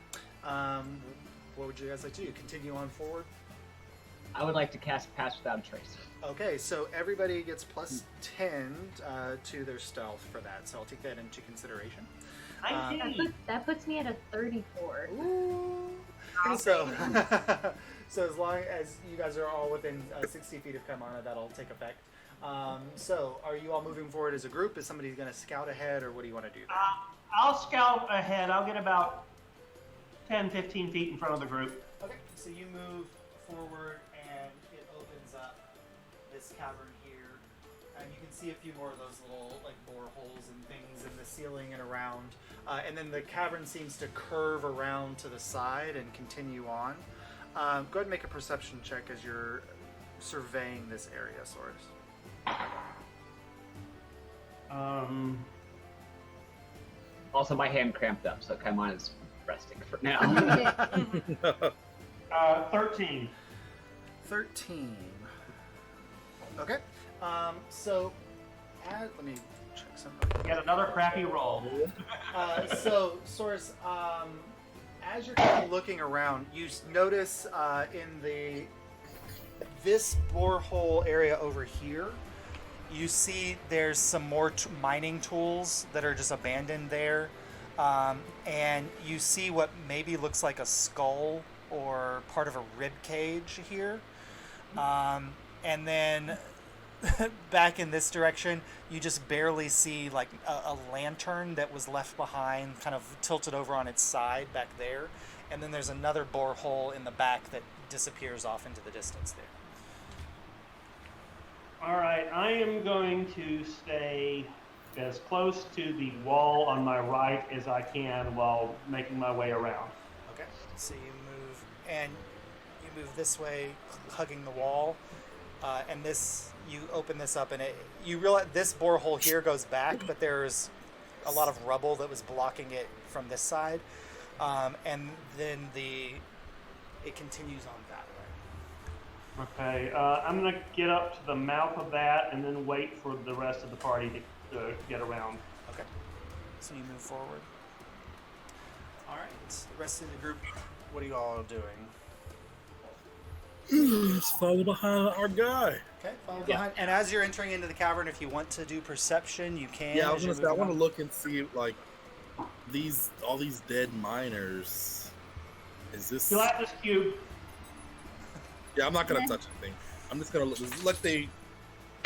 what would you guys like to do? Continue on forward? I would like to cast Pass Without Trace. Okay, so everybody gets plus 10 to their stealth for that, so I'll take that into consideration. That puts me at a 34. Ooh. So, so as long as you guys are all within 60 feet of Kaimana, that'll take effect. So, are you all moving forward as a group? Is somebody going to scout ahead, or what do you want to do there? I'll scout ahead. I'll get about 10, 15 feet in front of the group. Okay, so you move forward, and it opens up this cavern here, and you can see a few more of those little like boreholes and things in the ceiling and around. And then the cavern seems to curve around to the side and continue on. Go ahead and make a perception check as you're surveying this area, Souris. Also, my hand cramped up, so Kaimon is resting for now. 13. 13. Okay. So, let me check something. Get another crappy roll. So, Souris, as you're kind of looking around, you notice in this borehole area over here, you see there's some more mining tools that are just abandoned there, and you see what maybe looks like a skull or part of a rib cage here, and then back in this direction, you just barely see like a lantern that was left behind, kind of tilted over on its side back there, and then there's another borehole in the back that disappears off into the distance there. All right, I am going to stay as close to the wall on my right as I can while making my way around. Okay, so you move this way, hugging the wall, and you open this up, and you realize this borehole here goes back, but there's a lot of rubble that was blocking it from this side, and then it continues on that way. Okay, I'm going to get up to the mouth of that and then wait for the rest of the party to get around. Okay, so you move forward. All right, the rest of the group, what are you all doing? Let's follow behind our guy. Okay, follow behind. And as you're entering into the cavern, if you want to do perception, you can. Yeah, I was gonna say, I want to look and see like all these dead miners. Is this? Gelatinous cube. Yeah, I'm not gonna touch anything. I'm just gonna look. Is it like they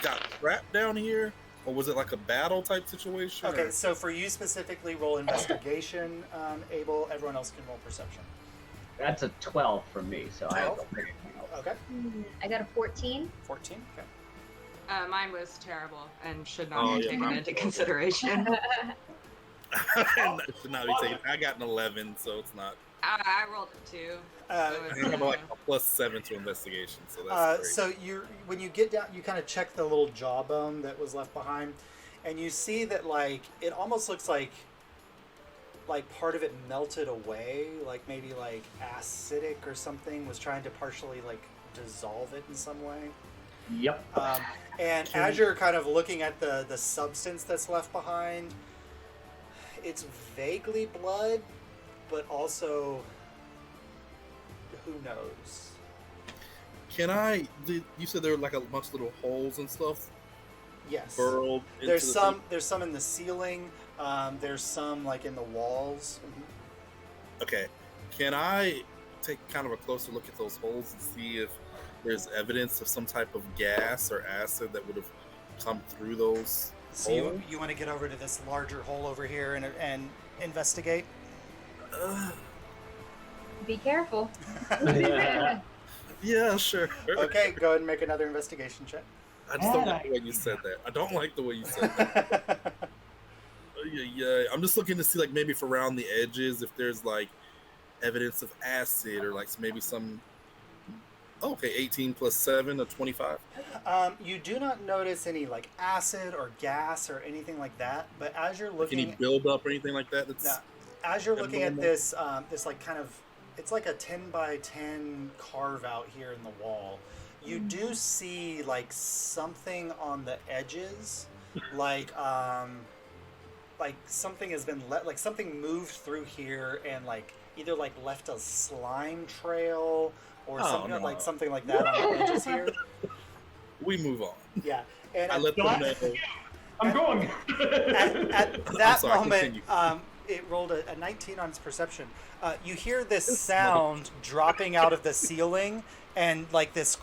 got trapped down here, or was it like a battle type situation? Okay, or? so for you specifically, roll investigation. Abel, everyone else can roll perception. That's a 12 from me, so I don't 12? think anything else. Okay. I got a 14. 14. Okay. Mine was terrible and should not be taken mine- into consideration. That should not be taken. I got an 11, so it's not. I rolled a 2. I have like a +7 to investigation, so that's great. So when you get down, you kind of check the little jawbone that was left behind, and you see that like it almost looks like part of it melted away, like maybe like acidic or something was trying to partially like dissolve it in some way. Yep. And as you're kind of looking at the substance that's left behind, it's vaguely blood, but also who knows. You said there were like a bunch of little holes and stuff Yes. burrowed into There's the some. thing? There's some in the ceiling. There's some like in the walls. Okay. Can I take kind of a closer look at those holes and see if there's evidence of some type of gas or acid that would have come through those So holes? you want to get over to this larger hole over here and investigate? Be careful. Yeah, sure. Okay, go ahead and make another investigation check. I just don't like the way you said that. I don't like the way you said that. Yeah. I'm just looking to see, like, maybe if around the edges, if there's, like, evidence of acid or, like, maybe some... Oh, okay, 18 plus 7, a 25. You do not notice any, like, acid or gas or anything like that, but as you're looking... Any buildup or anything like that? That's No, as you're looking at abnormal? this, this, like, kind of... It's like a 10 by 10 carve out here in the wall. You do see like something on the edges, like something has been like something moved through here and like either like left a slime trail or something like that on the edges here. We move on. Yeah, and I let them know. I'm going. At that sorry, moment, continue. it rolled a 19 on its perception. You hear this sound dropping out of the ceiling, and like this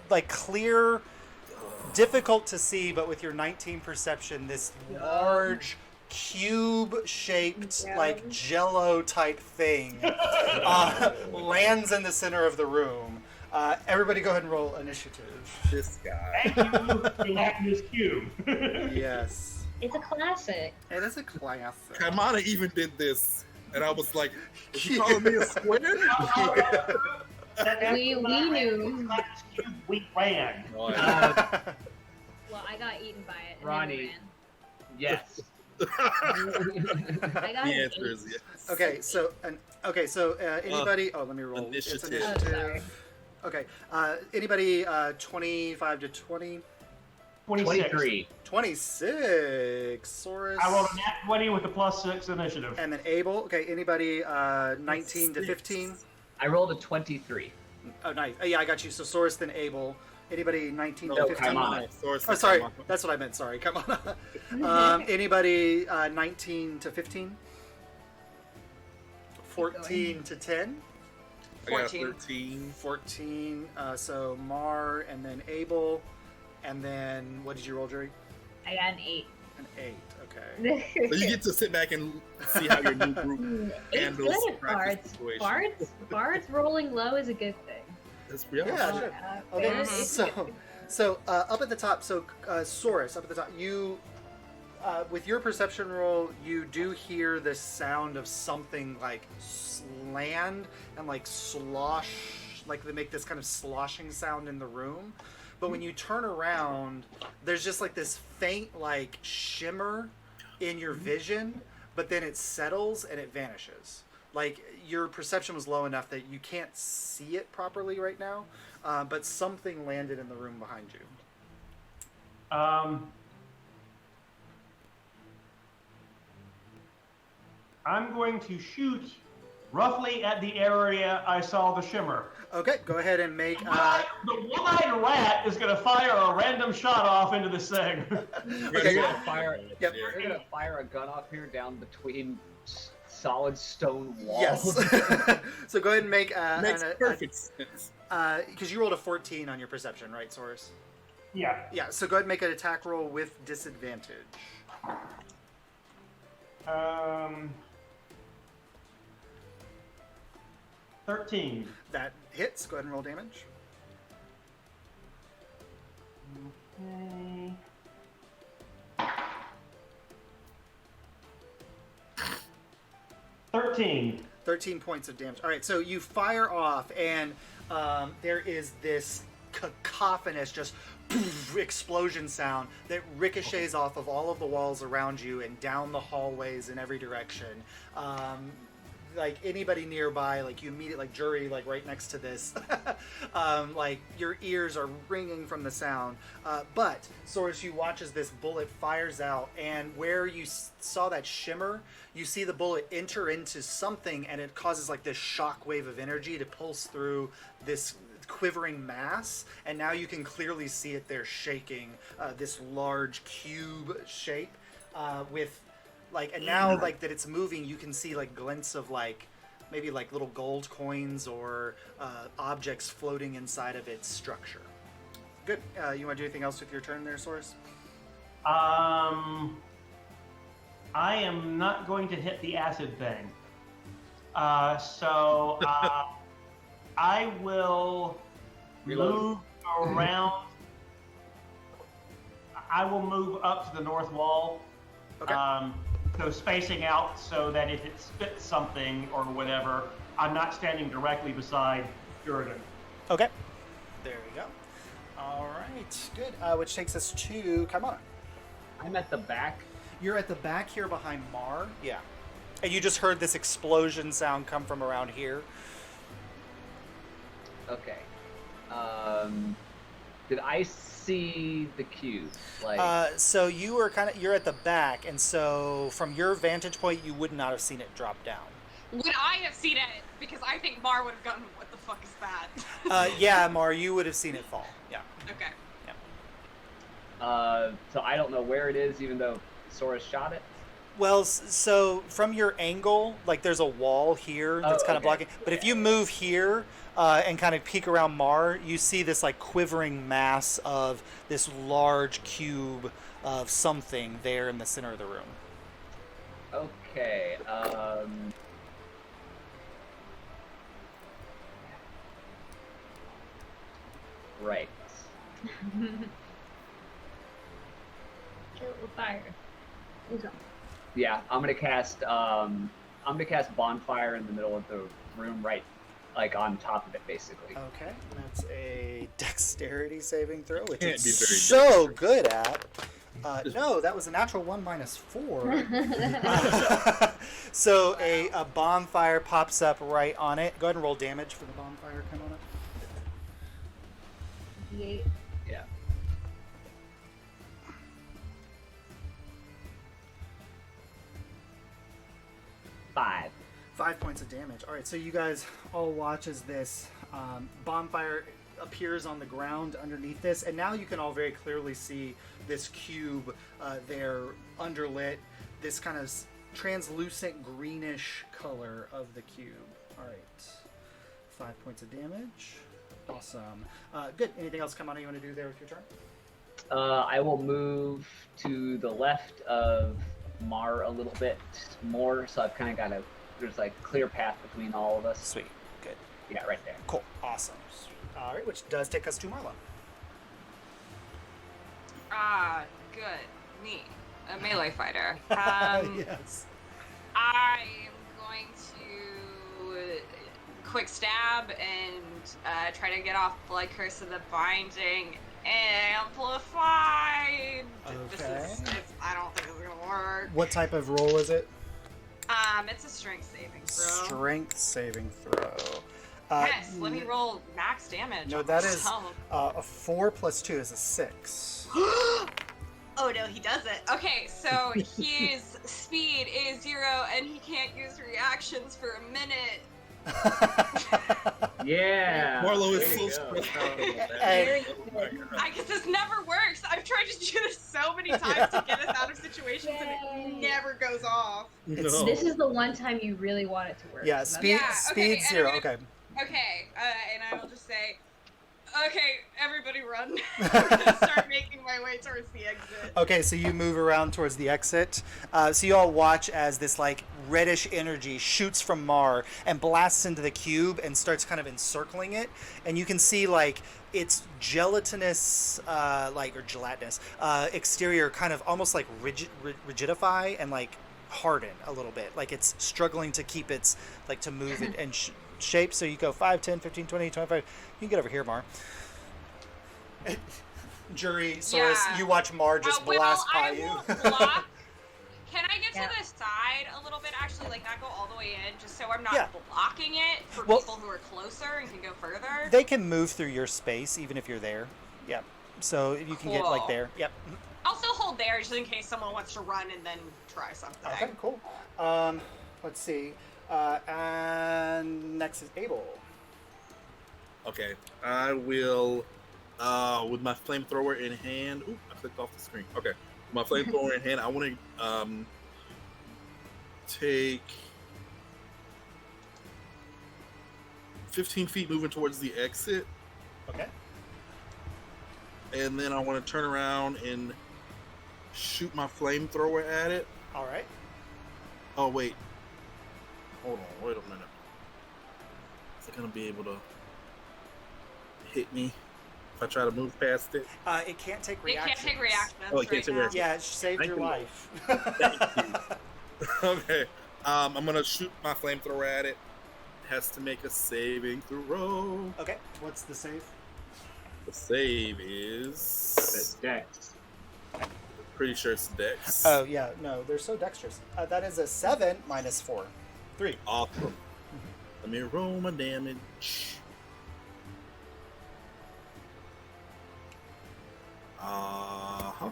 like clear, difficult to see, but with your 19 perception, this large cube-shaped like Jello type thing lands in the center of the room. Everybody, go ahead and roll initiative. This guy. Thank you for having this cube. Yes. It's a classic. It is a classic. Kamana even did this, and I was like, "You calling me a square?" We knew. We ran. Well, I got eaten by it. And Ronnie. Then Yes. we ran. I got The an answer is 8. yes. So anybody? Oh, let me roll. Initiative. It's Oh, sorry. Okay. Anybody? 25 to 20. 23. 26. Souris. I rolled a nat 20 with a +6 initiative. And then Abel. Okay. Anybody? 19 to 15. I rolled a 23. Oh, nice. Yeah, I got you. So Souris, then Abel. Anybody 19 to No, 15? come on. Oh, sorry. That's what I meant. Sorry. Come on. Anybody 19 to 15? 14 to 10? I got 14. 13. 14. So Mar, and then Abel, and then what did you roll, Jerry? I got an 8. An 8. Okay. So you get to sit back and see how your new group It's handles good at practice bards. situation. Bards rolling low is a good thing. That's real. Yeah, sure. Okay. It's a good thing. So up at the top. So Souris, up at the top. You, with your perception roll, you do hear the sound of something like land and like slosh, like they make this kind of sloshing sound in the room. But when you turn around, there's just like this faint like shimmer in your vision, but then it settles and it vanishes. Like your perception was low enough that you can't see it properly right now, but something landed in the room behind you. I'm going to shoot roughly at the area I saw the shimmer. Okay, go ahead and make. The one-eyed rat is going to fire a random shot off into this thing. Okay. You're gonna fire. Yep. You're gonna fire a gun off here down between solid stone walls. Yes. So go ahead and make. Makes perfect sense. Because you rolled a 14 on your perception, right, Souris? Yeah. Yeah. So go ahead and make an attack roll with disadvantage. 13. That hits. Go ahead and roll damage. Okay. $13. 13 points of damage. All right, so you fire off, and there is this cacophonous, just explosion sound that ricochets off of all of the walls around you and down the hallways in every direction. Like anybody nearby, like you immediately, like Jury, like right next to this, like your ears are ringing from the sound. But Souris, you watch as this bullet fires out, and where you saw that shimmer, you see the bullet enter into something, and it causes like this shock wave of energy to pulse through this quivering mass, and now you can clearly see it there shaking, this large cube shape with. Like, and now, like, that it's moving, you can see, like, glints of, like, maybe, like, little gold coins or objects floating inside of its structure. Good. You want to do anything else with your turn there, Souris? I am not going to hit the acid thing. So I will move around. I will move up to the north wall. Okay. So spacing out so that if it spits something or whatever, I'm not standing directly beside Jordan. Okay. There we go. All right. Good. Which takes us to Kaimana. I'm at the back. You're at the back here behind Mar. Yeah. And you just heard this explosion sound come from around here. Okay. Did I see the cube? Like, So you were you're at the back, and so from your vantage point, you would not have seen it drop down. Would I have seen it? Because I think Mar would have gotten, what the fuck is that? Yeah, Mar, you would have seen it fall. Yeah. Okay. so I don't know where it is, even though Souris shot it. Well, so from your angle, like there's a wall here that's kind of blocking. But if you move here and kind of peek around Mar, you see this like quivering mass of this large cube of something there in the center of the room. Okay. Right. Kill it with fire. Yeah, I'm gonna cast bonfire in the middle of the room, right, like on top of it, basically. Okay, that's a dexterity saving throw, which Can't is be very so good at. No, that was a natural 1 minus 4. So a bonfire pops up right on it. Go ahead and roll damage for the bonfire come on it. D8. Yeah. Five. 5 points of damage. All right, so you guys all watch as this bonfire appears on the ground underneath this, and now you can all very clearly see this cube there underlit, this kind of translucent greenish color of the cube. All right, 5 points of damage. Awesome. Good. Anything else come on you want to do there with your turn? I will move to the left of Mar a little bit more, so I've kind of got there's like clear path between all of us. Sweet. Good. Yeah, right there. Cool. Awesome. All right, which does take us to Marla. Good. Me. A melee fighter. Yes. I am going to quick stab and try to get off Blood Curse of the Binding amplified. Okay. I don't think it's gonna work. What type of roll is it? It's a strength saving throw. Strength saving throw. Yes, let me roll max damage. No, on that is myself. a 4 plus 2 is a 6. Oh no, he doesn't. Okay, so his speed is 0 and he can't use reactions for a minute. Yeah. Marlo is there so you go. stressed out about that. Very Oh good. my God. I guess this never works. I've tried to do this so many times to get us out of situations and it Yay. never goes off. No. This is the one time you really want it to work. Yeah, so speed that's- Yeah, okay, speed 0. and Okay. Okay, and I will just say, okay, everybody run. I'm gonna start making my way towards the exit. Okay, so you move around towards the exit. So you all watch as this like reddish energy shoots from Mar and blasts into the cube and starts kind of encircling it. And you can see like its gelatinous, or gelatinous exterior kind of almost like rigidify and like harden a little bit. Like it's struggling to keep its like to move it and shape. So you go 5, 10, 15, 20, 25. You can get over here, Mar. Jury, Souris, Yeah. you watch Mar just blast by I you. will block. Can I get Yeah. to the side a little bit, actually, like not go all the way in, just so I'm not Yeah. blocking it for Well- people who are closer and can go further? They can move through your space even if you're there. Yep. So you can get like Cool. there. Yep. I'll still hold there just in case someone wants to run and then try something. Okay, cool. Let's see. And next is Abel. Okay, I will, with my flamethrower in hand. Ooh, I clicked off the screen. Okay, with my flamethrower in hand, I want to take 15 feet moving towards the exit, Okay. and then I want to turn around and shoot my flamethrower at it. All right. Oh wait, hold on, wait a minute. Is it gonna be able to hit me if I try to move past it? It can't take It reactions. can't take reactions. Oh, it can't right take now. reactions. Yeah, it saved Thank your you. life. Okay, I'm gonna shoot my flamethrower at it. Has to make a saving throw. Okay. What's the save? The save That's is Dex. pretty sure it's Dex. Oh yeah, no, they're so dexterous. That is a 7 minus 4. 3. Awesome. Let me roll my damage. Uh-huh.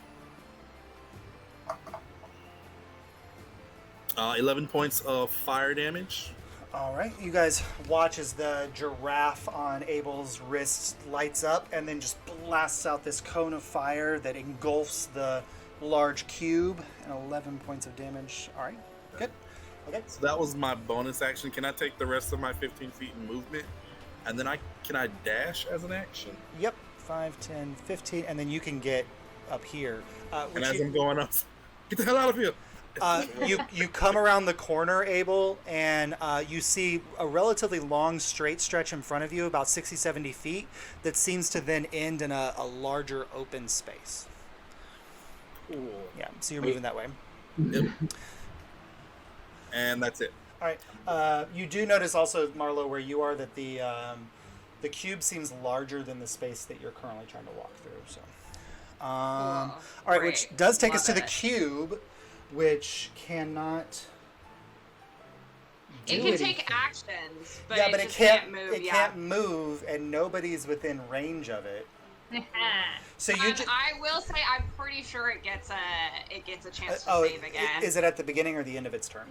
11 points of fire damage. All right, you guys watch as the giraffe on Abel's wrist lights up and then just blasts out this cone of fire that engulfs the large cube, and 11 points of damage. All right, good. Okay. So that was my bonus action. Can I take the rest of my 15 feet in movement? And then can I dash as an action? Yep, 5, 10, 15, and then you can get up here. And as I'm going up, get the hell out of here! You come around the corner, Abel, and you see a relatively long straight stretch in front of you, about 60, 70 feet, that seems to then end in a larger open space. Cool. Yeah, so you're moving that way. Yep. And that's it. All right. You do notice also, Marlo, where you are, that the cube seems larger than the space that you're currently trying to walk through. So, all right, which does take us to the cube, which cannot. It can take actions, but yeah, it but just it can't move. It can't move, and nobody's within range of it. So you. I will say, I'm pretty sure it gets a chance to save again. Is it at the beginning or the end of its turn?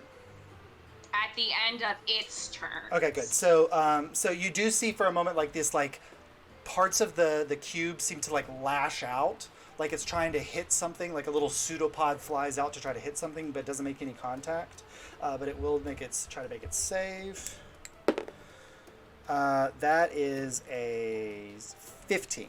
At the end of its turn. Okay, good. So, so you do see for a moment like this, like parts of the cube seem to like lash out, like it's trying to hit something. Like a little pseudopod flies out to try to hit something, but doesn't make any contact. But it will try to make it save. That is a 15.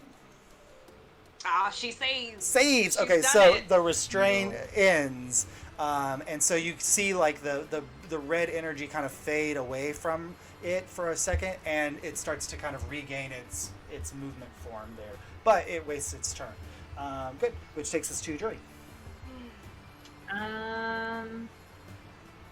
Ah, she saves. Saves. Okay, so the restraint ends, and so you see like the red energy kind of fade away from it for a second, and it starts to kind of regain its movement form there, but it wastes its turn. Good, which takes us to Jury.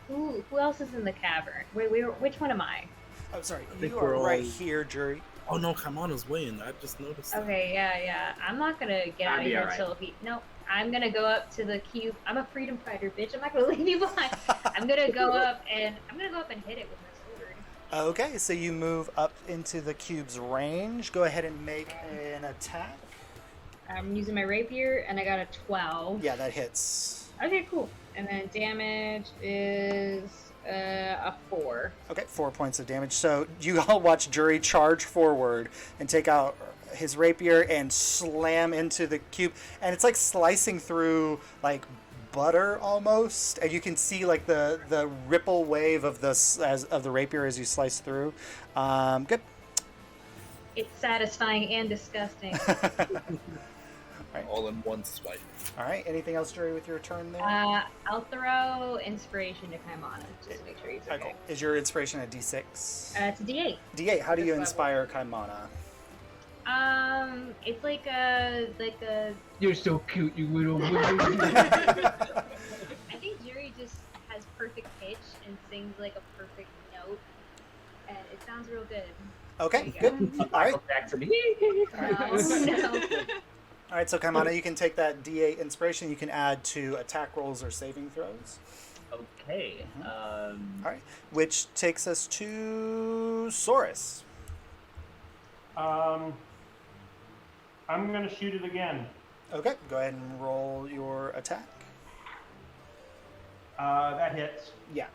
Who else is in the cavern? Wait, which one am I? Oh, sorry, think you we're are all- right here, Jury. Oh no, Kaimana's weighing. I just noticed that. Okay, yeah. I'm not gonna get out of here until he. No, I'm gonna go up to the cube. I'm a freedom fighter, bitch. I'm not gonna leave you behind. I'm gonna go up and hit it with my sword. Okay, so you move up into the cube's range. Go ahead and make an attack. I'm using my rapier, and I got a 12. Yeah, that hits. Okay, cool. And then damage is a 4. Okay, 4 points of damage. So you all watch Jury charge forward and take out his rapier and slam into the cube, and it's like slicing through like butter almost, and you can see like the ripple wave of the rapier as you slice through. Good. It's satisfying and disgusting. All in one swipe. All right. Anything else, Jury, with your turn there? I'll throw inspiration to Kaimana just to make sure he's okay. Cool. Is your inspiration a D6? It's a D8. D8. How do you This inspire Kaimana? It's like a. You're so cute, you little. I think Jerry just has perfect pitch and sings like a perfect note, and it sounds real good. Okay. There Good. you go. All right. Back to me. No. All right. So Kaimana, you can take that D8 inspiration. You can add to attack rolls or saving throws. Okay. All right. Which takes us to Souris. I'm gonna shoot it again. Okay. Go ahead and roll your attack. That hits. Yeah.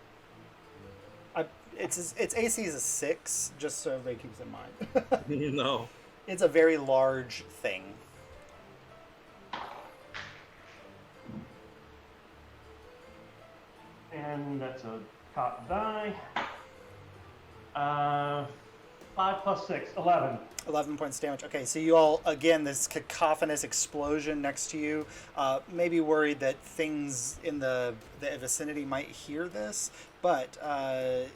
Its AC is a 6, just so everybody keeps in mind. No. It's a very large thing. And that's a top die. 5 plus 6, 11. 11 points of damage. Okay, so you all, again, this cacophonous explosion next to you, maybe worried that things in the vicinity might hear this, but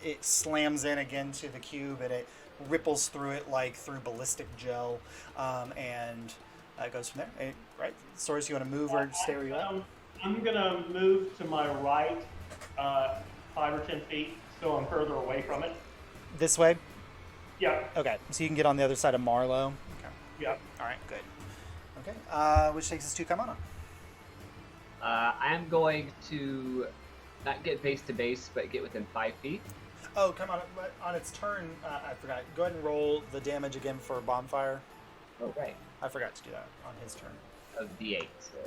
it slams in again to the cube and it ripples through it like through ballistic gel, and it goes from there. Right? Souris, you want to move or stay where you're at? I'm gonna move to my right 5 or 10 feet, so I'm further away from it. This way? Yeah, Okay, so you can get on the other side of Marlowe. Okay. yeah. All right, good. Okay, which takes us to Kaimana. I'm going to not get base to base, but get within 5 feet. Oh, come on its turn, I forgot. Go ahead and roll the damage again for Bonfire. Oh, right. I forgot to do that on his turn. of D8. So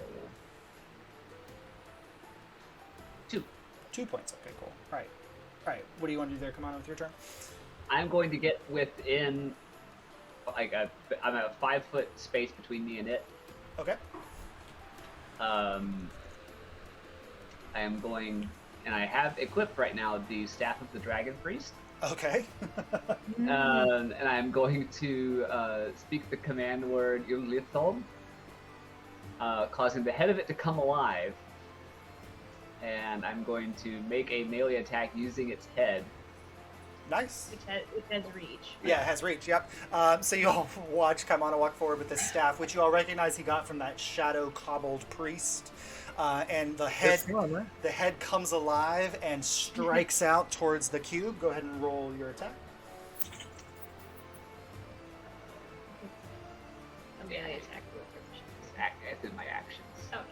2. 2 points. Okay, cool. All right. All right. What do you want to do there? Come on with your turn. I'm going to get within, I'm at a 5-foot space between me and it. Okay. I am going, and I have equipped right now the Staff of the Dragon Priest. Okay. And I'm going to speak the command word Ylithon, causing the head of it to come alive. And I'm going to make a melee attack using its head. Nice. It has reach. Yeah, it has reach. Yep. So you all watch Kaimana walk forward with this staff, which you all recognize he got from that shadow cobbled priest. And the head comes alive and strikes out towards the cube. Go ahead and roll your attack. A melee attack. It's in my actions. Oh, nice.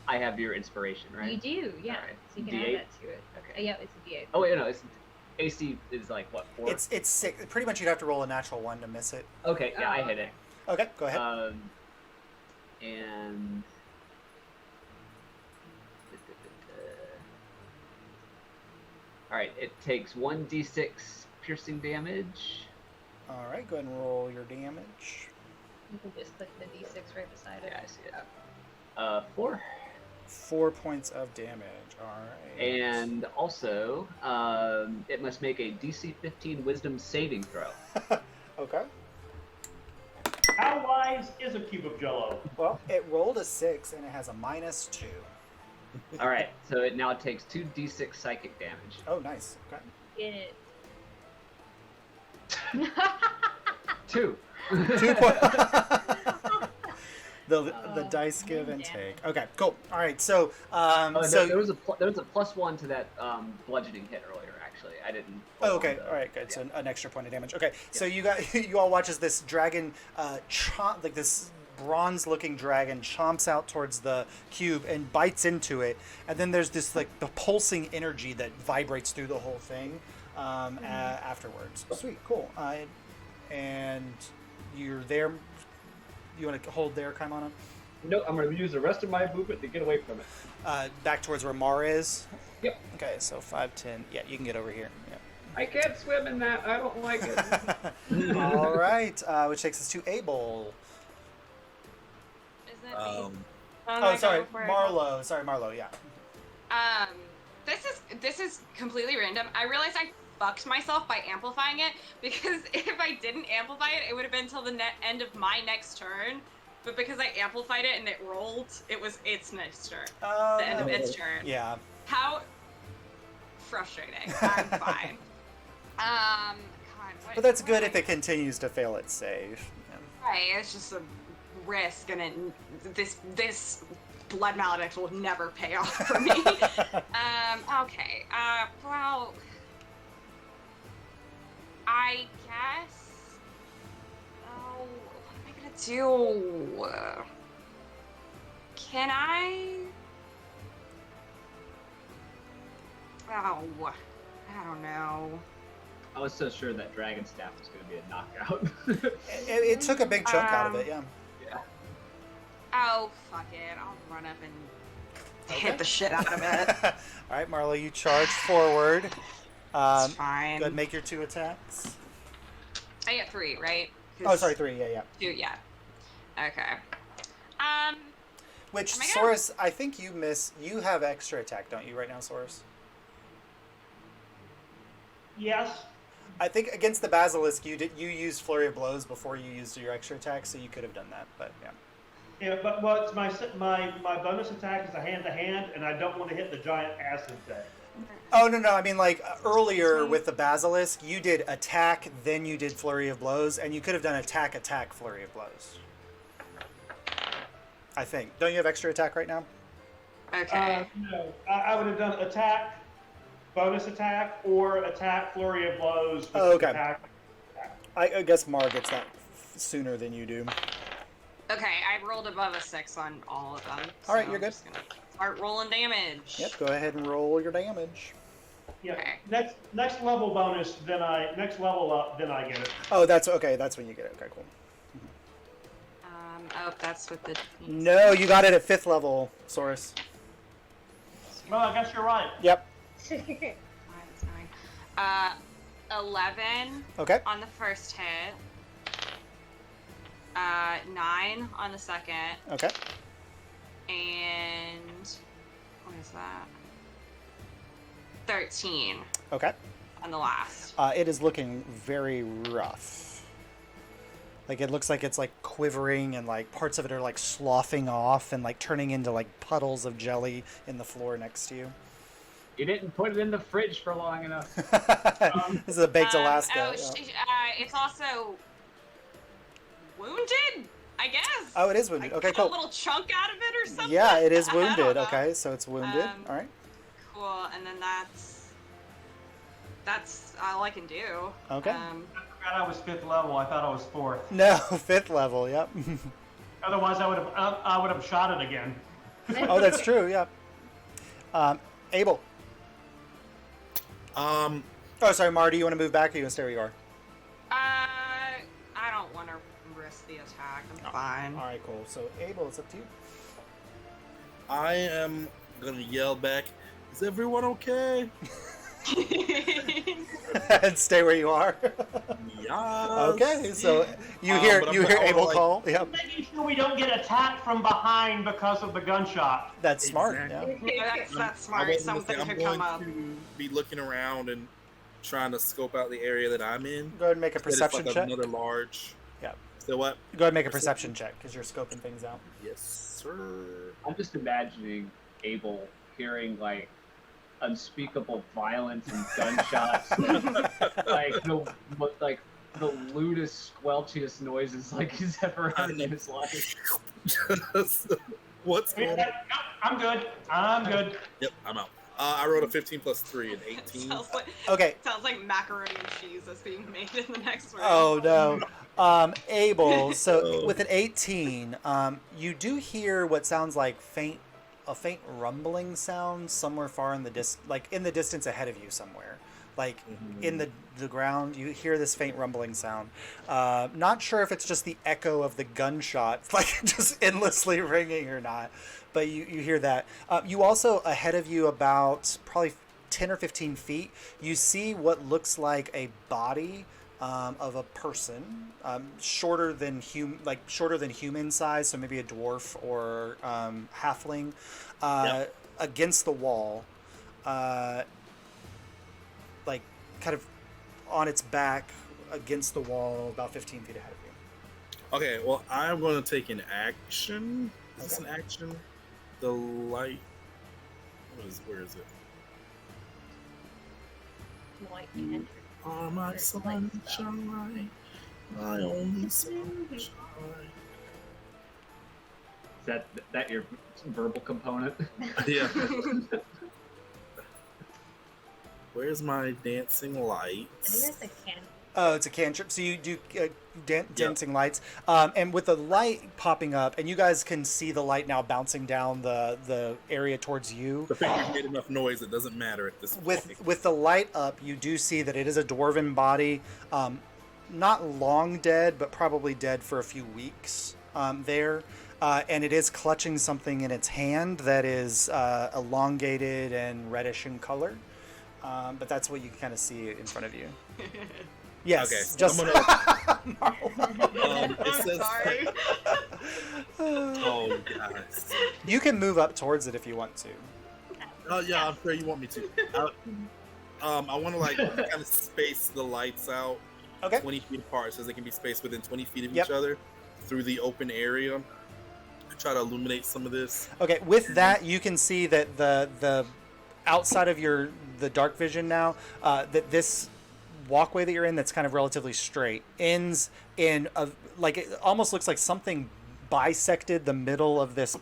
I have your inspiration, right? You do, yeah. Alright. So you can D8? add that to it. Okay. Yeah, it's a D8. Oh wait, no, it's AC is like what, 4? It's 6. Pretty much you'd have to roll a natural 1 to miss it. Okay, yeah, I hit it. Okay, go ahead. And all right, it takes 1d6 piercing damage. All right, go ahead and roll your damage. You can just click the D6 right beside it. Yeah, I see it. 4. 4 points of damage. All right. And also, it must make a DC 15 Wisdom saving throw. Okay. How wise is a cube of Jello? Well, it rolled a 6 and it has a -2. All right, so it now takes 2d6 psychic damage. Oh, nice. Okay. It. 2. 2 points. The dice give and damage. take. Okay, cool. All right, so There was a +1 to that bludgeoning hit earlier. Actually, I didn't. Oh, okay. All right, good. So an extra point of damage. Okay, so you all watch as this dragon, like this bronze-looking dragon, chomps out towards the cube and bites into it, and then there's this like the pulsing energy that vibrates through the whole thing afterwards. Sweet, cool. And you're there. You want to hold there, Kaimana? No, I'm going to use the rest of my movement to get away from it. Back towards where Mar is. Yep. Okay, so 5, 10. Yeah, you can get over here. Yeah. I can't swim in that. I don't like it. All right, which takes us to Abel. Isn't it Oh, I sorry, go for it? Marlo. Sorry, Marlo. Yeah. This is completely random. I realized I fucked myself by amplifying it, because if I didn't amplify it, it would have been till the end of my next turn. But because I amplified it and it rolled, it was its next turn. The end of its turn. Yeah. How frustrating. I'm fine. God, what, But that's what good am if I- it continues to fail its save. Yeah. Right, it's just a risk, and this blood maledict will never pay off for me. Okay. Well, I guess. Oh, what am I gonna do? Can I? Oh, I don't know. I was so sure that Dragon Staff was going to be a knockout. It took a big chunk out of it, yeah. Yeah. Oh, fuck it. I'll run up and Okay. hit the shit out of it. All right, Marlo, you charge forward. It's fine. Go ahead and make your 2 attacks. I get 3, right? Oh, sorry, 3. Yeah, yeah. 2, yeah. Okay. Which, Am I gonna- Souris, I think you miss. You have extra attack, don't you, right now, Souris? Yes. I think against the basilisk, you used flurry of blows before you used your extra attack, so you could have done that. But yeah. Yeah, but what's my bonus attack is a hand-to-hand, and I don't want to hit the giant acid thing. Oh no, I mean like earlier with the basilisk, you did attack, then you did flurry of blows, and you could have done attack, flurry of blows. I think. Don't you have extra attack right now? Okay. No, I would have done attack, bonus attack, or attack, flurry of blows. With Oh, okay. Attack. I guess Mar gets that sooner than you do. Okay, I rolled above a 6 on all of them. All right, so you're I'm good. just gonna start rolling damage. Yep. Go ahead and roll your damage. Yeah. Okay. Next level bonus, next level up, then I get it. Oh, that's okay. That's when you get it. Okay, cool. Oh, that's with the. No, you got it at 5th level, Souris. Well, I guess you're right. Yep. 11 Okay. on the first hit. 9 on the second. Okay. And what is that? 13 Okay. on the last. It is looking very rough. Like it looks like it's like quivering and like parts of it are like sloughing off and like turning into like puddles of jelly in the floor next to you. You didn't put it in the fridge for long enough. This is a baked Alaska. It's also wounded, I guess. Oh, it is wounded. I Okay, got cool. a little chunk out of it or something. Yeah, it is I don't wounded. know. Okay, so it's wounded. All right. Cool, and then that's all I can do. Okay. I forgot I was 5th level. I thought I was 4th. No, 5th level. Yep. Otherwise, I would have shot it again. Oh, that's true. Yep. Abel. Oh, sorry, Mar. Do you want to move back, or you want to stay where you are? I don't want to risk the attack. I'm fine. All right, cool. So Abel, it's up to you. I am gonna yell back. Is everyone okay? And stay where you are. Yes. Okay, so you hear but I'm Abel like- call. Yep. Making sure we don't get attacked from behind because of the gunshot. That's smart. Exactly. Yeah. Yeah, that's I smart. wasn't Something gonna say, could come up. I'm going to be looking around and trying to scope out the area that I'm in. Go ahead and make a That it's perception like check. another large. Yep. So what? Go ahead and make a perception check because you're scoping things out. Yes, sir. I'm just imagining Abel hearing like unspeakable violence and gunshots, like the lewdest, squelchiest noises like he's ever heard in his life. What's going on? I'm good. I'm good. Yep, I'm out. I rolled a 15 plus 3 and 18. Okay. Sounds like macaroni and cheese that's being made in the next room. Oh no. Abel, so with an 18, you do hear what sounds like a faint rumbling sound somewhere far in the in the distance ahead of you somewhere. Like in the ground, you hear this faint rumbling sound. Not sure if it's just the echo of the gunshot, like just endlessly ringing or not, but you hear that. You also, ahead of you about probably 10 or 15 feet, you see what looks like a body of a person, shorter than human size, so maybe a dwarf or halfling, against the wall, like kind of on its back against the wall, about 15 feet ahead of you. Okay, well, I'm going to take an action. Is this an action? The light. Where is it? Light and Oh, my sunshine, my only sunshine. Is that your verbal component? Yeah. Where's my dancing lights? I think that's a can. Oh, it's a cantrip. So you do dancing lights, and with the light popping up, and you guys can see the light now bouncing down the area towards you. The fact you made enough noise, it doesn't matter at this point. With the light up, you do see that it is a dwarven body, not long dead, but probably dead for a few weeks there. And it is clutching something in its hand that is elongated and reddish in color. But that's what you can kind of see in front of you. Yes, Okay, so just I'm gonna. It says, Sorry. oh, guys. you can move up towards it if you want to. Oh, yeah, I'm sure you want me to. I want to like kind of space the lights out Okay. 20 feet apart so they can be spaced within 20 feet of Yep. each other through the open area. Try to illuminate some of this. Okay. With that, you can see that the outside of the dark vision now, that this walkway that you're in, that's kind of relatively straight, ends in a, like, it almost looks like something bisected the middle of this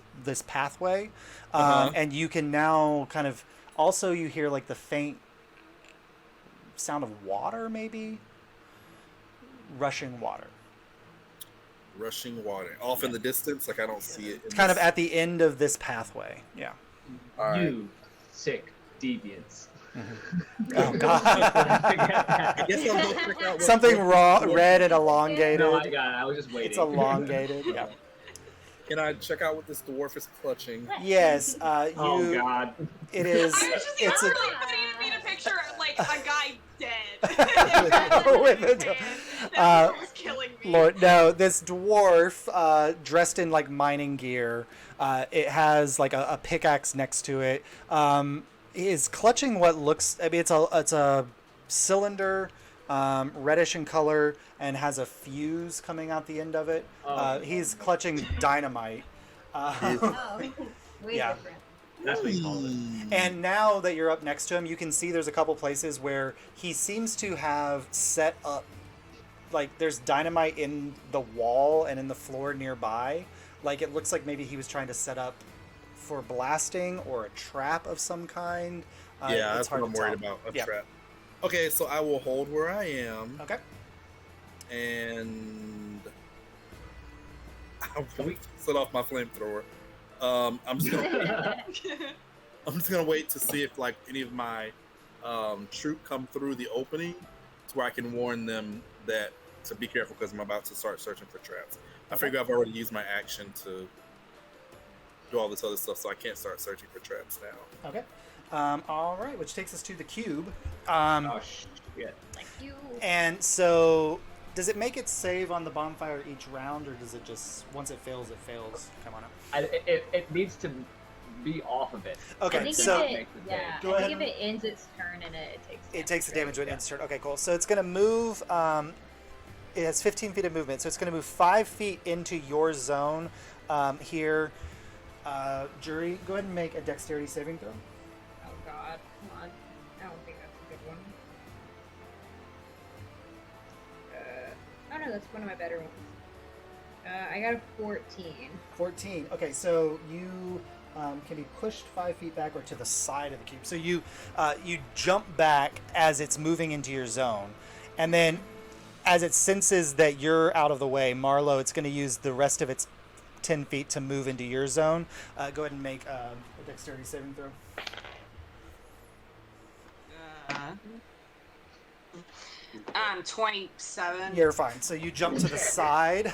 pathway, and you can now kind of also, you hear like the faint sound of water, maybe rushing water Off in the distance, like I don't see it. it's kind of at the end of this pathway. Yeah. All right. You sick deviants. Oh God. I guess I'll go check out what Something raw, red and No, elongated. I got it. I was just waiting. It's elongated. Yeah. Can I check out what this dwarf is clutching? Yes. Oh God. It is. I was just It's really a. funny to paint a picture of like a guy dead. With a- That was killing me. Lord, no, this dwarf, dressed in like mining gear, it has like a pickaxe next to it, is clutching what looks, I mean, it's a cylinder, reddish in color, and has a fuse coming out the end of it. He's clutching dynamite. Oh, way Yeah. different. That's what he called it. And now that you're up next to him, you can see there's a couple places where he seems to have set up, like there's dynamite in the wall and in the floor nearby. Like it looks like maybe he was trying to set up for blasting or a trap of some kind. Yeah, it's that's what hard I'm to worried tell. about. A Yeah. trap. Okay, so I will hold where I am, Okay. and I won't set off my flamethrower. I'm just gonna wait to see if like any of my troop come through the opening, to where I can warn them that to be careful because I'm about to start searching for traps. I figure I've already used my action to do all this other stuff, so I can't start searching for traps now. Okay. All right, which takes us to the cube. Oh shit. Like you. And so, does it make it save on the bonfire each round, or does it just once it fails, it fails? Come on up. It needs to be off of it. Okay, I think so if it, yeah, Go I ahead think if it ends its turn and it takes it takes the damage when right? it ends turn. Okay, cool. So it's gonna move. It has 15 feet of movement, so it's gonna move 5 feet into your zone here. Jury, go ahead and make a dexterity saving throw. Oh God, come on. I don't think that's a good one. Oh no, that's one of my better ones. I got a 14. 14. Okay, so you can be pushed 5 feet back or to the side of the cube. So you jump back as it's moving into your zone, and then as it senses that you're out of the way, Marlo, it's going to use the rest of its 10 feet to move into your zone. Go ahead and make a dexterity saving throw. I'm 27. You're fine. So you jump to the side,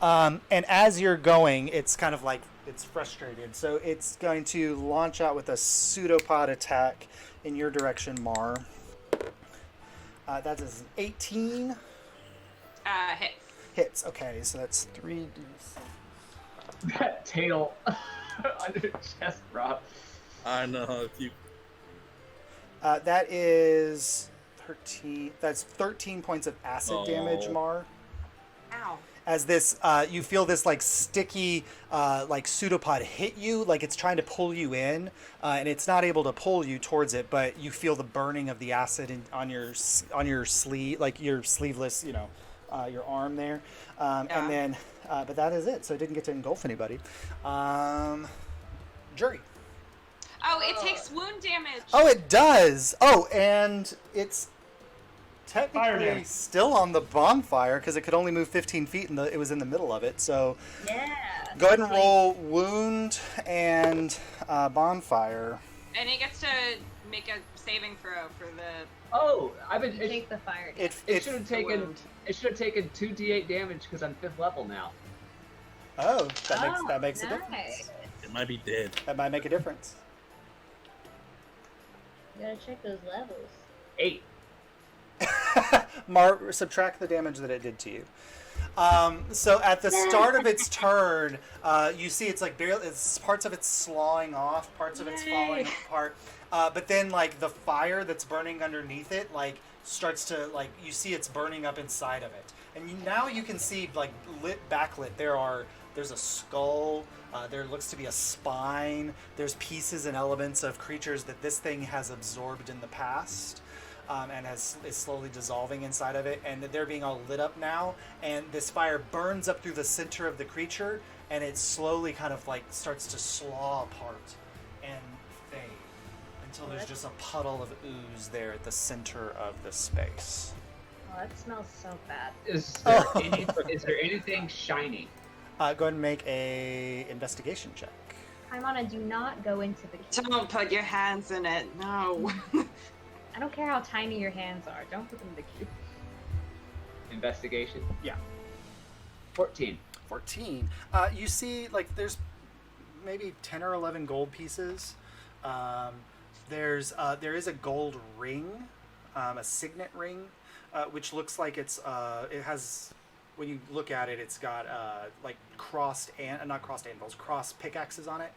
and as you're going, it's kind of like it's frustrated. So it's going to launch out with a pseudopod attack in your direction, Mar. That is an 18. Hit. Hits. Okay, so that's 3d6. That tail on your chest, Rob. I know if you. That is 13. That's 13 points of acid damage, Mar. Ow. As this, you feel this like sticky, like pseudopod hit you, like it's trying to pull you in, and it's not able to pull you towards it, but you feel the burning of the acid on your sleeve, like your sleeveless, your arm there, and then, but that is it. So it didn't get to engulf anybody. Jury. Oh, it takes wound damage. Oh, it does. Oh, and it's Fire technically damage. still on the bonfire because it could only move 15 feet and it was in the middle of it. So Yeah. go ahead and roll wound and bonfire. And it gets to make a saving throw for the. Oh, I've been. You take the fire damage. It should have taken. wound. It should have taken 2d8 damage because I'm 5th level now. Oh, that makes a nice. difference. It might be dead. That might make a difference. You gotta check those levels. 8. Mar, subtract the damage that it did to you. So at the start of its turn, you see it's like barely, it's parts of it's slawing off, parts of it's falling apart. But then like the fire that's burning underneath it, like starts to like you see it's burning up inside of it, and now you can see like backlit. There's a skull. There looks to be a spine. There's pieces and elements of creatures that this thing has absorbed in the past. And is slowly dissolving inside of it, and they're being all lit up now, and this fire burns up through the center of the creature, and it slowly kind of like starts to slaw apart and fade until there's just a puddle of ooze there at the center of the space. Oh, that smells so bad. Is there anything shiny? Go ahead and make a investigation check. Paimon, do not go into the cube. Don't put your hands in it. No. I don't care how tiny your hands are. Don't put them in the cube. Investigation. Yeah. 14. 14. You see, like, there's maybe 10 or 11 gold pieces. There is a gold ring, a signet ring, which looks like it has, when you look at it, it's got like crossed pickaxes on it,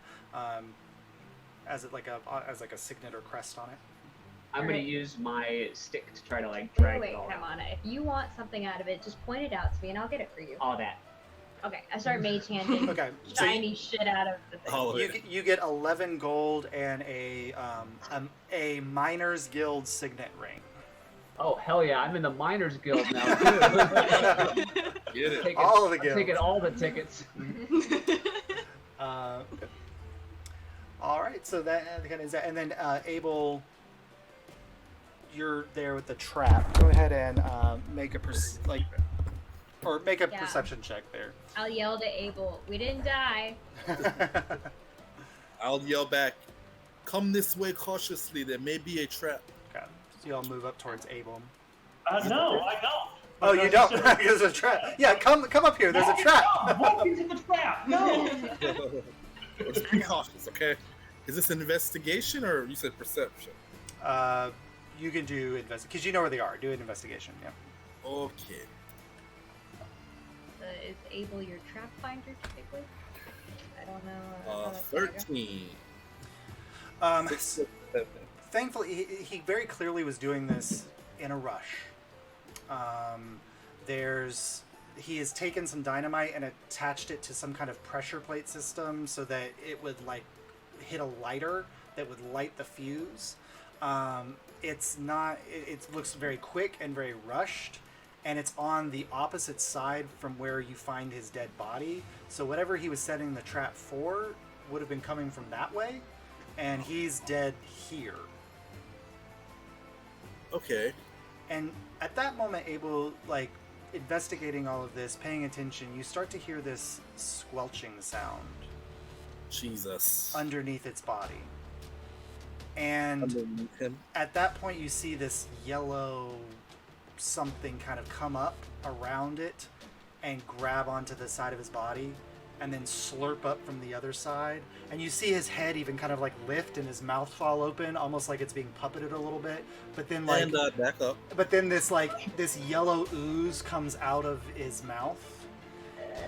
as like a signet or crest on it. I'm gonna use my stick to try to like Wait, drag wait, it all come out. on. If you want something out of it, just point it out to me and I'll get it for you. All that. Okay, I start mage handing Okay, so shiny shit out of the thing. All of you it. you get 11 gold and a Miners Guild signet ring. Oh hell yeah! I'm in the Miners Guild now too. Get it. Taking- All of the I'm guilds. taking all the tickets. All right, so that kind of is that, and then Abel, you're there with the trap. Go ahead and make a Yeah. perception check there. I'll yell to Abel, we didn't die. I'll yell back, "Come this way cautiously. There may be a trap." Okay, so you all move up towards Abel. No, I don't. Oh, you don't? There's a trap. Yeah, come up here. There's a trap. No, walk into the trap. No. Just be cautious, okay? Is this an investigation or you said perception? You can do because you know where they are. Do an investigation. Yeah. Okay. Is Abel your trap finder typically? I don't know. how that's gonna go. 13. 6, 7. Thankfully, he very clearly was doing this in a rush. He has taken some dynamite and attached it to some kind of pressure plate system so that it would like hit a lighter that would light the fuse. It's not. It looks very quick and very rushed, and it's on the opposite side from where you find his dead body. So whatever he was setting the trap for would have been coming from that way, and he's dead here. Okay. And at that moment, Abel, like, investigating all of this, paying attention, you start to hear this squelching sound Jesus. underneath its body. And Underneath him. at that point, you see this yellow something kind of come up around it and grab onto the side of his body and then slurp up from the other side. And you see his head even kind of like lift and his mouth fall open, almost like it's being puppeted a little bit. But then like And back up. But then this yellow ooze comes out of his mouth,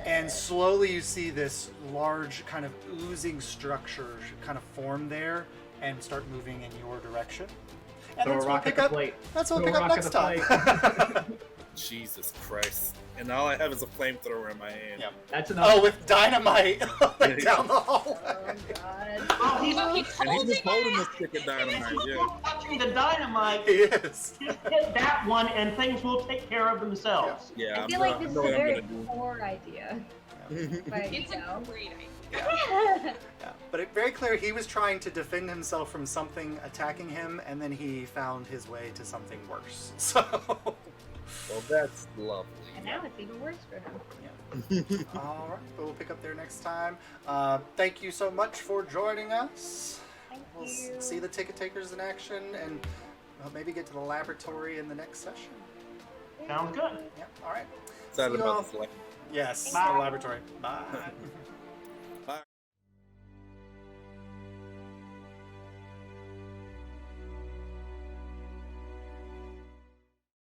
and slowly you see this large kind of oozing structure kind of form there and start moving in your direction. And Throw a that's what we'll rock at pick the up. plate. That's what we'll Throw pick a up rock next at the time. Jesus Christ. And all I have is a flamethrower in my hand. Yep. That's enough. Oh, with dynamite like down the hallway. Oh god. Oh, he's And he was holding it. a stick of dynamite, yeah. touching the dynamite. Yes. Just hit that one, and things will take care of themselves. Yeah, I feel like this is know a what I'm very gonna do. poor idea. But, It's you a know. great idea. Yeah. But it's very clear he was trying to defend himself from something attacking him, and then he found his way to something worse. So. Well, that's lovely. And now it's even worse for him. All right, but we'll pick up there next time. Thank you so much for joining us. Thank We'll you. see the ticket takers in action, and maybe get to the laboratory in the next session. Sounds good. Yeah. All right. Excited See you all. about this. Yes, Bye. the laboratory. Bye.